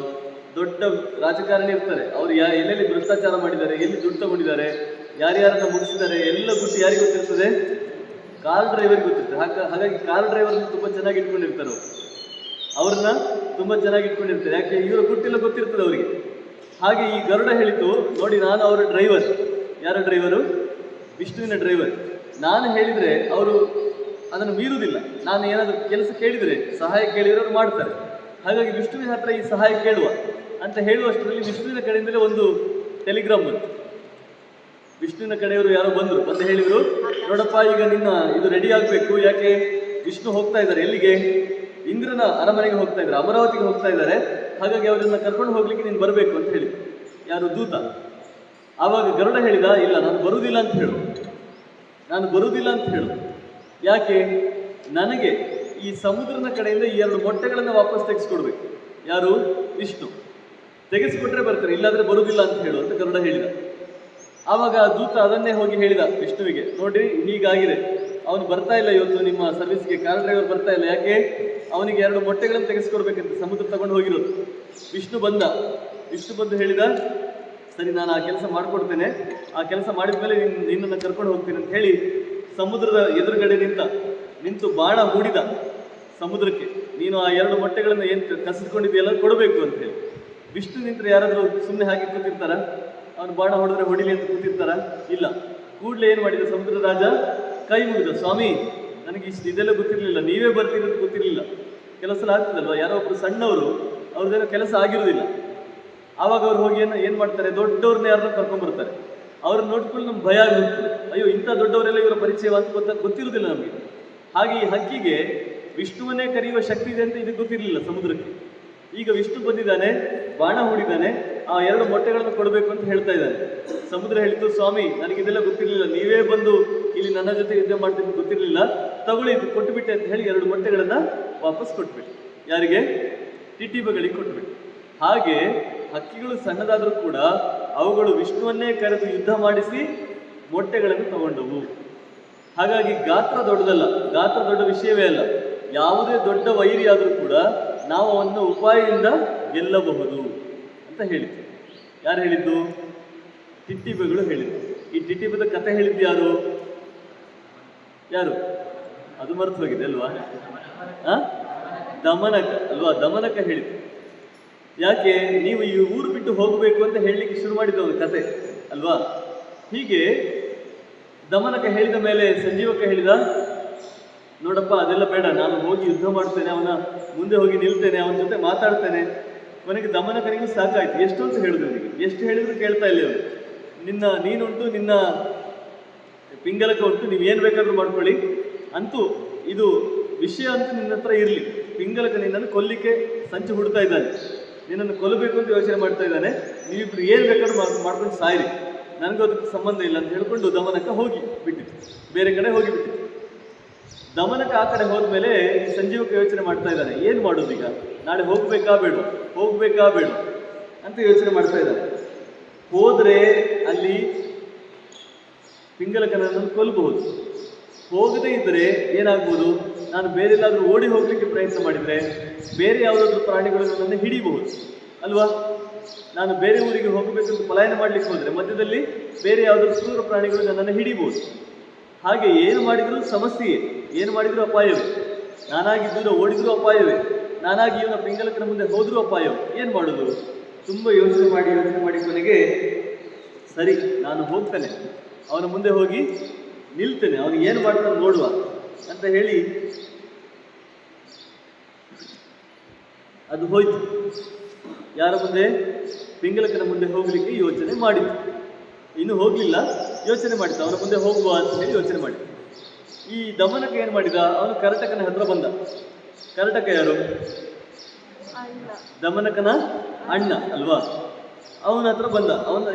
ದೊಡ್ಡ ರಾಜಕಾರಣಿ ಇರ್ತಾರೆ, ಅವ್ರು ಎಲ್ಲೆಲ್ಲಿ ಭ್ರಷ್ಟಾಚಾರ ಮಾಡಿದ್ದಾರೆ, ಎಲ್ಲಿ ದುಡ್ಡು ತಗೊಂಡಿದ್ದಾರೆ, ಯಾರ್ಯಾರನ್ನ ಮುಗಿಸಿದ್ದಾರೆ, ಎಲ್ಲ ಗುಟ್ಟು ಯಾರಿಗೆ ಗೊತ್ತಿರ್ತದೆ? ಕಾರ್ ಡ್ರೈವರ್ಗೆ ಗೊತ್ತಿರ್ತದೆ. ಹಾಗಾಗಿ ಕಾರ್ ಡ್ರೈವರ್ನ ತುಂಬಾ ಚೆನ್ನಾಗಿ ಇಟ್ಕೊಂಡಿರ್ತಾರೆ. ಅವ್ರನ್ನ ತುಂಬಾ ಚೆನ್ನಾಗಿ ಇಟ್ಕೊಂಡಿರ್ತಾರೆ. ಯಾಕೆ? ಇವರ ಗುಟ್ಟೆಲ್ಲ ಗೊತ್ತಿರ್ತದೆ ಅವರಿಗೆ. ಹಾಗೆ ಈ ಗರುಡ ಹೇಳಿತು, ನೋಡಿ, ನಾನು ಅವರ ಡ್ರೈವರ್. ಯಾರ ಡ್ರೈವರು? ವಿಷ್ಣುವಿನ ಡ್ರೈವರ್. ನಾನು ಹೇಳಿದರೆ ಅವರು ಅದನ್ನು ಮೀರುವುದಿಲ್ಲ. ನಾನು ಏನಾದರೂ ಕೆಲಸ ಕೇಳಿದರೆ, ಸಹಾಯ ಕೇಳಿದರೆ ಅವರು ಮಾಡ್ತಾರೆ. ಹಾಗಾಗಿ ವಿಷ್ಣುವಿನ ಹತ್ರ ಈ ಸಹಾಯ ಕೇಳುವ ಅಂತ ಹೇಳುವಷ್ಟರಲ್ಲಿ ವಿಷ್ಣುವಿನ ಕಡೆಯಿಂದಲೇ ಒಂದು ಟೆಲಿಗ್ರಾಮ್ ಬಂತು. ವಿಷ್ಣುವಿನ ಕಡೆಯವರು ಯಾರೋ ಬಂದು ಹೇಳಿದರು, ನೋಡಪ್ಪ, ಈಗ ನಿನ್ನ ಇದು ರೆಡಿ ಆಗಬೇಕು. ಯಾಕೆ? ವಿಷ್ಣು ಹೋಗ್ತಾ ಇದ್ದಾರೆ. ಎಲ್ಲಿಗೆ? ಇಂದ್ರನ ಅರಮನೆಗೆ ಹೋಗ್ತಾ ಇದ್ದಾರೆ, ಅಮರಾವತಿಗೆ ಹೋಗ್ತಾ ಇದ್ದಾರೆ. ಹಾಗಾಗಿ ಅವರನ್ನ ಕರ್ಕೊಂಡು ಹೋಗ್ಲಿಕ್ಕೆ ನೀನು ಬರಬೇಕು ಅಂತ ಹೇಳಿ. ಯಾರು? ದೂತ. ಆವಾಗ ಗರುಡ ಹೇಳಿದ, ಇಲ್ಲ, ನಾನು ಬರುವುದಿಲ್ಲ ಅಂತ ಹೇಳು. ಯಾಕೆ? ನನಗೆ ಈ ಸಮುದ್ರನ ಕಡೆಯಿಂದ ಈ 2 ಮೊಟ್ಟೆಗಳನ್ನು ವಾಪಸ್ ತೆಗೆಸ್ಕೊಡ್ಬೇಕು. ಯಾರು? ವಿಷ್ಣು. ತೆಗೆಸಿಕೊಟ್ರೆ ಬರ್ತಾರೆ, ಇಲ್ಲಾಂದ್ರೆ ಬರುವುದಿಲ್ಲ ಅಂತ ಹೇಳು ಅಂತ ಗರುಡ ಹೇಳಿದ. ಆವಾಗ ದೂತ ಅದನ್ನೇ ಹೋಗಿ ಹೇಳಿದ ವಿಷ್ಣುವಿಗೆ, ನೋಡ್ರಿ, ಹೀಗಾಗಿದೆ, ಅವನು ಬರ್ತಾ ಇಲ್ಲ ಇವತ್ತು ನಿಮ್ಮ ಸರ್ವಿಸ್ಗೆ, ಕಾರ್ ಡ್ರೈವರ್ ಬರ್ತಾ ಇಲ್ಲ. ಯಾಕೆ? ಅವನಿಗೆ 2 ಮೊಟ್ಟೆಗಳನ್ನು ತೆಗೆಸ್ಕೊಡ್ಬೇಕಂತ ಸಮುದ್ರ ತಗೊಂಡು ಹೋಗಿರೋದು. ವಿಷ್ಣು ಬಂದು ಹೇಳಿದ, ಸರಿ, ನಾನು ಆ ಕೆಲಸ ಮಾಡಿಕೊಡ್ತೇನೆ, ಆ ಕೆಲಸ ಮಾಡಿದ ಮೇಲೆ ನಿನ್ನನ್ನು ಕರ್ಕೊಂಡು ಹೋಗ್ತೀನಿ ಅಂತ ಹೇಳಿ ಸಮುದ್ರದ ಎದುರುಗಡೆ ನಿಂತು ಬಾಣ ಹೂಡಿದ ಸಮುದ್ರಕ್ಕೆ. ನೀನು ಆ 2 ಮೊಟ್ಟೆಗಳನ್ನು ಏನು ಕಸಿದುಕೊಂಡಿದೆಯಲ್ಲ ಕೊಡಬೇಕು ಅಂತ ಹೇಳಿ. ವಿಷ್ಣು ನಿಂತರೆ ಯಾರಾದರೂ ಸುಮ್ಮನೆ ಹಾಗೆ ಕೂತಿರ್ತಾರ? ಅವನು ಬಾಣ ಹೊಡೆದ್ರೆ ಹೊಡಿಲಿ ಅಂತ ಕೂತಿರ್ತಾರ? ಇಲ್ಲ. ಕೂಡಲೇ ಏನು ಮಾಡಿದ ಸಮುದ್ರ ರಾಜ? ಕೈ ಮುಗಿದ, ಸ್ವಾಮಿ, ನನಗೆ ಇದೆಲ್ಲ ಗೊತ್ತಿರಲಿಲ್ಲ, ನೀವೇ ಬರ್ತೀರಂತ ಗೊತ್ತಿರಲಿಲ್ಲ. ಕೆಲಸ ಆಗ್ತದಲ್ವ, ಯಾರೋ ಒಬ್ರು ಸಣ್ಣವರು, ಅವ್ರದ್ದೇನೋ ಕೆಲಸ ಆಗಿರೋದಿಲ್ಲ. ಆವಾಗ ಅವ್ರು ಹೋಗಿ ಏನು ಮಾಡ್ತಾರೆ? ದೊಡ್ಡವ್ರನ್ನ ಯಾರನ್ನ ಕರ್ಕೊಂಡ್ಬರ್ತಾರೆ. ಅವ್ರನ್ನ ನೋಡ್ಕೊಂಡು ನಮ್ಗೆ ಭಯ ಆಗುತ್ತೆ. ಅಯ್ಯೋ, ಇಂಥ ದೊಡ್ಡವರೆಲ್ಲ ಇವರ ಪರಿಚಯ ಅಂತ ಗೊತ್ತಿರುವುದಿಲ್ಲ ನಮಗೆ. ಹಾಗೆ ಈ ಹಕ್ಕಿಗೆ ವಿಷ್ಣುವನ್ನೇ ಕರೆಯುವ ಶಕ್ತಿ ಇದೆ ಅಂತ ಇದಕ್ಕೆ ಗೊತ್ತಿರಲಿಲ್ಲ ಸಮುದ್ರಕ್ಕೆ. ಈಗ ವಿಷ್ಣು ಬಂದಿದ್ದಾನೆ, ಬಾಣ ಹೂಡಿದ್ದಾನೆ, ಆ 2 ಮೊಟ್ಟೆಗಳನ್ನು ಕೊಡಬೇಕು ಅಂತ ಹೇಳ್ತಾ ಇದ್ದಾನೆ. ಸಮುದ್ರ ಹೇಳಿತು, ಸ್ವಾಮಿ, ನನಗಿದೆಲ್ಲ ಗೊತ್ತಿರಲಿಲ್ಲ, ನೀವೇ ಬಂದು ಇಲ್ಲಿ ನನ್ನ ಜೊತೆ ಯುದ್ಧ ಮಾಡ್ತೀನಿ ಗೊತ್ತಿರಲಿಲ್ಲ, ತಗೊಳ್ಳಿ, ಇದು ಕೊಟ್ಟುಬಿಟ್ಟೆ ಅಂತ ಹೇಳಿ 2 ಮೊಟ್ಟೆಗಳನ್ನು ವಾಪಸ್ ಕೊಟ್ಬಿಟ್ಟು. ಯಾರಿಗೆ? ಟಿಟಿಬಗಳಿಗೆ ಕೊಟ್ಬಿಟ್ಟು. ಹಾಗೆ ಹಕ್ಕಿಗಳು ಸಣ್ಣದಾದರೂ ಕೂಡ ಅವುಗಳು ವಿಷ್ಣುವನ್ನೇ ಕರೆದು ಯುದ್ಧ ಮಾಡಿಸಿ ಮೊಟ್ಟೆಗಳನ್ನು ತಗೊಂಡವು. ಹಾಗಾಗಿ ಗಾತ್ರ ದೊಡ್ಡದಲ್ಲ, ಗಾತ್ರ ದೊಡ್ಡ ವಿಷಯವೇ ಅಲ್ಲ. ಯಾವುದೇ ದೊಡ್ಡ ವೈರಿ ಆದರೂ ಕೂಡ ನಾವು ಅವನ್ನ ಉಪಾಯದಿಂದ ಗೆಲ್ಲಬಹುದು ಅಂತ ಹೇಳಿದ್ದು. ಯಾರು ಹೇಳಿದ್ದು? ಟಿಟ್ಟಿಬೆಗಳು ಹೇಳಿದ್ದು. ಈ ಟಿಟ್ಟಿಬೆದ ಕಥೆ ಹೇಳಿದ್ದು ಯಾರು? ಅದು ಮರೆತು ಹೋಗಿದೆ ಅಲ್ವಾ? ದಮನಕ ಅಲ್ವಾ? ದಮನಕ ಹೇಳಿದ್ದು. ಯಾಕೆ? ನೀವು ಈ ಊರು ಬಿಟ್ಟು ಹೋಗಬೇಕು ಅಂತ ಹೇಳಲಿಕ್ಕೆ ಶುರು ಮಾಡಿದ ಒಂದು ಕತೆ ಅಲ್ವಾ? ಹೀಗೆ ದಮನಕ ಹೇಳಿದ ಮೇಲೆ ಸಂಜೀವಕ ಹೇಳಿದ, ನೋಡಪ್ಪ, ಅದೆಲ್ಲ ಬೇಡ, ನಾನು ಹೋಗಿ ಯುದ್ಧ ಮಾಡ್ತೇನೆ, ಅವನ ಮುಂದೆ ಹೋಗಿ ನಿಲ್ತೇನೆ, ಅವನ ಜೊತೆ ಮಾತಾಡ್ತೇನೆ. ಕೊನೆಗೆ ದಮನಕನಿಗೂ ಸಾಕಾಯ್ತು. ಎಷ್ಟು ಅಂತ ಹೇಳಿದ್ರು ಅವನಿಗೆ, ಎಷ್ಟು ಹೇಳಿದ್ರು ಕೇಳ್ತಾ ಇಲ್ಲ ಅವನು. ನೀನುಂಟು, ನಿನ್ನ ಪಿಂಗಲಕ ಉಂಟು, ನೀವು ಏನು ಬೇಕಾದ್ರೂ ಮಾಡ್ಕೊಳ್ಳಿ, ಅಂತೂ ಇದು ವಿಷಯ ಅಂತೂ ನಿನ್ನ ಹತ್ರ ಇರಲಿ. ಪಿಂಗಲಕ ನಿನ್ನನ್ನು ಕೊಲ್ಲಿಕ್ಕೆ ಸಂಚು ಹುಡ್ತಾ ಇದ್ದಾನೆ, ನಿನ್ನನ್ನು ಕೊಲ್ಲಬೇಕು ಅಂತ ಯೋಚನೆ ಮಾಡ್ತಾ ಇದ್ದಾನೆ, ನೀವಿಬ್ರು ಏನು ಬೇಕಾದ್ರೂ ಮಾಡ್ಕೊಂಡು ಸಾಯಿರಿ, ನನಗೂ ಅದಕ್ಕೆ ಸಂಬಂಧ ಇಲ್ಲ ಅಂತ ಹೇಳ್ಕೊಂಡು ದಮನಕ ಹೋಗಿ ಬಿಟ್ಟಿತ್ತು, ಬೇರೆ ಕಡೆ ಹೋಗಿ ಬಿಟ್ಟಿತ್ತು. ದಮನಕ ಆ ಕಡೆ ಹೋದ್ಮೇಲೆ ಸಂಜೀವಕ ಯೋಚನೆ ಮಾಡ್ತಾ ಇದ್ದಾನೆ, ಏನು ಮಾಡೋದು ಈಗ, ನಾಳೆ ಹೋಗ್ಬೇಕಾ ಬೇಡ ಅಂತ ಯೋಚನೆ ಮಾಡ್ತಾ ಇದ್ದಾನೆ. ಹೋದ್ರೆ ಅಲ್ಲಿ ಪಿಂಗಲಕನನ್ನು ಕೊಲ್ಲಬಹುದು, ಹೋಗದೇ ಇದ್ದರೆ ಏನಾಗ್ಬೋದು, ನಾನು ಬೇರೆ ಎಲ್ಲಾದರೂ ಓಡಿ ಹೋಗ್ಲಿಕ್ಕೆ ಪ್ರಯತ್ನ ಮಾಡಿದರೆ ಬೇರೆ ಯಾವುದಾದ್ರೂ ಪ್ರಾಣಿಗಳು ನನ್ನನ್ನು ಹಿಡಿಬಹುದು ಅಲ್ವಾ. ನಾನು ಬೇರೆ ಊರಿಗೆ ಹೋಗಬೇಕಂತ ಪಲಾಯನ ಮಾಡ್ಲಿಕ್ಕೆ ಹೋದರೆ ಮಧ್ಯದಲ್ಲಿ ಬೇರೆ ಯಾವುದಾದ್ರೂ ಕ್ರೂರ ಪ್ರಾಣಿಗಳು ನನ್ನನ್ನು ಹಿಡಿಬಹುದು. ಹಾಗೆ ಏನು ಮಾಡಿದರೂ ಸಮಸ್ಯೆಯೇ, ಏನು ಮಾಡಿದರೂ ಅಪಾಯವೇ. ನಾನಾಗಿ ದೂರ ಓಡಿದ್ರೂ ಅಪಾಯವೇ, ನಾನಾಗಿ ಇವನ ಪಿಂಗಲಕನ ಮುಂದೆ ಹೋದರೂ ಅಪಾಯವೇ. ಏನು ಮಾಡೋದು? ತುಂಬ ಯೋಚನೆ ಮಾಡಿ ಕೊನೆಗೆ ಸರಿ ನಾನು ಹೋಗ್ತೇನೆ, ಅವನ ಮುಂದೆ ಹೋಗಿ ನಿಲ್ತೇನೆ, ಅವನಿಗೆ ಏನು ಮಾಡ್ತಾನೆ ನೋಡುವ ಅಂತ ಹೇಳಿ ಅದು ಹೋಯ್ತು. ಯಾರ ಮುಂದೆ? ಪಿಂಗಲಕನ ಮುಂದೆ ಹೋಗಲಿಕ್ಕೆ ಯೋಚನೆ ಮಾಡಿತು. ಇನ್ನು ಹೋಗಲಿಲ್ಲ, ಯೋಚನೆ ಮಾಡಿತು ಅವನ ಮುಂದೆ ಹೋಗುವ ಅಂತ ಹೇಳಿ ಯೋಚನೆ ಮಾಡಿತು. ಈ ದಮನಕ ಏನು ಮಾಡಿದ, ಅವನು ಕರಟಕನ ಹತ್ರ ಬಂದ. ಕರಟಕ ಯಾರು? ದಮನಕನ ಅಣ್ಣ ಅಲ್ವಾ. ಅವನ ಹತ್ರ ಬಂದ.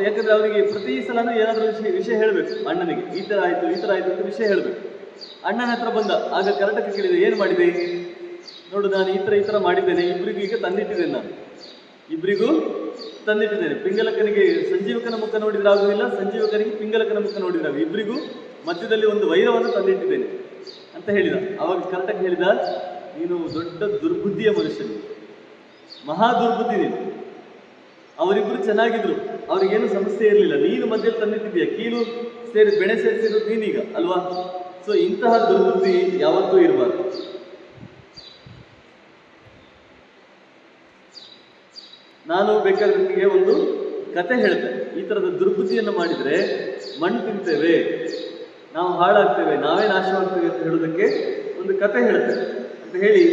ಯಾಕಂದ್ರೆ ಅವನಿಗೆ ಪ್ರತಿ ಸಲನೂ ಏನಾದರೂ ವಿಷಯ ಹೇಳಬೇಕು ಅಣ್ಣನಿಗೆ, ಈ ಥರ ಆಯಿತು ಅಂತ ವಿಷಯ ಹೇಳಬೇಕು. ಅಣ್ಣನ ಹತ್ರ ಬಂದ. ಆಗ ಕರಟಕ ಕೇಳಿದೆ, ಏನು ಮಾಡಿದೆ? ನೋಡು, ನಾನು ಈ ಥರ ಮಾಡಿದ್ದೇನೆ, ಇಬ್ಬರಿಗೂ ಈಗ ತಂದಿಟ್ಟಿದ್ದೇನೆ, ನಾನು ಇಬ್ಬರಿಗೂ ತಂದಿಟ್ಟಿದ್ದೇನೆ. ಪಿಂಗಲಕನಿಗೆ ಸಂಜೀವಕನ ಮುಖ ನೋಡಿದ್ರೆ ಆಗುವುದಿಲ್ಲ, ಸಂಜೀವಕನಿಗೆ ಪಿಂಗಲಕನ ಮುಖ ನೋಡಿದ್ರೆ ಇಬ್ಬರಿಗೂ ಮಧ್ಯದಲ್ಲಿ ಒಂದು ವೈರವನ್ನು ತಂದಿಟ್ಟಿದ್ದೇನೆ ಅಂತ ಹೇಳಿದ. ಆವಾಗ ಕರಟಕ ಹೇಳಿದ, ನೀನು ದೊಡ್ಡ ದುರ್ಬುದ್ಧಿಯ ಮನುಷ್ಯನು, ಮಹಾ ದುರ್ಬುದ್ಧಿ ನೀನು. ಅವರಿಬ್ಬರು ಚೆನ್ನಾಗಿದ್ರು, ಅವ್ರಿಗೇನು ಸಮಸ್ಯೆ ಇರಲಿಲ್ಲ, ನೀನು ಮಧ್ಯದಲ್ಲಿ ತಂದಿಟ್ಟಿದ್ದೀಯ, ಕೀಲು ಬೆಣೆ ಸೇರಿಸಿರೋದು ನೀನೀಗ ಅಲ್ವಾ. ಸೊ ಇಂತಹ ದುರ್ಬುದ್ಧಿ ಯಾವತ್ತೂ ಇರಬಾರ್ದು. ನಾನು ಬೇಕಾದ್ರೆ ನಿಮಗೆ ಒಂದು ಕತೆ ಹೇಳ್ತೇನೆ. ಈ ಥರದ ದುರ್ಬುದ್ಧಿಯನ್ನು ಮಾಡಿದರೆ ಮಣ್ಣು ತಿಂತೇವೆ, ನಾವು ಹಾಳಾಗ್ತೇವೆ, ನಾವೇ ನಾಶವಾಗ್ತೇವೆ ಅಂತ ಹೇಳೋದಕ್ಕೆ ಒಂದು ಕತೆ ಹೇಳ್ತೇವೆ ಅಂತ ಹೇಳಿ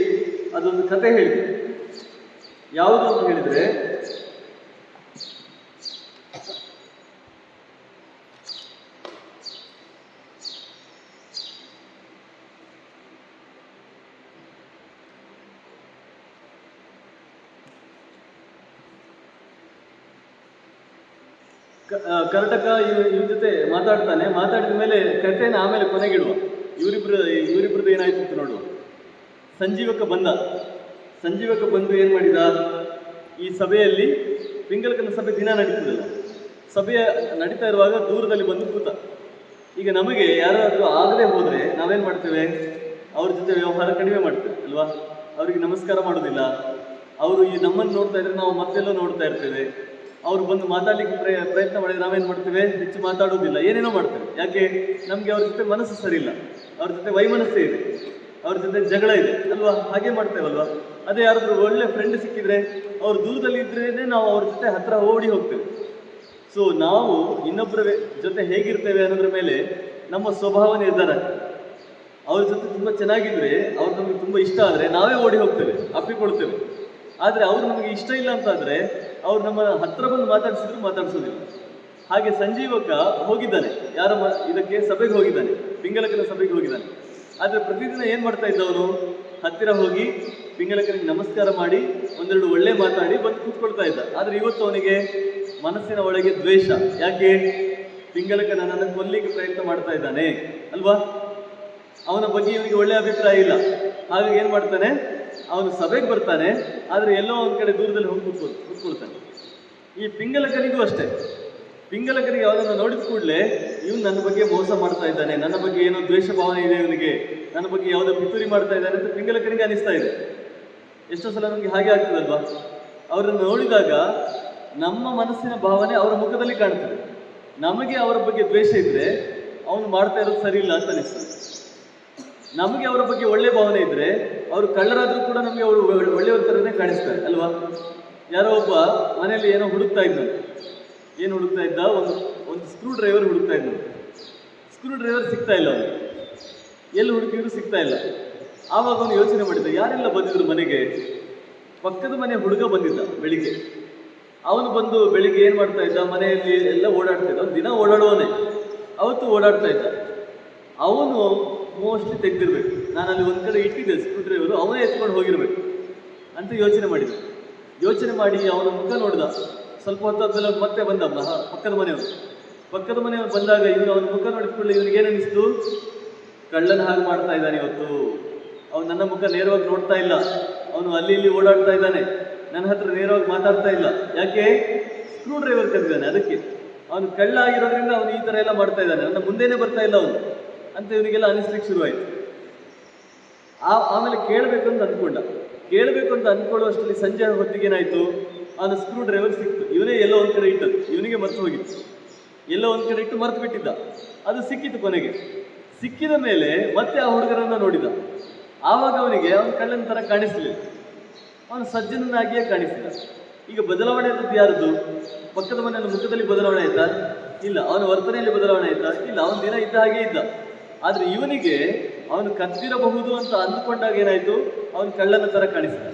ಅದೊಂದು ಕತೆ ಹೇಳಿದೆ. ಯಾವುದು ಅಂತ ಹೇಳಿದರೆ, ಕರ್ಟಕ ಇವ್ರ ಜೊತೆ ಮಾತಾಡ್ತಾನೆ. ಮಾತಾಡಿದ ಮೇಲೆ ಕಥೆನ ಆಮೇಲೆ ಕೊನೆಗಿಡುವ. ಇವರಿಬ್ರದ್ದು ಏನಾಯ್ತು ಅಂತ ನೋಡುವ. ಸಂಜೀವಕ ಬಂದು ಏನು ಮಾಡಿದ, ಈ ಸಭೆಯಲ್ಲಿ ಪಿಂಗಲಕನ ಸಭೆ ದಿನ ನಡೀತದಲ್ಲ, ಸಭೆಯ ನಡೀತಾ ಇರುವಾಗ ದೂರದಲ್ಲಿ ಬಂದು ಕೂತ. ಈಗ ನಮಗೆ ಯಾರಾದರೂ ಆಗದೆ ಹೋದರೆ ನಾವೇನು ಮಾಡ್ತೇವೆ, ಅವ್ರ ಜೊತೆ ವ್ಯವಹಾರ ಕಡಿಮೆ ಮಾಡ್ತೇವೆ ಅಲ್ವಾ. ಅವರಿಗೆ ನಮಸ್ಕಾರ ಮಾಡೋದಿಲ್ಲ. ಅವರು ಈ ನಮ್ಮನ್ನು ನೋಡ್ತಾ ಇದ್ರೆ ನಾವು ಮತ್ತೆಲ್ಲೋ ನೋಡ್ತಾ ಇರ್ತೇವೆ. ಅವ್ರು ಬಂದು ಮಾತಾಡ್ಲಿಕ್ಕೆ ಪ್ರಯತ್ನ ಮಾಡಿದ್ರೆ ನಾವೇನು ಮಾಡ್ತೇವೆ, ಹೆಚ್ಚು ಮಾತಾಡೋದಿಲ್ಲ, ಏನೇನೋ ಮಾಡ್ತೇವೆ. ಯಾಕೆ? ನಮಗೆ ಅವ್ರ ಜೊತೆ ಮನಸ್ಸು ಸರಿ ಇಲ್ಲ, ಅವ್ರ ಜೊತೆ ವೈಮನಸ್ಸೇ ಇದೆ, ಅವ್ರ ಜೊತೆ ಜಗಳ ಇದೆ ಅಲ್ವಾ. ಹಾಗೆ ಮಾಡ್ತೇವಲ್ವಾ. ಅದೇ ಯಾರಾದರೂ ಒಳ್ಳೆ ಫ್ರೆಂಡ್ ಸಿಕ್ಕಿದ್ರೆ, ಅವ್ರು ದೂರದಲ್ಲಿ ಇದ್ರೇ ನಾವು ಅವ್ರ ಜೊತೆ ಹತ್ರ ಓಡಿ ಹೋಗ್ತೇವೆ. ಸೊ ನಾವು ಇನ್ನೊಬ್ಬರ ಜೊತೆ ಹೇಗಿರ್ತೇವೆ ಅನ್ನೋದ್ರ ಮೇಲೆ ನಮ್ಮ ಸ್ವಭಾವ ನಿರ್ಧಾರ. ಅವ್ರ ಜೊತೆ ತುಂಬ ಚೆನ್ನಾಗಿದ್ರೆ, ಅವ್ರು ನಮಗೆ ತುಂಬ ಇಷ್ಟ ಆದರೆ ನಾವೇ ಓಡಿ ಹೋಗ್ತೇವೆ, ಅಪ್ಪಿಕೊಳ್ತೇವೆ. ಆದರೆ ಅವ್ರು ನಮಗೆ ಇಷ್ಟ ಇಲ್ಲ ಅಂತಾದರೆ ಅವ್ರು ನಮ್ಮ ಹತ್ರ ಬಂದು ಮಾತಾಡಿಸೋದಿಲ್ಲ. ಹಾಗೆ ಸಂಜೀವಕ ಹೋಗಿದ್ದಾನೆ, ಇದಕ್ಕೆ ಸಭೆಗೆ ಹೋಗಿದ್ದಾನೆ, ಪಿಂಗಲಕನ ಸಭೆಗೆ ಹೋಗಿದ್ದಾನೆ. ಆದರೆ ಪ್ರತಿದಿನ ಏನು ಮಾಡ್ತಾ ಇದ್ದವನು, ಹತ್ತಿರ ಹೋಗಿ ಪಿಂಗಲಕನಿಗೆ ನಮಸ್ಕಾರ ಮಾಡಿ ಒಂದೆರಡು ಒಳ್ಳೆ ಮಾತಾಡಿ ಬಂದು ಕೂತ್ಕೊಳ್ತಾ ಇದ್ದ. ಆದರೆ ಇವತ್ತು ಅವನಿಗೆ ಮನಸ್ಸಿನ ಒಳಗೆ ದ್ವೇಷ. ಯಾಕೆ? ಪಿಂಗಲಕ ನನ್ನನ್ನು ಕೊಲ್ಲಿಕ್ಕೆ ಪ್ರಯತ್ನ ಮಾಡ್ತಾ ಇದ್ದಾನೆ ಅಲ್ವಾ. ಅವನ ಬಗ್ಗೆ ಇವನಿಗೆ ಒಳ್ಳೆ ಅಭಿಪ್ರಾಯ ಇಲ್ಲ. ಹಾಗಾಗಿ ಏನು ಮಾಡ್ತಾನೆ, ಅವನು ಸಭೆಗೆ ಬರ್ತಾನೆ, ಆದರೆ ಎಲ್ಲೋ ಒಂದು ಕಡೆ ದೂರದಲ್ಲಿ ಹೋಗಿ ಕೂತ್ಕೊಳ್ತಾನೆ. ಈ ಪಿಂಗಲಕನಿಗೂ ಅಷ್ಟೇ. ಪಿಂಗಲಕನಿಗೆ ಅವನನ್ನು ನೋಡಿದ ಕೂಡಲೇ ಇವನು ನನ್ನ ಬಗ್ಗೆ ಮೋಸ ಮಾಡ್ತಾ ಇದ್ದಾನೆ, ನನ್ನ ಬಗ್ಗೆ ಏನೋ ದ್ವೇಷ ಭಾವನೆ ಇದೆ ಇವನಿಗೆ, ನನ್ನ ಬಗ್ಗೆ ಯಾವುದೋ ಪಿತೂರಿ ಮಾಡ್ತಾ ಇದ್ದಾನೆ ಅಂತ ಪಿಂಗಲಕನಿಗೆ ಅನಿಸ್ತಾ ಇದೆ. ಎಷ್ಟೋ ಸಲ ನಮಗೆ ಹಾಗೆ ಆಗ್ತದಲ್ವಾ. ಅವರನ್ನು ನೋಡಿದಾಗ ನಮ್ಮ ಮನಸ್ಸಿನ ಭಾವನೆ ಅವರ ಮುಖದಲ್ಲಿ ಕಾಣ್ತದೆ. ನಮಗೆ ಅವರ ಬಗ್ಗೆ ದ್ವೇಷ ಇದ್ದರೆ ಅವನು ಮಾಡ್ತಾ ಇರೋದು ಸರಿ ಇಲ್ಲ ಅಂತ ಅನಿಸ್ತದೆ. ನಮಗೆ ಅವರ ಬಗ್ಗೆ ಒಳ್ಳೆ ಭಾವನೆ ಇದ್ದರೆ ಅವರು ಕಳ್ಳರಾದರೂ ಕೂಡ ನಮಗೆ ಅವರು ಒಳ್ಳೆಯವ್ರ ಥರನೇ ಕಾಣಿಸ್ತಾರೆ ಅಲ್ವಾ. ಯಾರೋ ಒಬ್ಬ ಮನೆಯಲ್ಲಿ ಏನೋ ಹುಡುಕ್ತಾ ಇದ್ದಾನೆ. ಏನು ಹುಡುಕ್ತಾ ಇದ್ದ? ಒಂದು ಸ್ಕ್ರೂ ಡ್ರೈವರ್ ಹುಡುಕ್ತಾ ಇದ್ದಾನೆ. ಸ್ಕ್ರೂ ಡ್ರೈವರ್ ಸಿಗ್ತಾ ಇಲ್ಲ ಅವನಿಗೆ, ಎಲ್ಲಿ ಹುಡುಕಿದ್ರು ಸಿಗ್ತಾ ಇಲ್ಲ. ಆವಾಗ ಅವನು ಯೋಚನೆ ಮಾಡಿದ್ದ, ಯಾರೆಲ್ಲ ಬಂದಿದ್ರು ಮನೆಗೆ. ಪಕ್ಕದ ಮನೆ ಹುಡುಗ ಬಂದಿದ್ದ ಬೆಳಿಗ್ಗೆ. ಅವನು ಬಂದು ಬೆಳಿಗ್ಗೆ ಏನು ಮಾಡ್ತಾ ಇದ್ದ, ಮನೆಯಲ್ಲಿ ಎಲ್ಲ ಓಡಾಡ್ತಾ ಇದ್ದ. ಅವನು ದಿನ ಓಡಾಡುವವನೇ, ಅವತ್ತು ಓಡಾಡ್ತಾ ಇದ್ದ. ಅವನು ಮೋಸ್ಟ್ಲಿ ತೆಗೆದಿರ್ಬೇಕು, ನಾನು ಅಲ್ಲಿ ಒಂದು ಕಡೆ ಇಟ್ಟಿದ್ದೆ ಸ್ಕ್ರೂ ಡ್ರೈವರು, ಅವನೇ ಎತ್ಕೊಂಡು ಹೋಗಿರ್ಬೇಕು ಅಂತ ಯೋಚನೆ ಮಾಡಿ ಅವನ ಮುಖ ನೋಡಿದ. ಸ್ವಲ್ಪ ಹೊತ್ತಾದ್ಮೇಲೆ ಮತ್ತೆ ಬಂದ ಪಕ್ಕದ ಮನೆಯವರು ಬಂದಾಗ ಇವನು ಅವನ ಮುಖ ನೋಡಿದ್ಕೊಳ್ಳಿ ಇವನಿಗೆ ಏನನ್ನಿಸ್ತು, ಕಳ್ಳನ ಹಾಗೆ ಮಾಡ್ತಾ ಇದ್ದಾನೆ ಇವತ್ತು. ಅವನು ನನ್ನ ಮುಖ ನೇರವಾಗಿ ನೋಡ್ತಾ ಇಲ್ಲ, ಅವನು ಅಲ್ಲಿ ಇಲ್ಲಿ ಓಡಾಡ್ತಾ ಇದ್ದಾನೆ, ನನ್ನ ಹತ್ರ ನೇರವಾಗಿ ಮಾತಾಡ್ತಾ ಇಲ್ಲ. ಯಾಕೆ? ಸ್ಕ್ರೂ ಡ್ರೈವರ್ ಕರೆದಿದ್ದಾನೆ ಅದಕ್ಕೆ. ಅವನು ಕಳ್ಳ ಆಗಿರೋದ್ರಿಂದ ಅವನು ಈ ಥರ ಎಲ್ಲ ಮಾಡ್ತಾ ಇದ್ದಾನೆ, ನನ್ನ ಮುಂದೆನೇ ಬರ್ತಾ ಇಲ್ಲ ಅವನು ಅಂತ ಇವನಿಗೆಲ್ಲ ಅನಿಸ್ಲಿಕ್ಕೆ ಶುರುವಾಯಿತು. ಆಮೇಲೆ ಕೇಳಬೇಕು ಅಂತ ಅಂದ್ಕೊಳ್ಳುವಷ್ಟರಲ್ಲಿ ಸಂಜೆ ಹೊತ್ತಿಗೆ ಏನಾಯಿತು, ಅವನು ಸ್ಕ್ರೂ ಡ್ರೈವರ್ ಸಿಕ್ತು. ಇವನೇ ಎಲ್ಲೋ ಒಂದು ಕಡೆ ಇಟ್ಟದ್ದು, ಇವನಿಗೆ ಮರ್ತು ಹೋಗಿತ್ತು, ಎಲ್ಲೋ ಒಂದು ಕಡೆ ಇಟ್ಟು ಮರ್ತು ಬಿಟ್ಟಿದ್ದ. ಅದು ಸಿಕ್ಕಿತು. ಕೊನೆಗೆ ಸಿಕ್ಕಿದ ಮೇಲೆ ಮತ್ತೆ ಆ ಹುಡುಗರನ್ನು ನೋಡಿದ. ಆವಾಗ ಅವನಿಗೆ ಅವನು ಕಳ್ಳನ ಥರ ಕಾಣಿಸಲಿಲ್ಲ, ಅವನು ಸಜ್ಜನನಾಗಿಯೇ ಕಾಣಿಸಿದ. ಈಗ ಬದಲಾವಣೆ ಆದದ್ದು ಯಾರದು? ಪಕ್ಕದ ಮನೆಯ ಮುಖದಲ್ಲಿ ಬದಲಾವಣೆ ಆಯ್ತಾ? ಇಲ್ಲ. ಅವನ ವರ್ತನೆಯಲ್ಲಿ ಬದಲಾವಣೆ ಆಯ್ತಾ? ಇಲ್ಲ. ಅವನ ದಿನ ಇದ್ದ ಹಾಗೆ ಇದ್ದ. ಆದರೆ ಇವನಿಗೆ ಅವನು ಕದ್ದಿರಬಹುದು ಅಂತ ಅಂದುಕೊಂಡಾಗ ಏನಾಯಿತು, ಅವನು ಕಳ್ಳನ ಥರ ಕಾಣಿಸಿದ.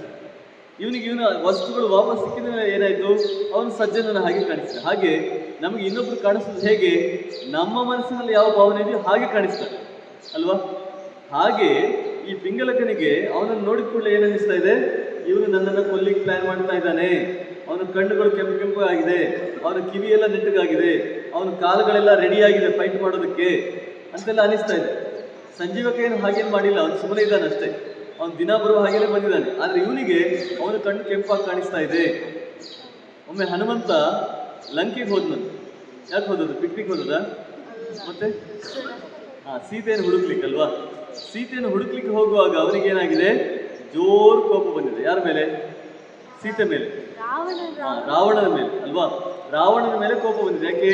ಇವನ ವಸ್ತುಗಳು ವಾಪಸ್ ಸಿಕ್ಕಿದ ಮೇಲೆ ಏನಾಯಿತು, ಅವನು ಸಜ್ಜನನ ಹಾಗೆ ಕಾಣಿಸಿದ. ಹಾಗೆ ನಮಗೆ ಇನ್ನೊಬ್ರು ಕಾಣಿಸೋದು ಹೇಗೆ? ನಮ್ಮ ಮನಸ್ಸಿನಲ್ಲಿ ಯಾವ ಭಾವನೆ ಇದೆಯೋ ಹಾಗೆ ಕಾಣಿಸ್ತಾರೆ ಅಲ್ವಾ? ಹಾಗೆ ಈ ಪಿಂಗಲಕನಿಗೆ ಅವನನ್ನು ನೋಡಿದ ಕೂಡಲೇ ಏನನ್ನಿಸ್ತಾ ಇದೆ, ಇವನು ನನ್ನನ್ನು ಕೊಲ್ಲಿಕ್ಕೆ ಪ್ಲಾನ್ ಮಾಡ್ತಾ ಇದ್ದಾನೆ. ಅವನ ಕಣ್ಣುಗಳು ಕೆಂಪು ಕೆಂಪು ಆಗಿದೆ, ಅವನ ಕಿವಿಯೆಲ್ಲ ನೆಟ್ಟಗಾಗಿದೆ, ಅವನ ಕಾಲುಗಳೆಲ್ಲ ರೆಡಿಯಾಗಿದೆ ಫೈಟ್ ಮಾಡೋದಕ್ಕೆ ಅಂತೆಲ್ಲ ಅನಿಸ್ತಾ ಇದೆ. ಸಂಜೀವಕ ಏನು ಹಾಗೇನು ಮಾಡಿಲ್ಲ, ಅವನು ಸುಮ್ಮನೆ ಇದ್ದಾನೆ ಅಷ್ಟೇ. ಅವನು ದಿನ ಬರುವ ಹಾಗೇನೆ ಬಂದಿದ್ದಾನೆ. ಆದರೆ ಇವನಿಗೆ ಅವನ ಕಣ್ಣು ಕೆಂಪಾಗಿ ಕಾಣಿಸ್ತಾ ಇದೆ. ಒಮ್ಮೆ ಹನುಮಂತ ಲಂಕೆಗೆ ಹೋದ್ನಂತೆ. ಯಾಕೆ ಹೋದದ್ದು? ಪಿಕ್ನಿಕ್ ಹೋದದ? ಮತ್ತೆ ಸೀತೆಯನ್ನು ಹುಡುಕ್ಲಿಕ್ಕಲ್ವಾ? ಸೀತೆಯನ್ನು ಹುಡುಕ್ಲಿಕ್ಕೆ ಹೋಗುವಾಗ ಅವನಿಗೇನಾಗಿದೆ, ಜೋರು ಕೋಪ ಬಂದಿದೆ. ಯಾರ ಮೇಲೆ? ಸೀತೆ ಮೇಲೆ, ರಾವಣನ ಮೇಲೆ ಅಲ್ವಾ? ರಾವಣನ ಮೇಲೆ ಕೋಪ ಬಂದಿದೆ. ಯಾಕೆ?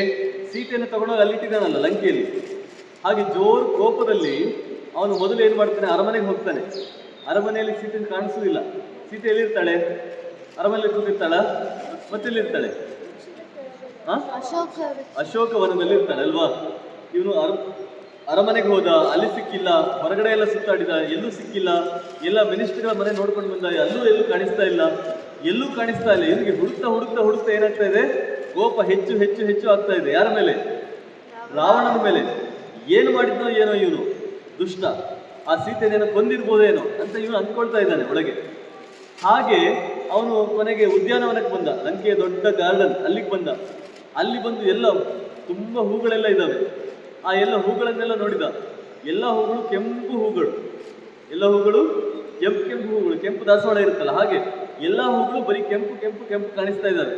ಸೀತೆಯನ್ನು ತಗೊಂಡೋಗಿ ಅಲ್ಲಿಟ್ಟಿದ್ದಾನಲ್ಲ ಲಂಕೆಯಲ್ಲಿ. ಹಾಗೆ ಜೋರು ಕೋಪದಲ್ಲಿ ಅವನು ಮೊದಲು ಏನು ಮಾಡ್ತಾನೆ, ಅರಮನೆಗೆ ಹೋಗ್ತಾನೆ. ಅರಮನೆಯಲ್ಲಿ ಸೀತೆಯನ್ನು ಕಾಣಿಸುವುದಿಲ್ಲ. ಸೀತೆ ಎಲ್ಲಿರ್ತಾಳೆ? ಅರಮನೆಯಲ್ಲಿ ಕೂತಿರ್ತಾಳ? ಮತ್ತೆಲ್ಲಿರ್ತಾಳೆ? ಅಶೋಕವನದಲ್ಲಿ ಇರ್ತಾಳೆ ಅಲ್ವಾ? ಇವನು ಅರಮನೆಗೆ ಹೋದ, ಅಲ್ಲಿ ಸಿಕ್ಕಿಲ್ಲ. ಹೊರಗಡೆ ಎಲ್ಲ ಸುತ್ತಾಡಿದ, ಎಲ್ಲೂ ಸಿಕ್ಕಿಲ್ಲ. ಎಲ್ಲ ಮಿನಿಸ್ಟರ್ಗಳ ಮನೆ ನೋಡ್ಕೊಂಡು ಬಂದ, ಎಲ್ಲೂ ಕಾಣಿಸ್ತಾ ಇಲ್ಲ. ಇವನಿಗೆ ಹುಡುಕ್ತಾ ಏನಾಗ್ತಾ ಇದೆ, ಕೋಪ ಹೆಚ್ಚು ಹೆಚ್ಚು ಹೆಚ್ಚು ಆಗ್ತಾ ಇದೆ. ಯಾರ ಮೇಲೆ? ರಾವಣನ ಮೇಲೆ. ಏನು ಮಾಡಿದ್ನೋ ಏನೋ ಇವನು ದುಷ್ಟ, ಆ ಸೀತೆಯನ್ನು ಕೊಂದಿರ್ಬೋದೇನೋ ಅಂತ ಇವನು ಅಂದ್ಕೊಳ್ತಾ ಇದ್ದಾನೆ ಒಳಗೆ. ಹಾಗೆ ಅವನು ಕೊನೆಗೆ ಉದ್ಯಾನವನಕ್ಕೆ ಬಂದ, ಲಂಕೆಯ ದೊಡ್ಡ ಗಾರ್ಡನ್, ಅಲ್ಲಿಗೆ ಬಂದ. ಅಲ್ಲಿ ಬಂದು ಎಲ್ಲ ತುಂಬ ಹೂಗಳೆಲ್ಲ ಇದ್ದಾವೆ. ಆ ಎಲ್ಲ ಹೂಗಳನ್ನೆಲ್ಲ ನೋಡಿದ. ಎಲ್ಲ ಹೂಗಳು ಕೆಂಪು ಹೂಗಳು, ಕೆಂಪು ಹೂಗಳು, ಕೆಂಪು ದಾಸವಾಳ ಇರುತ್ತಲ್ಲ ಹಾಗೆ ಎಲ್ಲ ಹೂಗಳು ಬರೀ ಕೆಂಪು ಕೆಂಪು ಕೆಂಪು ಕಾಣಿಸ್ತಾ ಇದ್ದಾವೆ.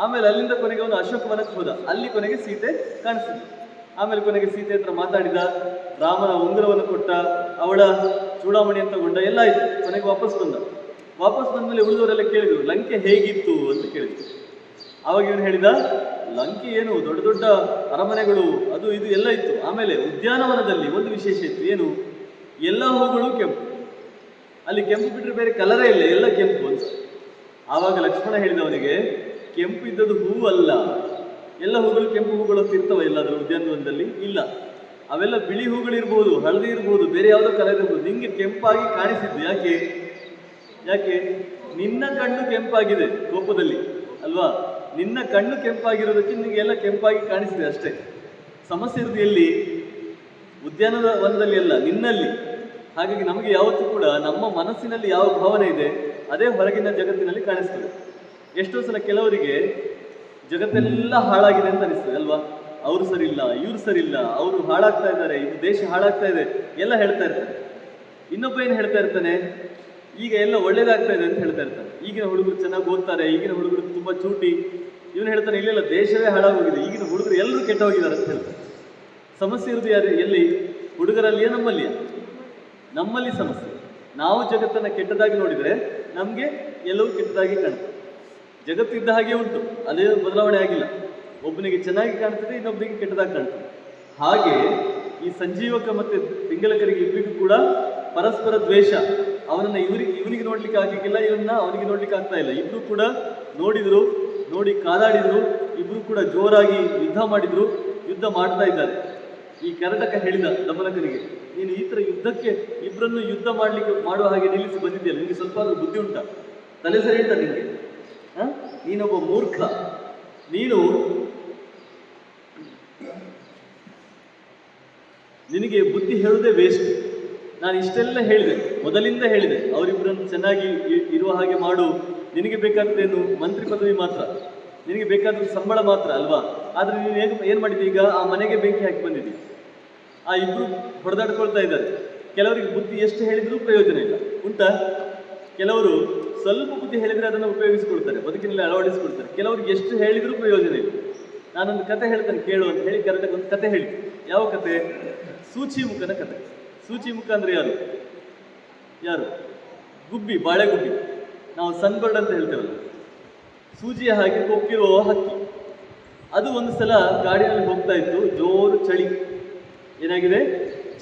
ಆಮೇಲೆ ಅಲ್ಲಿಂದ ಕೊನೆಗೆ ಅವನು ಅಶೋಕವನಕ್ಕೆ ಹೋದ. ಅಲ್ಲಿ ಕೊನೆಗೆ ಸೀತೆ ಕಾಣಿಸಿದ. ಆಮೇಲೆ ಕೊನೆಗೆ ಸೀತೆ ಹತ್ರ ಮಾತಾಡಿದ, ರಾಮನ ಉಂಗುರವನ್ನು ಕೊಟ್ಟ, ಅವಳ ಚೂಡಾಮಣಿ ತಗೊಂಡ, ಎಲ್ಲ ಆಯ್ತು. ಕೊನೆಗೆ ವಾಪಸ್ ಬಂದ್ಮೇಲೆ ಉಳಿದವರೆಲ್ಲ ಕೇಳಿದ್ರು, ಲಂಕೆ ಹೇಗಿತ್ತು ಅಂತ ಕೇಳಿದ್ರು. ಆವಾಗ ಇವನು ಹೇಳಿದ, ಲಂಕೆ ಏನು ದೊಡ್ಡ ದೊಡ್ಡ ಅರಮನೆಗಳು, ಅದು ಇದು ಎಲ್ಲ ಇತ್ತು. ಆಮೇಲೆ ಉದ್ಯಾನವನದಲ್ಲಿ ಒಂದು ವಿಶೇಷ ಇತ್ತು. ಏನು? ಎಲ್ಲ ಹೂಗಳು ಕೆಂಪು. ಅಲ್ಲಿ ಕೆಂಪು ಬಿಟ್ಟರೆ ಬೇರೆ ಕಲರೇ ಇಲ್ಲ, ಎಲ್ಲ ಕೆಂಪು ಅಂತ. ಆವಾಗ ಲಕ್ಷ್ಮಣ ಹೇಳಿದವನಿಗೆ, ಕೆಂಪು ಇದ್ದದ್ದು ಹೂವು ಅಲ್ಲ, ಎಲ್ಲ ಹೂಗಳು ಕೆಂಪು ಹೂಗಳು ಇರ್ತವೆ ಎಲ್ಲಾದ್ರೂ ಉದ್ಯಾನವನದಲ್ಲಿ? ಇಲ್ಲ. ಅವೆಲ್ಲ ಬಿಳಿ ಹೂಗಳಿರ್ಬೋದು, ಹಳದಿ ಇರ್ಬೋದು, ಬೇರೆ ಯಾವುದೋ ಕಲರ್ ಇರ್ಬೋದು. ನಿಂಗೆ ಕೆಂಪಾಗಿ ಕಾಣಿಸಿದ್ದು ಯಾಕೆ? ನಿನ್ನ ಕಣ್ಣು ಕೆಂಪಾಗಿದೆ ಕೋಪದಲ್ಲಿ ಅಲ್ವಾ? ನಿನ್ನ ಕಣ್ಣು ಕೆಂಪಾಗಿರೋದಕ್ಕೆ ನಿನಗೆ ಎಲ್ಲ ಕೆಂಪಾಗಿ ಕಾಣಿಸಿದೆ ಅಷ್ಟೇ. ಸಮಸ್ಯೆ ಇರೋದು ಎಲ್ಲಿ? ಉದ್ಯಾನವನದಲ್ಲಿ ಅಲ್ಲ, ನಿನ್ನಲ್ಲಿ. ಹಾಗಾಗಿ ನಮಗೆ ಯಾವತ್ತೂ ಕೂಡ ನಮ್ಮ ಮನಸ್ಸಿನಲ್ಲಿ ಯಾವ ಭಾವನೆ ಇದೆ ಅದೇ ಹೊರಗಿನ ಜಗತ್ತಿನಲ್ಲಿ ಕಾಣಿಸ್ತದೆ. ಎಷ್ಟೋ ಸಲ ಕೆಲವರಿಗೆ ಜಗತ್ತೆಲ್ಲ ಹಾಳಾಗಿದೆ ಅಂತ ಅನಿಸ್ತದೆ ಅಲ್ವಾ? ಅವರು ಸರಿ ಇಲ್ಲ, ಇವ್ರು ಸರಿ ಇಲ್ಲ, ಅವರು ಹಾಳಾಗ್ತಾ ಇದ್ದಾರೆ, ಇದು ದೇಶ ಹಾಳಾಗ್ತಾ ಇದೆ ಎಲ್ಲ ಹೇಳ್ತಾ ಇರ್ತಾರೆ. ಇನ್ನೊಬ್ಬ ಏನು ಹೇಳ್ತಾ ಇರ್ತಾನೆ, ಈಗ ಎಲ್ಲ ಒಳ್ಳೇದಾಗ್ತಾ ಇದೆ ಅಂತ ಹೇಳ್ತಾ ಇರ್ತಾನೆ. ಈಗಿನ ಹುಡುಗರು ಚೆನ್ನಾಗಿ ಓದ್ತಾರೆ, ಈಗಿನ ಹುಡುಗರು ತುಂಬ ಚೂಟಿ. ಇವನು ಹೇಳ್ತಾನೆ, ಇಲ್ಲೆಲ್ಲ ದೇಶವೇ ಹಾಳಾಗೋಗಿದೆ, ಈಗಿನ ಹುಡುಗರು ಎಲ್ಲರೂ ಕೆಟ್ಟ ಹೋಗಿದ್ದಾರೆ ಅಂತ ಹೇಳ್ತಾರೆ. ಸಮಸ್ಯೆ ಇರೋದು ಯಾರು? ಎಲ್ಲಿ? ಹುಡುಗರಲ್ಲಿಯೇ ನಮ್ಮಲ್ಲಿ ಸಮಸ್ಯೆ. ನಾವು ಜಗತ್ತನ್ನು ಕೆಟ್ಟದಾಗಿ ನೋಡಿದರೆ ನಮಗೆ ಎಲ್ಲವೂ ಕೆಟ್ಟದಾಗಿ ಕಾಣ್ತದೆ. ಜಗತ್ತು ಇದ್ದ ಹಾಗೆ ಉಂಟು, ಅದೇ ಬದಲಾವಣೆ ಆಗಿಲ್ಲ. ಒಬ್ಬನಿಗೆ ಚೆನ್ನಾಗಿ ಕಾಣ್ತದೆ, ಇನ್ನೊಬ್ಬನಿಗೆ ಕೆಟ್ಟದಾಗಿ ಕಾಣ್ತದೆ. ಹಾಗೆ ಈ ಸಂಜೀವಕ ಮತ್ತು ಪಿಂಗಲಕರಿಗೆ ಇಬ್ಬರಿಗೂ ಕೂಡ ಪರಸ್ಪರ ದ್ವೇಷ. ಅವನನ್ನು ಇವನಿಗೆ ನೋಡ್ಲಿಕ್ಕೆ ಆಗಿಲ್ಲ, ಇವನ್ನ ಅವನಿಗೆ ನೋಡ್ಲಿಕ್ಕೆ ಆಗ್ತಾ ಇಲ್ಲ. ಇಬ್ರು ಕೂಡ ನೋಡಿ ಕಾದಾಡಿದ್ರು. ಇಬ್ರು ಕೂಡ ಜೋರಾಗಿ ಯುದ್ಧ ಮಾಡ್ತಾ ಇದ್ದಾರೆ. ಈ ಕರಟಕ ಹೇಳಿದ ದಮನಕನಿಗೆ, ನೀನು ಈ ಥರ ಯುದ್ಧಕ್ಕೆ ಇಬ್ಬರನ್ನು ಯುದ್ಧ ಮಾಡುವ ಹಾಗೆ ನಿಲ್ಲಿಸಿ ಬಂದಿದೆಯಲ್ಲ, ನಿನಗೆ ಸ್ವಲ್ಪ ಆದ್ರೂ ಬುದ್ಧಿ ಉಂಟಾ? ತಲೆ ಸರಿ ಉಂಟಾ ನಿನಗೆ? ನೀನೊಬ್ಬ ಮೂರ್ಖ. ನಿನಗೆ ಬುದ್ಧಿ ಹೇಳುವುದೇ ವೇಸ್ಟ್. ನಾನು ಇಷ್ಟೆಲ್ಲ ಹೇಳಿದೆ, ಮೊದಲಿಂದ ಹೇಳಿದೆ, ಅವರಿಬ್ಬರನ್ನು ಚೆನ್ನಾಗಿ ಇರುವ ಹಾಗೆ ಮಾಡು. ನಿನಗೆ ಬೇಕಾದದ್ದೇನು? ಮಂತ್ರಿ ಪದವಿ ಮಾತ್ರ, ನಿನಗೆ ಬೇಕಾದ ಸಂಬಳ ಮಾತ್ರ ಅಲ್ವಾ? ಆದರೆ ನೀನು ಏನು ಮಾಡಿದೆ? ಈಗ ಆ ಮನೆಗೆ ಬೆಂಕಿ ಹಾಕಿ ಬಂದಿದ್ದೀವಿ. ಆ ಇಬ್ರು ಹೊಡೆದಾಡ್ಕೊಳ್ತಾ ಇದ್ದಾರೆ. ಕೆಲವರಿಗೆ ಬುದ್ಧಿ ಎಷ್ಟು ಹೇಳಿದ್ರೂ ಪ್ರಯೋಜನ ಇಲ್ಲ, ಉಂಟಾ? ಕೆಲವರು ಸ್ವಲ್ಪ ಬುದ್ಧಿ ಹೇಳಿದ್ರೆ ಅದನ್ನು ಉಪಯೋಗಿಸಿಕೊಳ್ತಾರೆ, ಬದುಕಿನಲ್ಲಿ ಅಳವಡಿಸಿಕೊಳ್ತಾರೆ. ಕೆಲವರಿಗೆ ಎಷ್ಟು ಹೇಳಿದ್ರೂ ಪ್ರಯೋಜನ ಇಲ್ಲ. ನಾನೊಂದು ಕತೆ ಹೇಳ್ತೇನೆ ಕೇಳು ಅಂತ ಹೇಳಿ ಕರೆಕ್ಟಾಗಿ ಒಂದು ಕತೆ ಹೇಳಿ. ಯಾವ ಕತೆ? ಸೂಚಿಮುಖನ ಕತೆ. ಸೂಚಿಮುಖ ಅಂದ್ರೆ ಯಾರು? ಯಾರು? ಗುಬ್ಬಿ, ಬಾಳೆ ಗುಬ್ಬಿ. ನಾವು ಸನ್ಬರ್ಡ್ ಅಂತ ಹೇಳ್ತೇವಲ್ಲ, ಸೂಜಿಯ ಹಾಗೆ ಕೊಕ್ಕಿರುವ ಹಕ್ಕಿ. ಅದು ಒಂದು ಸಲ ಗಾಡಿಯಲ್ಲಿ ಹೋಗ್ತಾ ಇತ್ತು, ಜೋರು ಚಳಿ. ಏನಾಗಿದೆ?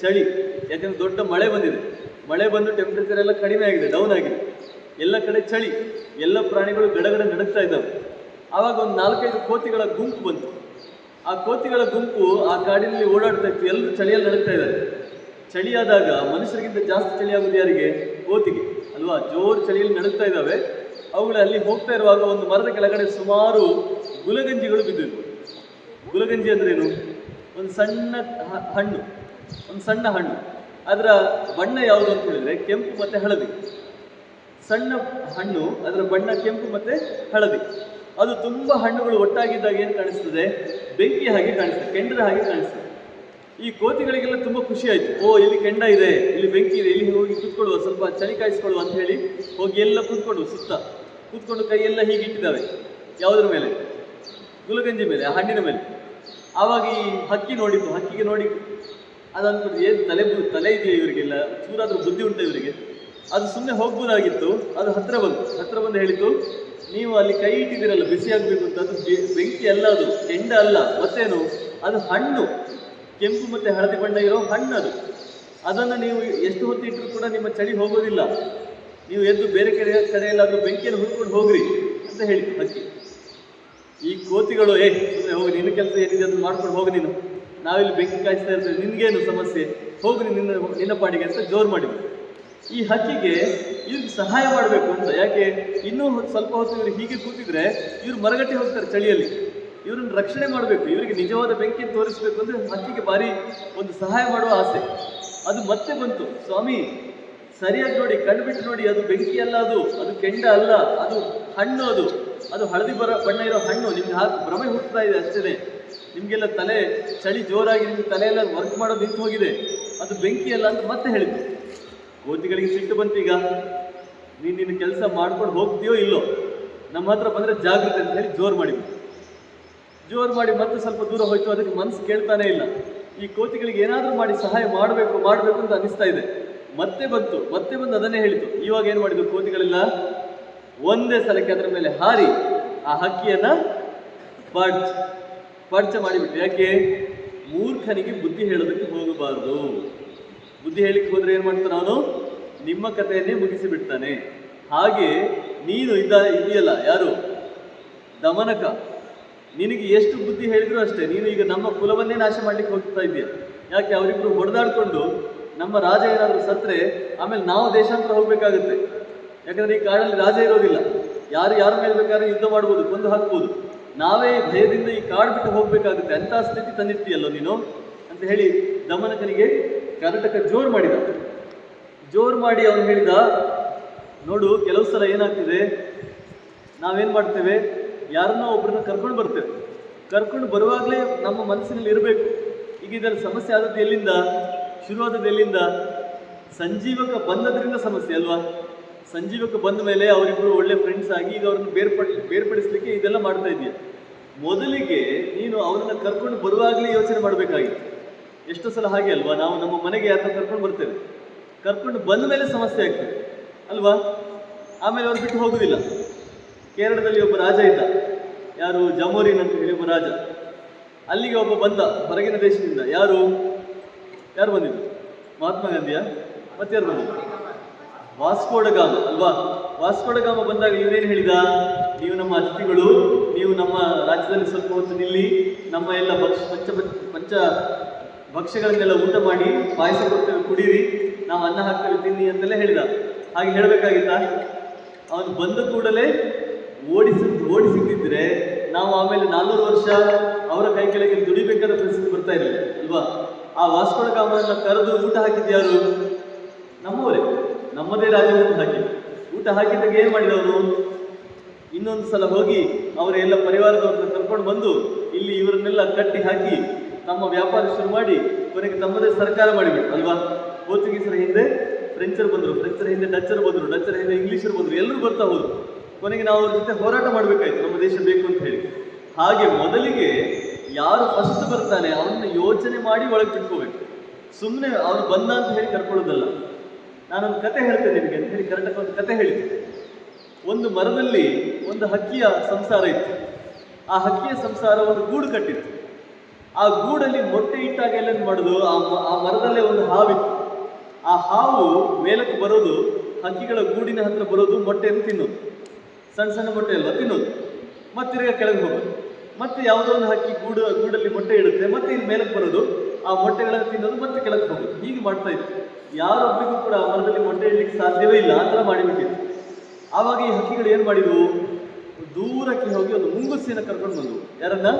ಚಳಿ. ಯಾಕಂದ್ರೆ ದೊಡ್ಡ ಮಳೆ ಬಂದಿದೆ. ಮಳೆ ಬಂದು ಟೆಂಪರೇಚರ್ ಎಲ್ಲ ಕಡಿಮೆ ಆಗಿದೆ, ಡೌನ್ ಆಗಿದೆ. ಎಲ್ಲ ಕಡೆ ಚಳಿ, ಎಲ್ಲ ಪ್ರಾಣಿಗಳು ಗಡಗಡ ನಡುಗ್ತಾ ಇದ್ದಾವೆ. ಆವಾಗ ಒಂದು 4-5 ಕೋತಿಗಳ ಗುಂಪು ಬಂತು. ಆ ಕೋತಿಗಳ ಗುಂಪು ಆ ಕಾಡಿನಲ್ಲಿ ಓಡಾಡ್ತಾ ಇತ್ತು, ಎಲ್ಲರೂ ಚಳಿಯಲ್ಲಿ ನಡುಗ್ತಾ ಇದ್ದಾರೆ. ಚಳಿಯಾದಾಗ ಮನುಷ್ಯರಿಗಿಂತ ಜಾಸ್ತಿ ಚಳಿ ಆಗೋದು ಯಾರಿಗೆ? ಕೋತಿಗೆ ಅಲ್ವಾ? ಜೋರು ಚಳಿಯಲ್ಲಿ ನಡುಗ್ತಾ ಇದ್ದಾವೆ. ಅವುಗಳು ಅಲ್ಲಿ ಹೋಗ್ತಾ ಇರುವಾಗ ಒಂದು ಮರದ ಕೆಳಗಡೆ ಸುಮಾರು ಗುಲಗಂಜಿಗಳು ಬಿದ್ದಿದ್ವು. ಗುಲಗಂಜಿ ಅಂದ್ರೇನು? ಒಂದು ಸಣ್ಣ ಹಣ್ಣು, ಒಂದು ಸಣ್ಣ ಹಣ್ಣು. ಅದರ ಬಣ್ಣ ಯಾವುದು ಅಂತ ಹೇಳಿದ್ರೆ ಕೆಂಪು ಮತ್ತೆ ಹಳದಿ. ಸಣ್ಣ ಹಣ್ಣು, ಅದರ ಬಣ್ಣ ಕೆಂಪು ಮತ್ತೆ ಹಳದಿ. ಅದು ತುಂಬ ಹಣ್ಣುಗಳು ಒಟ್ಟಾಗಿದ್ದಾಗ ಏನು ಕಾಣಿಸ್ತದೆ? ಬೆಂಕಿ ಹಾಗೆ ಕಾಣಿಸ್ತದೆ, ಕೆಂಡದ ಹಾಗೆ ಕಾಣಿಸ್ತದೆ. ಈ ಕೋತಿಗಳಿಗೆಲ್ಲ ತುಂಬ ಖುಷಿ ಆಯಿತು. ಓ, ಇಲ್ಲಿ ಕೆಂಡ ಇದೆ, ಇಲ್ಲಿ ಬೆಂಕಿ ಇದೆ, ಇಲ್ಲಿ ಹೋಗಿ ಕೂತ್ಕೊಳ್ಳುವ, ಸ್ವಲ್ಪ ಚಳಿ ಕಾಯಿಸ್ಕೊಳ್ಳುವ ಅಂತ ಹೇಳಿ ಹೋಗಿ ಎಲ್ಲ ಕೂತ್ಕೊಂಡು ಸುತ್ತ ಕೂತ್ಕೊಂಡು ಕೈಯೆಲ್ಲ ಹೀಗೆ ಇಟ್ಟಿದ್ದಾವೆ. ಯಾವುದ್ರ ಮೇಲೆ? ಗುಲಗಂಜಿ ಮೇಲೆ, ಆ ಹಣ್ಣಿನ ಮೇಲೆ. ಆವಾಗ ಈ ಹಕ್ಕಿ ನೋಡಿತ್ತು. ಹಕ್ಕಿಗೆ ನೋಡಿ ಅದು ಅಂದ್ಕೊಂಡು, ಏನು ತಲೆ ಇದೆಯಾ ಇವರಿಗೆಲ್ಲ? ಚೂರಾದ್ರೂ ಬುದ್ಧಿ ಉಂಟು ಇವರಿಗೆ? ಅದು ಸುಮ್ಮನೆ ಹೋಗ್ಬೋದಾಗಿತ್ತು. ಅದು ಹತ್ರ ಬಂದು ಹೇಳಿತು, ನೀವು ಅಲ್ಲಿ ಕೈ ಇಟ್ಟಿದ್ದೀರಲ್ಲ ಬಿಸಿ ಆಗಬೇಕು ಅಂತ, ಅದು ಬೆಂಕಿ ಅಲ್ಲ, ಅದು ಕೆಂಡ ಅಲ್ಲ, ಮತ್ತೇನು? ಅದು ಹಣ್ಣು, ಕೆಂಪು ಮತ್ತೆ ಹಳದಿ ಬಣ್ಣ ಇರೋ ಹಣ್ಣು ಅದು. ಅದನ್ನು ನೀವು ಎಷ್ಟು ಹೊತ್ತು ಇಟ್ಟರೂ ಕೂಡ ನಿಮ್ಮ ಚಳಿ ಹೋಗೋದಿಲ್ಲ. ನೀವು ಎದ್ದು ಬೇರೆ ಕಡೆಯಲ್ಲಾದರೂ ಬೆಂಕಿಯನ್ನು ಹುಡ್ಕೊಂಡು ಹೋಗ್ರಿ ಅಂತ ಹೇಳಿತು ಹಕ್ಕಿ. ಈ ಕೋತಿಗಳು, ಸುಮ್ಮನೆ ಹೋಗಿ, ನಿನ್ನ ಕೆಲಸ ಏನಿದೆ ಅದನ್ನು ಮಾಡ್ಕೊಂಡು ಹೋಗಿ, ನೀನು ನಾವಿಲ್ಲಿ ಬೆಂಕಿ ಕಾಯಿಸ್ತಾ ಇರ್ತೇವೆ, ನಿನಗೇನು ಸಮಸ್ಯೆ, ಹೋಗ್ರಿ ನಿನ್ನ ಪಾಡಿಗೆ ಅಂತ ಜೋರು ಮಾಡಿದ್ರು. ಈ ಹಕ್ಕಿಗೆ ಇವ್ರಿಗೆ ಸಹಾಯ ಮಾಡಬೇಕು ಅಂತ. ಯಾಕೆ? ಇನ್ನೂ ಸ್ವಲ್ಪ ಹೊತ್ತು ಇವರು ಹೀಗೆ ಕೂತಿದ್ರೆ ಇವರು ಮರಗಟ್ಟಿ ಹೋಗ್ತಾರೆ ಚಳಿಯಲ್ಲಿ. ಇವರನ್ನು ರಕ್ಷಣೆ ಮಾಡಬೇಕು, ಇವರಿಗೆ ನಿಜವಾದ ಬೆಂಕಿಯನ್ನು ತೋರಿಸಬೇಕು ಅಂದರೆ ಹಕ್ಕಿಗೆ ಭಾರಿ ಒಂದು ಸಹಾಯ ಮಾಡುವ ಆಸೆ. ಅದು ಮತ್ತೆ ಬಂತು, ಸ್ವಾಮಿ ಸರಿಯಾಗಿ ನೋಡಿ, ಕಣ್ಬಿಟ್ಟು ನೋಡಿ, ಅದು ಬೆಂಕಿ ಅಲ್ಲ, ಅದು ಕೆಂಡ ಅಲ್ಲ, ಅದು ಹಣ್ಣು, ಅದು ಹಳದಿ ಬಣ್ಣ ಇರೋ ಹಣ್ಣು. ನಿಮ್ಗೆ ಭ್ರಮೆ ಹುಟ್ಟುತ್ತಾ ಇದೆ ಅಷ್ಟೇ. ನಿಮಗೆಲ್ಲ ತಲೆ ಚಳಿ ಜೋರಾಗಿ, ನಿಮ್ಗೆ ತಲೆಯೆಲ್ಲ ವರ್ಕ್ ಮಾಡೋದು ನಿಂತು ಹೋಗಿದೆ, ಅದು ಬೆಂಕಿ ಅಲ್ಲ ಅಂತ ಮತ್ತೆ ಹೇಳಿದ್ರು. ಕೋತಿಗಳಿಗೆ ಸಿಟ್ಟು ಬಂತು. ಈಗ ನಿನ್ನ ಕೆಲಸ ಮಾಡ್ಕೊಂಡು ಹೋಗ್ತೀಯೋ ಇಲ್ಲೋ, ನಮ್ಮ ಹತ್ರ ಬಂದರೆ ಜಾಗ್ರತೆ ಅಂತ ಹೇಳಿ ಜೋರು ಮಾಡಿ ಮತ್ತೆ ಸ್ವಲ್ಪ ದೂರ ಹೋಯ್ತು. ಅದಕ್ಕೆ ಮನಸ್ಸು ಕೇಳ್ತಾನೆ ಇಲ್ಲ. ಈ ಕೋತಿಗಳಿಗೆ ಏನಾದರೂ ಮಾಡಿ ಸಹಾಯ ಮಾಡಬೇಕು ಅಂತ ಅನಿಸ್ತಾ ಇದೆ. ಮತ್ತೆ ಬಂದು ಅದನ್ನೇ ಹೇಳಿತು. ಇವಾಗ ಏನು ಮಾಡಿದ್ರು ಕೋತಿಗಳೆಲ್ಲ? ಒಂದೇ ಸಲಕ್ಕೆ ಅದರ ಮೇಲೆ ಹಾರಿ ಆ ಹಕ್ಕಿಯನ್ನ ಪರ್ಚ ಮಾಡಿಬಿಟ್ರು. ಯಾಕೆ? ಮೂರ್ಖನಿಗೆ ಬುದ್ಧಿ ಹೇಳೋದಕ್ಕೆ ಹೋಗಬಾರ್ದು. ಬುದ್ಧಿ ಹೇಳಿಕ್ಕೆ ಹೋದ್ರೆ ಏನು ಮಾಡ್ತಾನೆ ಅವನು? ನಿಮ್ಮ ಕಥೆಯನ್ನೇ ಮುಗಿಸಿ ಬಿಡ್ತಾನೆ. ಹಾಗೆ ನೀನು ಇದೆಯಲ್ಲ, ಯಾರು? ದಮನಕ. ನಿನಗೆ ಎಷ್ಟು ಬುದ್ಧಿ ಹೇಳಿದ್ರು ಅಷ್ಟೇ, ನೀನು ಈಗ ನಮ್ಮ ಕುಲವನ್ನೇ ನಾಶ ಮಾಡ್ಲಿಕ್ಕೆ ಹೋಗ್ತಾ ಇದೆಯಾ. ಯಾಕೆ? ಅವರಿಬ್ರು ಹೊಡೆದಾಡ್ಕೊಂಡು ನಮ್ಮ ರಾಜ ಏನಾದರೂ ಸತ್ರೆ ಆಮೇಲೆ ನಾವು ದೇಶಾಂತರ ಹೋಗ್ಬೇಕಾಗುತ್ತೆ. ಯಾಕಂದ್ರೆ ಈ ಕಾಡಲ್ಲಿ ರಾಜ ಇರೋದಿಲ್ಲ, ಯಾರ ಮೇಲೆ ಬೇಕಾದ್ರೆ ಯುದ್ಧ ಮಾಡ್ಬೋದು, ಕೊಂದು ಹಾಕ್ಬೋದು. ನಾವೇ ಭಯದಿಂದ ಈ ಕಾಡು ಬಿಟ್ಟು ಹೋಗ್ಬೇಕಾಗುತ್ತೆ. ಅಂತ ಸ್ಥಿತಿ ತಂದಿರ್ತೀಯಲ್ಲೋ ನೀನು ಅಂತ ಹೇಳಿ ದಮನಕನಿಗೆ ಕರ್ನಾಟಕ ಜೋರು ಮಾಡಿ ಅವನು ಹೇಳಿದ, ನೋಡು, ಕೆಲವು ಸಲ ಏನಾಗ್ತದೆ, ನಾವೇನು ಮಾಡ್ತೇವೆ, ಯಾರನ್ನೋ ಒಬ್ಬರನ್ನ ಕರ್ಕೊಂಡು ಬರುವಾಗಲೇ ನಮ್ಮ ಮನಸ್ಸಿನಲ್ಲಿ ಇರಬೇಕು. ಈಗ ಇದರಲ್ಲಿ ಸಮಸ್ಯೆ ಆದದ್ದು ಎಲ್ಲಿಂದ? ಶುರುವಾದದ್ದು ಎಲ್ಲಿಂದ? ಸಂಜೀವಕ ಬಂದದ್ರಿಂದ ಸಮಸ್ಯೆ ಅಲ್ವಾ? ಸಂಜೀವಕ ಬಂದ ಮೇಲೆ ಅವರಿಬ್ಬರು ಒಳ್ಳೆ ಫ್ರೆಂಡ್ಸ್ ಆಗಿ ಈಗ ಅವ್ರನ್ನ ಬೇರ್ಪಡಿಸ್ಲಿಕ್ಕೆ ಇದೆಲ್ಲ ಮಾಡ್ತಾ ಇದೆಯಾ. ಮೊದಲಿಗೆ ನೀನು ಅವರನ್ನು ಕರ್ಕೊಂಡು ಬರುವಾಗಲೇ ಯೋಚನೆ ಮಾಡಬೇಕಾಗಿತ್ತು. ಎಷ್ಟೋ ಸಲ ಹಾಗೆ ಅಲ್ವಾ? ನಾವು ನಮ್ಮ ಮನೆಗೆ ಯಾರನ್ನ ಕರ್ಕೊಂಡು ಬರ್ತೇವೆ, ಕರ್ಕೊಂಡು ಬಂದ ಮೇಲೆ ಸಮಸ್ಯೆ ಆಗ್ತದೆ ಅಲ್ವಾ? ಆಮೇಲೆ ಅವ್ರು ಬಿಟ್ಟು ಹೋಗುದಿಲ್ಲ. ಕೇರಳದಲ್ಲಿ ಒಬ್ಬ ರಾಜ ಇದ್ದ, ಯಾರು? ಜಮೋರಿನ್ ಅಂತ ಹೇಳಿ ಒಬ್ಬ ರಾಜ. ಅಲ್ಲಿಗೆ ಒಬ್ಬ ಬಂದ ಹೊರಗಿನ ದೇಶದಿಂದ. ಯಾರು ಬಂದಿದ್ದು? ಮಹಾತ್ಮ ಗಾಂಧಿಯ? ಮತ್ತಾರು ಬಂದಿದ್ದು? ವಾಸ್ಕೋಡಗಾಮ ಅಲ್ವಾ? ವಾಸ್ಕೋಡಗಾಮ ಬಂದಾಗ ಇವನೇನು ಹೇಳಿದ? ನೀವು ನಮ್ಮ ಅತಿಥಿಗಳು, ನೀವು ನಮ್ಮ ರಾಜ್ಯದಲ್ಲಿ ಸ್ವಲ್ಪ ಹೊತ್ತು ನಿಲ್ಲಿ, ನಮ್ಮ ಎಲ್ಲ ಪಂಚ ಭಕ್ಷ್ಯಗಳನ್ನೆಲ್ಲ ಊಟ ಮಾಡಿ, ಪಾಯಸ ಕೊಡ್ತೇವೆ ಕುಡೀರಿ, ನಾವು ಅನ್ನ ಹಾಕ್ತೇವೆ ತಿನ್ನಿ ಅಂತೆಲ್ಲ ಹೇಳಿದ. ಹಾಗೆ ಹೇಳಬೇಕಾಗಿತ್ತ? ಅವನು ಬಂದ ಕೂಡಲೇ ಓಡಿಸಿದ್ದಿದ್ರೆ ನಾವು ಆಮೇಲೆ 400 ವರ್ಷ ಅವರ ಕೈ ಕೆಳಗೆ ದುಡಿಬೇಕಾದ ಪರಿಸ್ಥಿತಿ ಬರ್ತಾ ಇರಲಿಲ್ಲ ಅಲ್ವಾ? ಆ ವಾಸ್ಕೋಡಗಾಮನ ಕರೆದು ಊಟ ಹಾಕಿದ್ಯಾರು? ನಮ್ಮವರೇ, ನಮ್ಮದೇ ರಾಜ ಊಟ ಹಾಕಿದಾಗ ಏನು ಮಾಡಿದವನು? ಇನ್ನೊಂದು ಸಲ ಹೋಗಿ ಅವರ ಎಲ್ಲ ಪರಿವಾರದವ್ರನ್ನ ಕರ್ಕೊಂಡು ಬಂದು ಇಲ್ಲಿ ಇವರನ್ನೆಲ್ಲ ಕಟ್ಟಿ ಹಾಕಿ ತಮ್ಮ ವ್ಯಾಪಾರ ಶುರು ಮಾಡಿ ಕೊನೆಗೆ ತಮ್ಮದೇ ಸರ್ಕಾರ ಮಾಡಿಬಿಟ್ಟು ಅಲ್ವಾ. ಪೋರ್ಚುಗೀಸರ ಹಿಂದೆ ಫ್ರೆಂಚರು ಬಂದರು, ಫ್ರೆಂಚರ ಹಿಂದೆ ಡಚ್ಚರು ಬಂದರು, ಡಚ್ಚರ ಹಿಂದೆ ಇಂಗ್ಲೀಷರು ಬಂದರು, ಎಲ್ಲರೂ ಬರ್ತಾ ಹೋದ್ರು. ಕೊನೆಗೆ ನಾವು ಅವ್ರ ಜೊತೆ ಹೋರಾಟ ಮಾಡಬೇಕಾಯ್ತು, ನಮ್ಮ ದೇಶ ಬೇಕು ಅಂತ ಹೇಳಿ. ಹಾಗೆ ಮೊದಲಿಗೆ ಯಾರು ಫಸ್ಟ್ ಬರ್ತಾನೆ ಅವನ್ನ ಯೋಚನೆ ಮಾಡಿ ಒಳಗೆ ಬಿಟ್ಕೋಬೇಕು. ಸುಮ್ಮನೆ ಅವನು ಬಂದ ಅಂತ ಹೇಳಿ ಕರ್ಕೊಳ್ಳೋದಲ್ಲ. ನಾನೊಂದು ಕತೆ ಹೇಳ್ತೇನೆ ನಿಮಗೆ ಅಂತ ಹೇಳಿ ಕರೆಕ್ಟಾಗಿ ಒಂದು ಕತೆ ಹೇಳಿದ್ದೆ. ಒಂದು ಮರದಲ್ಲಿ ಒಂದು ಹಕ್ಕಿಯ ಸಂಸಾರ ಇತ್ತು. ಆ ಹಕ್ಕಿಯ ಸಂಸಾರ ಒಂದು ಗೂಡು ಕಟ್ಟಿತ್ತು. ಆ ಗೂಡಲ್ಲಿ ಮೊಟ್ಟೆ ಇಟ್ಟಾಗ ಎಲ್ಲ ಮಾಡೋದು, ಆ ಮರದಲ್ಲೇ ಒಂದು ಹಾವಿತ್ತು. ಆ ಹಾವು ಮೇಲಕ್ಕೆ ಬರೋದು, ಹಕ್ಕಿಗಳ ಗೂಡಿನ ಹತ್ರ ಬರೋದು, ಮೊಟ್ಟೆಯನ್ನು ತಿನ್ನೋದು, ಸಣ್ಣ ಸಣ್ಣ ಮೊಟ್ಟೆ ಅಲ್ವಾ ತಿನ್ನೋದು, ಮತ್ತೆ ಕೆಳಗೆ ಹೋಗೋದು. ಮತ್ತೆ ಯಾವುದೋ ಒಂದು ಹಕ್ಕಿ ಗೂಡಲ್ಲಿ ಮೊಟ್ಟೆ ಇಡುತ್ತೆ, ಮತ್ತೆ ಇಲ್ಲಿ ಮೇಲಕ್ಕೆ ಬರೋದು, ಆ ಮೊಟ್ಟೆಗಳನ್ನು ತಿನ್ನೋದು, ಮತ್ತೆ ಕೆಳಗೆ ಹೋಗೋದು. ಹೀಗೆ ಮಾಡ್ತಾ ಇತ್ತು. ಯಾರೊಬ್ಬರಿಗೂ ಕೂಡ ಆ ಮರದಲ್ಲಿ ಮೊಟ್ಟೆ ಇಡ್ಲಿಕ್ಕೆ ಸಾಧ್ಯವೇ ಇಲ್ಲ, ಆ ಥರ ಮಾಡಿಬಿಟ್ಟಿತ್ತು. ಆವಾಗ ಈ ಹಕ್ಕಿಗಳು ಏನು ಮಾಡಿದ್ವು, ದೂರಕ್ಕೆ ಹೋಗಿ ಒಂದು ಮುಂಗುಸಿಯನ್ನು ಕರ್ಕೊಂಡು ಬಂದವು. ಯಾರನ್ನ?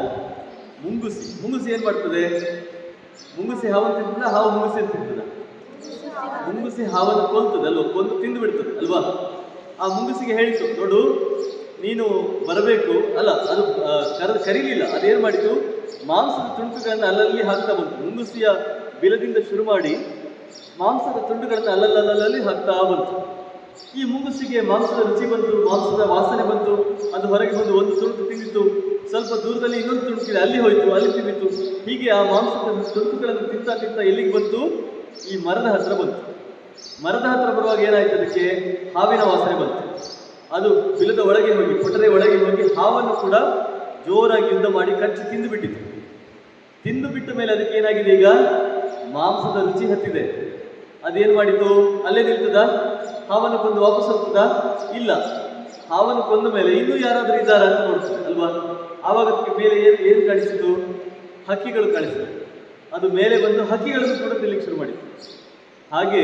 ಮುಂಗುಸಿ ಏನು ಮಾಡ್ತದೆ? ಮುಂಗುಸಿ ಹಾವನ್ನು ತಿಂತದ, ಹಾವು ಮುಂಗುಸಿ ತಿಂತದ? ಮುಂಗುಸಿ ಹಾವನ್ನು ಕೊಲ್ತದೆ ಅಲ್ವಾ, ಕೊಂದು ತಿಂದು ಬಿಡ್ತದೆ ಅಲ್ವಾ. ಆ ಮುಂಗುಸಿಗೆ ಹೇಳಿತು, ನೋಡು ನೀನು ಬರಬೇಕು ಅಲ್ಲ, ಅದು ಕರೀಲಿಲ್ಲ. ಅದೇನು ಮಾಡಿತು, ಮಾಂಸದ ತುಂಡುಗಳನ್ನು ಅಲ್ಲಲ್ಲಿ ಹಾಕ್ತಾ ಬಂತು. ಮುಂಗುಸಿಯ ಬಿಲದಿಂದ ಶುರು ಮಾಡಿ ಮಾಂಸದ ತುಂಡುಗಳನ್ನು ಅಲ್ಲಲ್ಲಿ ಹಾಕ್ತಾ ಬಂತು. ಈ ಮುಂಗುಸಿಗೆ ಮಾಂಸದ ರುಚಿ ಬಂತು, ಮಾಂಸದ ವಾಸನೆ ಬಂತು. ಅದು ಹೊರಗೆ ಬಂದು ಒಂದು ತುಣುಕು ತಿಂದಿತ್ತು, ಸ್ವಲ್ಪ ದೂರದಲ್ಲಿ ಇನ್ನೊಂದು ತುಣುಕಿದೆ, ಅಲ್ಲಿ ಹೋಯಿತು, ಅಲ್ಲಿ ತಿಂದಿತ್ತು. ಹೀಗೆ ಆ ಮಾಂಸದ ತುಣುಕುಗಳನ್ನು ತಿಂತ ಎಲ್ಲಿಗೆ ಬಂತು, ಈ ಮರದ ಹತ್ರ ಬಂತು. ಮರದ ಹತ್ರ ಬರುವಾಗ ಏನಾಯ್ತು, ಅದಕ್ಕೆ ಹಾವಿನ ವಾಸನೆ ಬಂತು. ಅದು ಬಿಲದ ಒಳಗೆ ಹೋಗಿ, ಕೊಠರೆ ಒಳಗೆ ಹೋಗಿ ಹಾವನ್ನು ಕೂಡ ಜೋರಾಗಿ ಯುದ್ಧ ಮಾಡಿ ಕಚ್ಚಿ ತಿಂದು ಬಿಟ್ಟಿತ್ತು. ತಿಂದು ಬಿಟ್ಟ ಮೇಲೆ ಅದಕ್ಕೆ ಏನಾಗಿದೆ, ಈಗ ಮಾಂಸದ ರುಚಿ ಹತ್ತಿದೆ. ಅದೇನು ಮಾಡಿತು, ಅಲ್ಲೇ ನಿಲ್ತದ? ಹಾವನ್ನು ಕೊಂದು ವಾಪಸ್ ಹೋಗ್ತದ? ಇಲ್ಲ. ಹಾವನ್ನು ಕೊಂದ ಮೇಲೆ ಇನ್ನೂ ಯಾರಾದರೂ ಇದ್ದಾರ ಅಂತ ನೋಡ್ತದೆ ಅಲ್ವಾ. ಆವಾಗ ಮೇಲೆ ಏನು ಕಾಣಿಸಿತು, ಹಕ್ಕಿಗಳು ಕಾಣಿಸಿತು. ಅದು ಮೇಲೆ ಬಂದು ಹಕ್ಕಿಗಳನ್ನು ಕೂಡ ತಿನ್ಲಿಕ್ಕೆ ಶುರು ಮಾಡಿತು. ಹಾಗೆ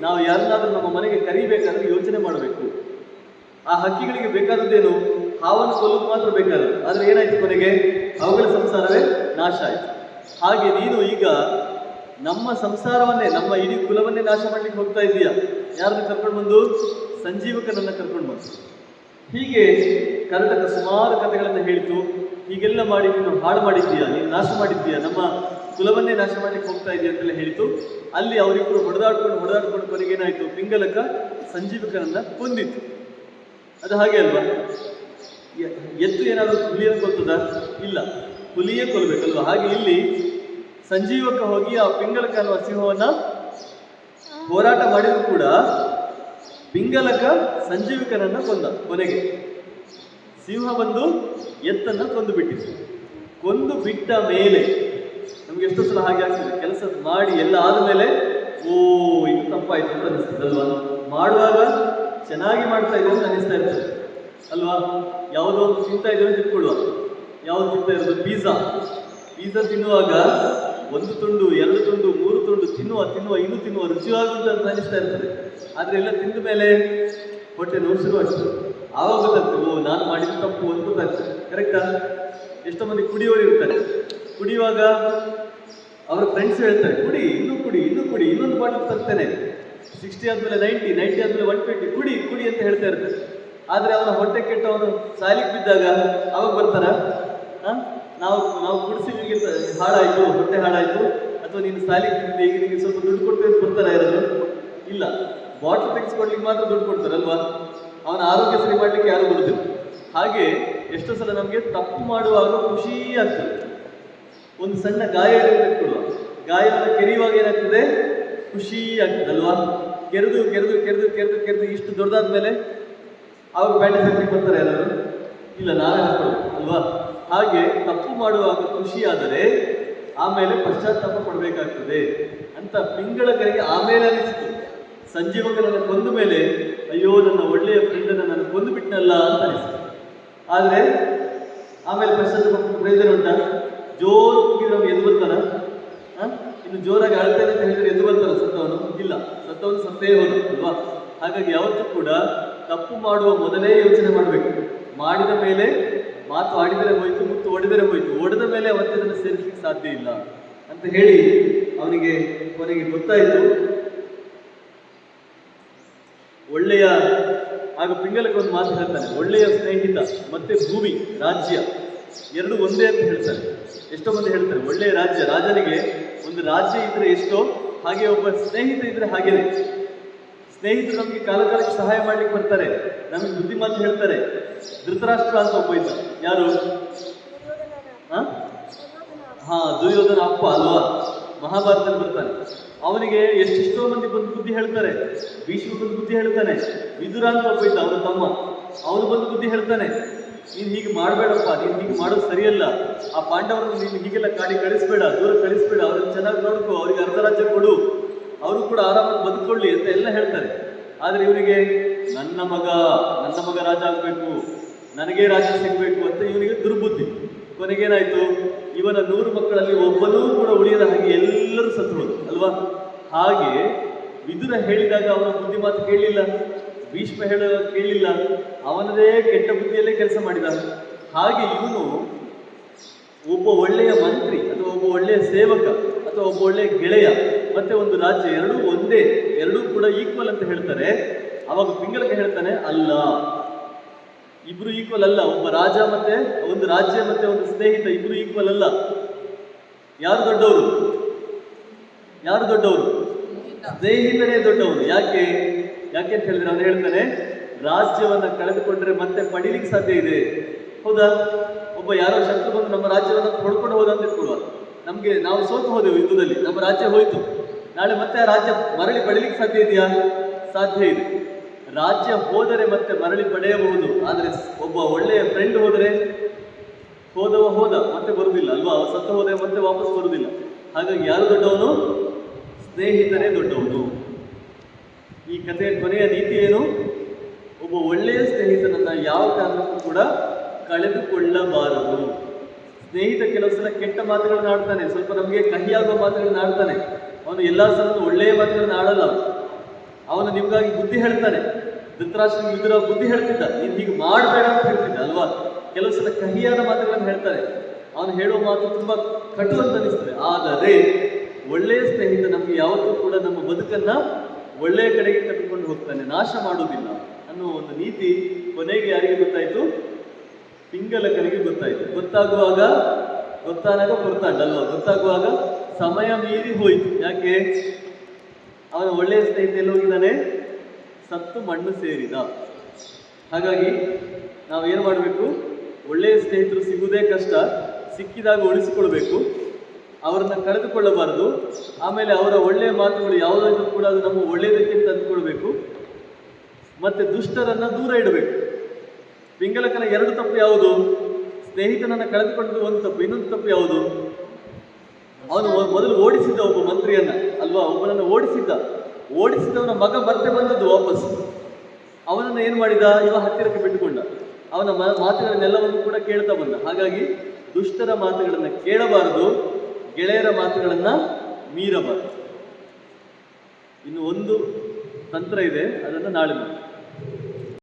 ನಾವು ಯಾರನ್ನಾದ್ರೂ ನಮ್ಮ ಮನೆಗೆ ಕರಿಬೇಕಾದ್ರೆ ಯೋಚನೆ ಮಾಡಬೇಕು. ಆ ಹಕ್ಕಿಗಳಿಗೆ ಬೇಕಾದದ್ದೇನು, ಹಾವನ್ನು ಕೊಲ್ಲೋದು ಮಾತ್ರ ಬೇಕಾದದ್ದು. ಆದರೆ ಏನಾಯ್ತು, ಕೊನೆಗೆ ಅವುಗಳ ಸಂಸಾರವೇ ನಾಶ ಆಯಿತು. ಹಾಗೆ ನೀನು ಈಗ ನಮ್ಮ ಸಂಸಾರವನ್ನೇ, ನಮ್ಮ ಇಡೀ ಕುಲವನ್ನೇ ನಾಶ ಮಾಡ್ಲಿಕ್ಕೆ ಹೋಗ್ತಾ ಇದೀಯಾ. ಯಾರನ್ನು ಕರ್ಕೊಂಡು ಬಂದು? ಸಂಜೀವಕನನ್ನು ಕರ್ಕೊಂಡು ಬಂದು. ಹೀಗೆ ಕರ್ನಾಟಕ ಸುಮಾರು ಕಥೆಗಳನ್ನು ಹೇಳಿತು. ಹೀಗೆಲ್ಲ ಮಾಡಿ ನೀನು ಹಾಳು ಮಾಡಿದ್ದೀಯಾ, ನೀನು ನಾಶ ಮಾಡಿದ್ದೀಯಾ, ನಮ್ಮ ಕುಲವನ್ನೇ ನಾಶ ಮಾಡ್ಲಿಕ್ಕೆ ಹೋಗ್ತಾ ಇದೆಯಾ ಅಂತೆಲ್ಲ ಹೇಳಿತು. ಅಲ್ಲಿ ಅವರಿಬ್ಬರು ಹೊಡೆದಾಡ್ಕೊಂಡು ಕೊನೆಗೆ ಏನಾಯ್ತು, ಪಿಂಗಲಕ ಸಂಜೀವಕನನ್ನ ಕೊಂದಿತ್ತು. ಅದು ಹಾಗೆ ಅಲ್ವಾ. ಎತ್ತು ಏನಾದರೂ ಹುಲಿಯನ್ನು ಕೊಲ್ತದ? ಇಲ್ಲ, ಹುಲಿಯೇ ಕೊಲ್ಬೇಕಲ್ವಾ. ಹಾಗೆ ಇಲ್ಲಿ ಸಂಜೀವಕ ಹೋಗಿ ಆ ಪಿಂಗಲಕ ಅನ್ನುವ ಸಿಂಹವನ್ನ ಹೋರಾಟ ಮಾಡಿದ್ರು ಕೂಡ ಪಿಂಗಲಕ ಸಂಜೀವಕನನ್ನ ಕೊಂದ. ಕೊನೆಗೆ ಸಿಂಹ ಬಂದು ಎತ್ತನ್ನ ಕೊಂದು ಬಿಟ್ಟಿತ್ತು. ಕೊಂದು ಬಿಟ್ಟ ಮೇಲೆ ನಮ್ಗೆ ಎಷ್ಟೋ ಸಲ ಹಾಗೆ ಆಗ್ತದೆ, ಕೆಲಸ ಮಾಡಿ ಎಲ್ಲ ಆದಮೇಲೆ ಓ ಇದು ತಪ್ಪಾಯ್ತು ಅಂತ ಅನಿಸ್ತದಲ್ವಾ. ಮಾಡುವಾಗ ಚೆನ್ನಾಗಿ ಮಾಡ್ತಾ ಇದ್ದೇವೆ ಅಂತ ಅನಿಸ್ತಾ ಇರ್ತದೆ ಅಲ್ವಾ. ಯಾವುದೋ ಒಂದು ತಿಂತಾ ಇದ್ದೇವೆ ಅಂತ ಇಟ್ಕೊಳ್ಳುವ, ಯಾವುದು ತಿಂತಾ ಇರೋದು, ಪಿಜ್ಜಾ ತಿನ್ನುವಾಗ ಒಂದು ತುಂಡು, ಎರಡು ತುಂಡು, ಮೂರು ತುಂಡು ತಿನ್ನುವ ಇನ್ನೂ ತಿನ್ನುವ ರುಚಿಯಾಗುವುದು ಅಂತ ಅನಿಸ್ತಾ ಇರ್ತದೆ. ಆದರೆ ಎಲ್ಲ ತಿಂದ ಮೇಲೆ ಹೊಟ್ಟೆ ನೋವು ಶುರುವಾಗ್ತದೆ. ಆವಾಗ ಗೊತ್ತಾಗ್ತದೆ, ಓ ನಾನು ಮಾಡಿದ ತಪ್ಪು ಅಂತ ಗೊತ್ತಾಗ್ತದೆ. ಕರೆಕ್ಟಾ? ಎಷ್ಟೋ ಮಂದಿ ಕುಡಿಯೋರು ಇರ್ತಾರೆ. ಕುಡಿಯುವಾಗ ಅವರ ಫ್ರೆಂಡ್ಸ್ ಹೇಳ್ತಾರೆ, ಕುಡಿ, ಇನ್ನೊಂದು ಬಾಟಲ್ ತರ್ತೇನೆ, 60 ಆದಮೇಲೆ 90 ಆದಮೇಲೆ 120, ಕುಡಿ ಅಂತ ಹೇಳ್ತಾ ಇರ್ತಾರೆ. ಆದರೆ ಅವನ ಹೊಟ್ಟೆ ಕೆಟ್ಟು ಅವನು ಸಾಯ್ಲಿಕ್ಕೆ ಬಿದ್ದಾಗ ಅವಾಗ ಬರ್ತಾರ, ನಾವು ಕುಡಿಸಿಲಿಕ್ಕೆ ಹಾಳಾಯಿತು, ಹೊಟ್ಟೆ ಹಾಳಾಯಿತು, ಅಥವಾ ನೀನು ಸಾಯ್ಲಿಕ್ಕೆ ಬಿದ್ದಿದ್ದೆ, ಈಗ ನಿಮಗೆ ಸ್ವಲ್ಪ ದುಡ್ಡು ಕೊಡ್ತೇವೆ ಅಂತ ಬರ್ತಾರ ಯಾರಾದ್ರು? ಇಲ್ಲ, ಬಾಟಲ್ ತೆಗೆಸ್ಕೊಡ್ಲಿಕ್ಕೆ ಮಾತ್ರ ದುಡ್ಡು ಕೊಡ್ತಾರಲ್ವಾ. ಅವನ ಆರೋಗ್ಯ ಸರಿ ಮಾಡಲಿಕ್ಕೆ ಯಾರು ಬರುದಿಲ್ಲ. ಹಾಗೆ ಎಷ್ಟೋ ಸಲ ನಮಗೆ ತಪ್ಪು ಮಾಡುವಾಗ ಖುಷಿ ಆಗ್ತದೆ. ಒಂದು ಸಣ್ಣ ಗಾಯ ತೆಗೆದುಕೊಳ್ಳುವ, ಗಾಯವನ್ನು ಕೆರೆಯುವಾಗ ಏನಾಗ್ತದೆ, ಖುಷಿ ಆಗ್ತದೆ ಅಲ್ವಾ. ಕೆರೆದು ಇಷ್ಟು ದೊಡ್ಡದಾದ ಮೇಲೆ ಆವಾಗ ಬ್ಯಾಂಡೇಜ್ ಹಾಕ್ಲಿಕ್ಕೆ ಬರ್ತಾರೆ ಯಾರು? ಇಲ್ಲ, ನಾವೇ ಹಾಕೊಳ್ಳೋದು ಅಲ್ವಾ. ಹಾಗೆ ತಪ್ಪು ಮಾಡುವಾಗ ಖುಷಿಯಾದರೆ ಆಮೇಲೆ ಪಶ್ಚಾತ್ತಾಪ ಪಡಬೇಕಾಗ್ತದೆ ಅಂತ ಪಿಂಗಳಕರಿಗೆ ಆಮೇಲೆ ಅನಿಸಿತು. ಸಂಜೀವಕನನ್ನು ಕೊಂದ ಮೇಲೆ ಅಯ್ಯೋ ನನ್ನ ಒಳ್ಳೆಯ ಫ್ರೆಂಡನ್ನು ನಾನು ಕೊಂದು ಬಿಟ್ಟನಲ್ಲ ಅಂತ ಅನಿಸಿತು. ಆದರೆ ಆಮೇಲೆ ಪಶ್ಚಾತ್ತಾಪ ಪ್ರಯೋಜನ ಉಂಟಾ? ಜೋರು ಕೂಗಿದ್ರೆ ಅವ್ನು ಎದ್ದು ಬರ್ತಾನ? ಇನ್ನು ಜೋರಾಗಿ ಅಳ್ತೇನೆ ಅಂತ ಹೇಳಿದ್ರೆ ಎದ್ದು ಬರ್ತಾನ ಸತ್ತವನು? ಇಲ್ಲ, ಸತ್ತವನು ಸತ್ತೇ ಹೋದ ಅಲ್ವಾ. ಹಾಗಾಗಿ ಯಾವತ್ತೂ ಕೂಡ ತಪ್ಪು ಮಾಡುವ ಮೊದಲೇ ಯೋಚನೆ ಮಾಡಬೇಕು. ಮಾಡಿದ ಮೇಲೆ ಮಾತು ಆಡಿದರೆ ಹೋಯ್ತು, ಮುತ್ತು ಒಡೆದರೆ ಹೋಯ್ತು, ಒಡೆದ ಮೇಲೆ ಅವತ್ತೆ ಅದನ್ನು ಸೇರಿಸಲಿಕ್ಕೆ ಸಾಧ್ಯ ಇಲ್ಲ ಅಂತ ಹೇಳಿ ಅವನಿಗೆ ಕೊನೆಗೆ ಗೊತ್ತಾಯಿತು. ಒಳ್ಳೆಯ ಆಗ ಪಿಂಗಲಕ್ಕೆ ಒಂದು ಮಾತು ಹೇಳ್ತಾನೆ, ಒಳ್ಳೆಯ ಸ್ನೇಹಿತ ಮತ್ತೆ ಭೂಮಿ ರಾಜ್ಯ ಎರಡು ಒಂದೇ ಅಂತ ಹೇಳ್ತಾರೆ. ಎಷ್ಟೋ ಮಂದಿ ಹೇಳ್ತಾರೆ ಒಳ್ಳೆಯ ರಾಜ್ಯ, ರಾಜನಿಗೆ ಒಂದು ರಾಜ್ಯ ಇದ್ರೆ ಎಷ್ಟೋ, ಹಾಗೆ ಒಬ್ಬ ಸ್ನೇಹಿತ ಇದ್ರೆ ಹಾಗೇನೆ. ಸ್ನೇಹಿತರು ನಮಗೆ ಕಾಲಕಾಲಕ್ಕೆ ಸಹಾಯ ಮಾಡ್ಲಿಕ್ಕೆ ಬರ್ತಾರೆ, ನಮಗೆ ಬುದ್ಧಿಮಾತು ಹೇಳ್ತಾರೆ. ಧೃತರಾಷ್ಟ್ರ ಅಂತ ಒಬ್ಬ ಇದ್ದ, ಯಾರು? ದುರ್ಯೋಧನ ಅಪ್ಪ ಅಲ್ವಾ, ಮಹಾಭಾರತದಲ್ಲಿ ಬರ್ತಾನೆ. ಅವನಿಗೆ ಎಷ್ಟೆಷ್ಟೋ ಮಂದಿ ಬಂದು ಬುದ್ಧಿ ಹೇಳ್ತಾರೆ. ಭೀಷ್ಮ ಬಂದು ಬುದ್ಧಿ ಹೇಳ್ತಾನೆ. ವಿದುರ ಅಂತ ಒಬ್ಬ ಇದ್ದ, ಅವನ ತಮ್ಮ, ಅವನು ಬಂದು ಬುದ್ಧಿ ಹೇಳ್ತಾನೆ. ನೀನು ಹೀಗೆ ಮಾಡಬೇಡಪ್ಪ, ನೀನು ಹೀಗೆ ಮಾಡೋದು ಸರಿಯಲ್ಲ, ಆ ಪಾಂಡವರನ್ನು ನೀನು ಹೀಗೆಲ್ಲ ಕಳಿಸ್ಬೇಡ, ದೂರ ಕಳಿಸ್ಬೇಡ, ಅವ್ರನ್ನ ಚೆನ್ನಾಗಿ ನೋಡ್ಕೋ, ಅವ್ರಿಗೆ ಅರ್ಧ ರಾಜ್ಯ ಕೊಡು, ಅವರು ಕೂಡ ಆರಾಮಾಗಿ ಬದುಕೊಳ್ಳಿ ಅಂತ ಎಲ್ಲ ಹೇಳ್ತಾರೆ. ಆದರೆ ಇವನಿಗೆ ನನ್ನ ಮಗ ರಾಜ ಆಗಬೇಕು, ನನಗೇ ರಾಜ್ಯ ಸಿಗಬೇಕು ಅಂತ ಇವನಿಗೆ ದುರ್ಬುದ್ಧಿ. ಕೊನೆಗೇನಾಯ್ತು, ಇವನ 100 ಮಕ್ಕಳಲ್ಲಿ ಒಬ್ಬನೂ ಕೂಡ ಉಳಿಯದ ಹಾಗೆ ಎಲ್ಲರೂ ಸತ್ತು ಹೋದ್ರು ಅಲ್ವಾ. ಹಾಗೆ ವಿದುರ ಹೇಳಿದಾಗ ಅವನ ಬುದ್ಧಿ ಮಾತು ಕೇಳಲಿಲ್ಲ, ಭೀಷ್ಮ ಹೇಳುವಾಗ ಕೇಳಲಿಲ್ಲ, ಅವನದೇ ಕೆಟ್ಟ ಬುದ್ಧಿಯಲ್ಲೇ ಕೆಲಸ ಮಾಡಿದ. ಹಾಗೆ ಇವನು ಒಬ್ಬ ಒಳ್ಳೆಯ ಮಂತ್ರಿ ಅಥವಾ ಒಬ್ಬ ಒಳ್ಳೆಯ ಸೇವಕ ಅಥವಾ ಒಬ್ಬ ಒಳ್ಳೆಯ ಗೆಳೆಯ ಮತ್ತೆ ಒಂದು ರಾಜ್ಯ ಎರಡೂ ಒಂದೇ, ಎರಡೂ ಕೂಡ ಈಕ್ವಲ್ ಅಂತ ಹೇಳ್ತಾರೆ. ಅವಾಗ ಪಿಂಗಲಕ ಹೇಳ್ತಾನೆ, ಅಲ್ಲ, ಇಬ್ರು ಈಕ್ವಲ್ ಅಲ್ಲ. ಒಬ್ಬ ರಾಜ ಮತ್ತೆ ಒಂದು ರಾಜ್ಯ ಮತ್ತೆ ಒಂದು ಸ್ನೇಹಿತ ಇಬ್ರು ಈಕ್ವಲ್ ಅಲ್ಲ. ಯಾರು ದೊಡ್ಡವರು? ಸ್ನೇಹಿತನೇ ದೊಡ್ಡವರು. ಯಾಕೆ ಅಂತ ಹೇಳಿದ್ರೆ ಅವನು ಹೇಳ್ತಾನೆ, ರಾಜ್ಯವನ್ನ ಕಳೆದುಕೊಂಡ್ರೆ ಮತ್ತೆ ಪಡಿಲಿಕ್ಕೆ ಸಾಧ್ಯ ಇದೆ. ಹೌದಾ? ಒಬ್ಬ ಯಾರೋ ಶತ್ರು ಬಂದು ನಮ್ಮ ರಾಜ್ಯವನ್ನು ಹೊಡ್ಕೊಂಡು ಹೋದ ಅಂತ ಇಟ್ಕೊಳ್ಳುವ, ನಮ್ಗೆ ನಾವು ಸೋತು ಹೋದೆವು ಯುದ್ಧದಲ್ಲಿ, ನಮ್ಮ ರಾಜ್ಯ ಹೋಯ್ತು, ನಾಳೆ ಮತ್ತೆ ಆ ರಾಜ್ಯ ಮರಳಿ ಪಡಿಲಿಕ್ಕೆ ಸಾಧ್ಯ ಇದೆಯಾ? ಸಾಧ್ಯ ಇದೆ. ರಾಜ್ಯ ಹೋದರೆ ಮತ್ತೆ ಮರಳಿ ಪಡೆಯಬಹುದು. ಆದರೆ ಒಬ್ಬ ಒಳ್ಳೆಯ ಫ್ರೆಂಡ್ ಹೋದರೆ ಹೋದ ಮತ್ತೆ ಬರುವುದಿಲ್ಲ ಅಲ್ವಾ, ಸತ್ತ ಹೋದರೆ ಮತ್ತೆ ವಾಪಸ್ ಬರುವುದಿಲ್ಲ. ಹಾಗಾಗಿ ಯಾರು ದೊಡ್ಡವನು? ಸ್ನೇಹಿತನೇ ದೊಡ್ಡವನು. ಈ ಕಥೆಯ ಕೊನೆಯ ನೀತಿ ಏನು? ಒಬ್ಬ ಒಳ್ಳೆಯ ಸ್ನೇಹಿತನನ್ನ ಯಾವ ಕಾರಣಕ್ಕೂ ಕೂಡ ಕಳೆದುಕೊಳ್ಳಬಾರದು. ಸ್ನೇಹಿತ ಕೆಲವು ಸಲ ಕೆಟ್ಟ ಮಾತುಗಳನ್ನ ಆಡ್ತಾನೆ, ಸ್ವಲ್ಪ ನಮಗೆ ಕಹಿಯಾಗುವ ಮಾತುಗಳನ್ನ ಆಡ್ತಾನೆ. ಅವನು ಎಲ್ಲಾ ಸಲ ಒಳ್ಳೆಯ ಮಾತುಗಳನ್ನ ಆಡಲ್ಲ. ಅವನು ನಿಮ್ಗಾಗಿ ಬುದ್ಧಿ ಹೇಳ್ತಾನೆ. ಧೃತರಾಷ್ಟ್ರ ವಿದುರ ಬುದ್ಧಿ ಹೇಳ್ತಿದ್ದ, ನೀನು ಹೀಗೆ ಮಾಡಬೇಡ ಅಂತ ಹೇಳ್ತಿದ್ದ ಅಲ್ವಾ. ಕೆಲವು ಸಲ ಕಹಿಯಾದ ಮಾತುಗಳನ್ನು ಹೇಳ್ತಾನೆ. ಅವನು ಹೇಳುವ ಮಾತು ತುಂಬಾ ಕಟು ಅಂತ ಅನಿಸ್ತದೆ. ಆದರೆ ಒಳ್ಳೆಯ ಸ್ನೇಹಿತ ನಮ್ಗೆ ಯಾವತ್ತೂ ಕೂಡ ನಮ್ಮ ಬದುಕನ್ನ ಒಳ್ಳೆಯ ಕಡೆಗೆ ಕರೆದುಕೊಂಡು ಹೋಗ್ತಾನೆ, ನಾಶ ಮಾಡುವುದಿಲ್ಲ ಅನ್ನುವ ಒಂದು ನೀತಿ ಕೊನೆಗೆ ಯಾರಿಗೆ ಗೊತ್ತಾಯ್ತು? ಪಿಂಗಲಕನಿಗೆ ಗೊತ್ತಾಯ್ತು. ಗೊತ್ತಾದಾಗ ಕೊಡ್ತಾಡಲ್ವಾ, ಗೊತ್ತಾಗುವಾಗ ಸಮಯ ಮೀರಿ ಹೋಯಿತು. ಯಾಕೆ? ಅವನ ಒಳ್ಳೆಯ ಸ್ನೇಹಿತ ಎಲ್ಲಿ ಹೋಗಿದ್ದಾನೆ? ಸತ್ತು ಮಣ್ಣು ಸೇರಿದ. ಹಾಗಾಗಿ ನಾವೇನು ಮಾಡಬೇಕು? ಒಳ್ಳೆಯ ಸ್ನೇಹಿತರು ಸಿಗುವುದೇ ಕಷ್ಟ, ಸಿಕ್ಕಿದಾಗ ಉಳಿಸಿಕೊಳ್ಬೇಕು, ಅವರನ್ನು ಕಳೆದುಕೊಳ್ಳಬಾರದು. ಆಮೇಲೆ ಅವರ ಒಳ್ಳೆಯ ಮಾತುಗಳು ಯಾವುದಾದ್ರೂ ಕೂಡ ಅದು ನಮ್ಮ ಒಳ್ಳೆಯದಕ್ಕೆ ತಂದುಕೊಳ್ಬೇಕು. ಮತ್ತೆ ದುಷ್ಟರನ್ನ ದೂರ ಇಡಬೇಕು. ಪಿಂಗಲಕನ 2 ತಪ್ಪು ಯಾವುದು? ಸ್ನೇಹಿತನನ್ನು ಕಳೆದುಕೊಂಡದ್ದು ಒಂದು ತಪ್ಪು, ಇನ್ನೊಂದು ತಪ್ಪು ಯಾವುದು? ಅವನು ಮೊದಲು ಓಡಿಸಿದ್ದ ಒಬ್ಬ ಮಂತ್ರಿಯನ್ನ ಅಲ್ವಾ, ಒಬ್ಬನನ್ನು ಓಡಿಸಿದವನ ಮಗ ಮತ್ತೆ ಬಂದದ್ದು ವಾಪಸ್. ಅವನನ್ನು ಏನು ಮಾಡಿದ? ಇವ ಹತ್ತಿರಕ್ಕೆ ಬಿಟ್ಟುಕೊಂಡ. ಅವನ ಮಾತುಗಳನ್ನೆಲ್ಲವನ್ನು ಕೂಡ ಕೇಳ್ತಾ ಬಂದ. ಹಾಗಾಗಿ ದುಷ್ಟರ ಮಾತುಗಳನ್ನು ಕೇಳಬಾರದು, ಗೆಳೆಯರ ಮಾತುಗಳನ್ನ ಮೀರಬಾರದು. ಇನ್ನು ಒಂದು ತಂತ್ರ ಇದೆ, ಅದನ್ನು ನಾಳೆ ಮಾಡಿ.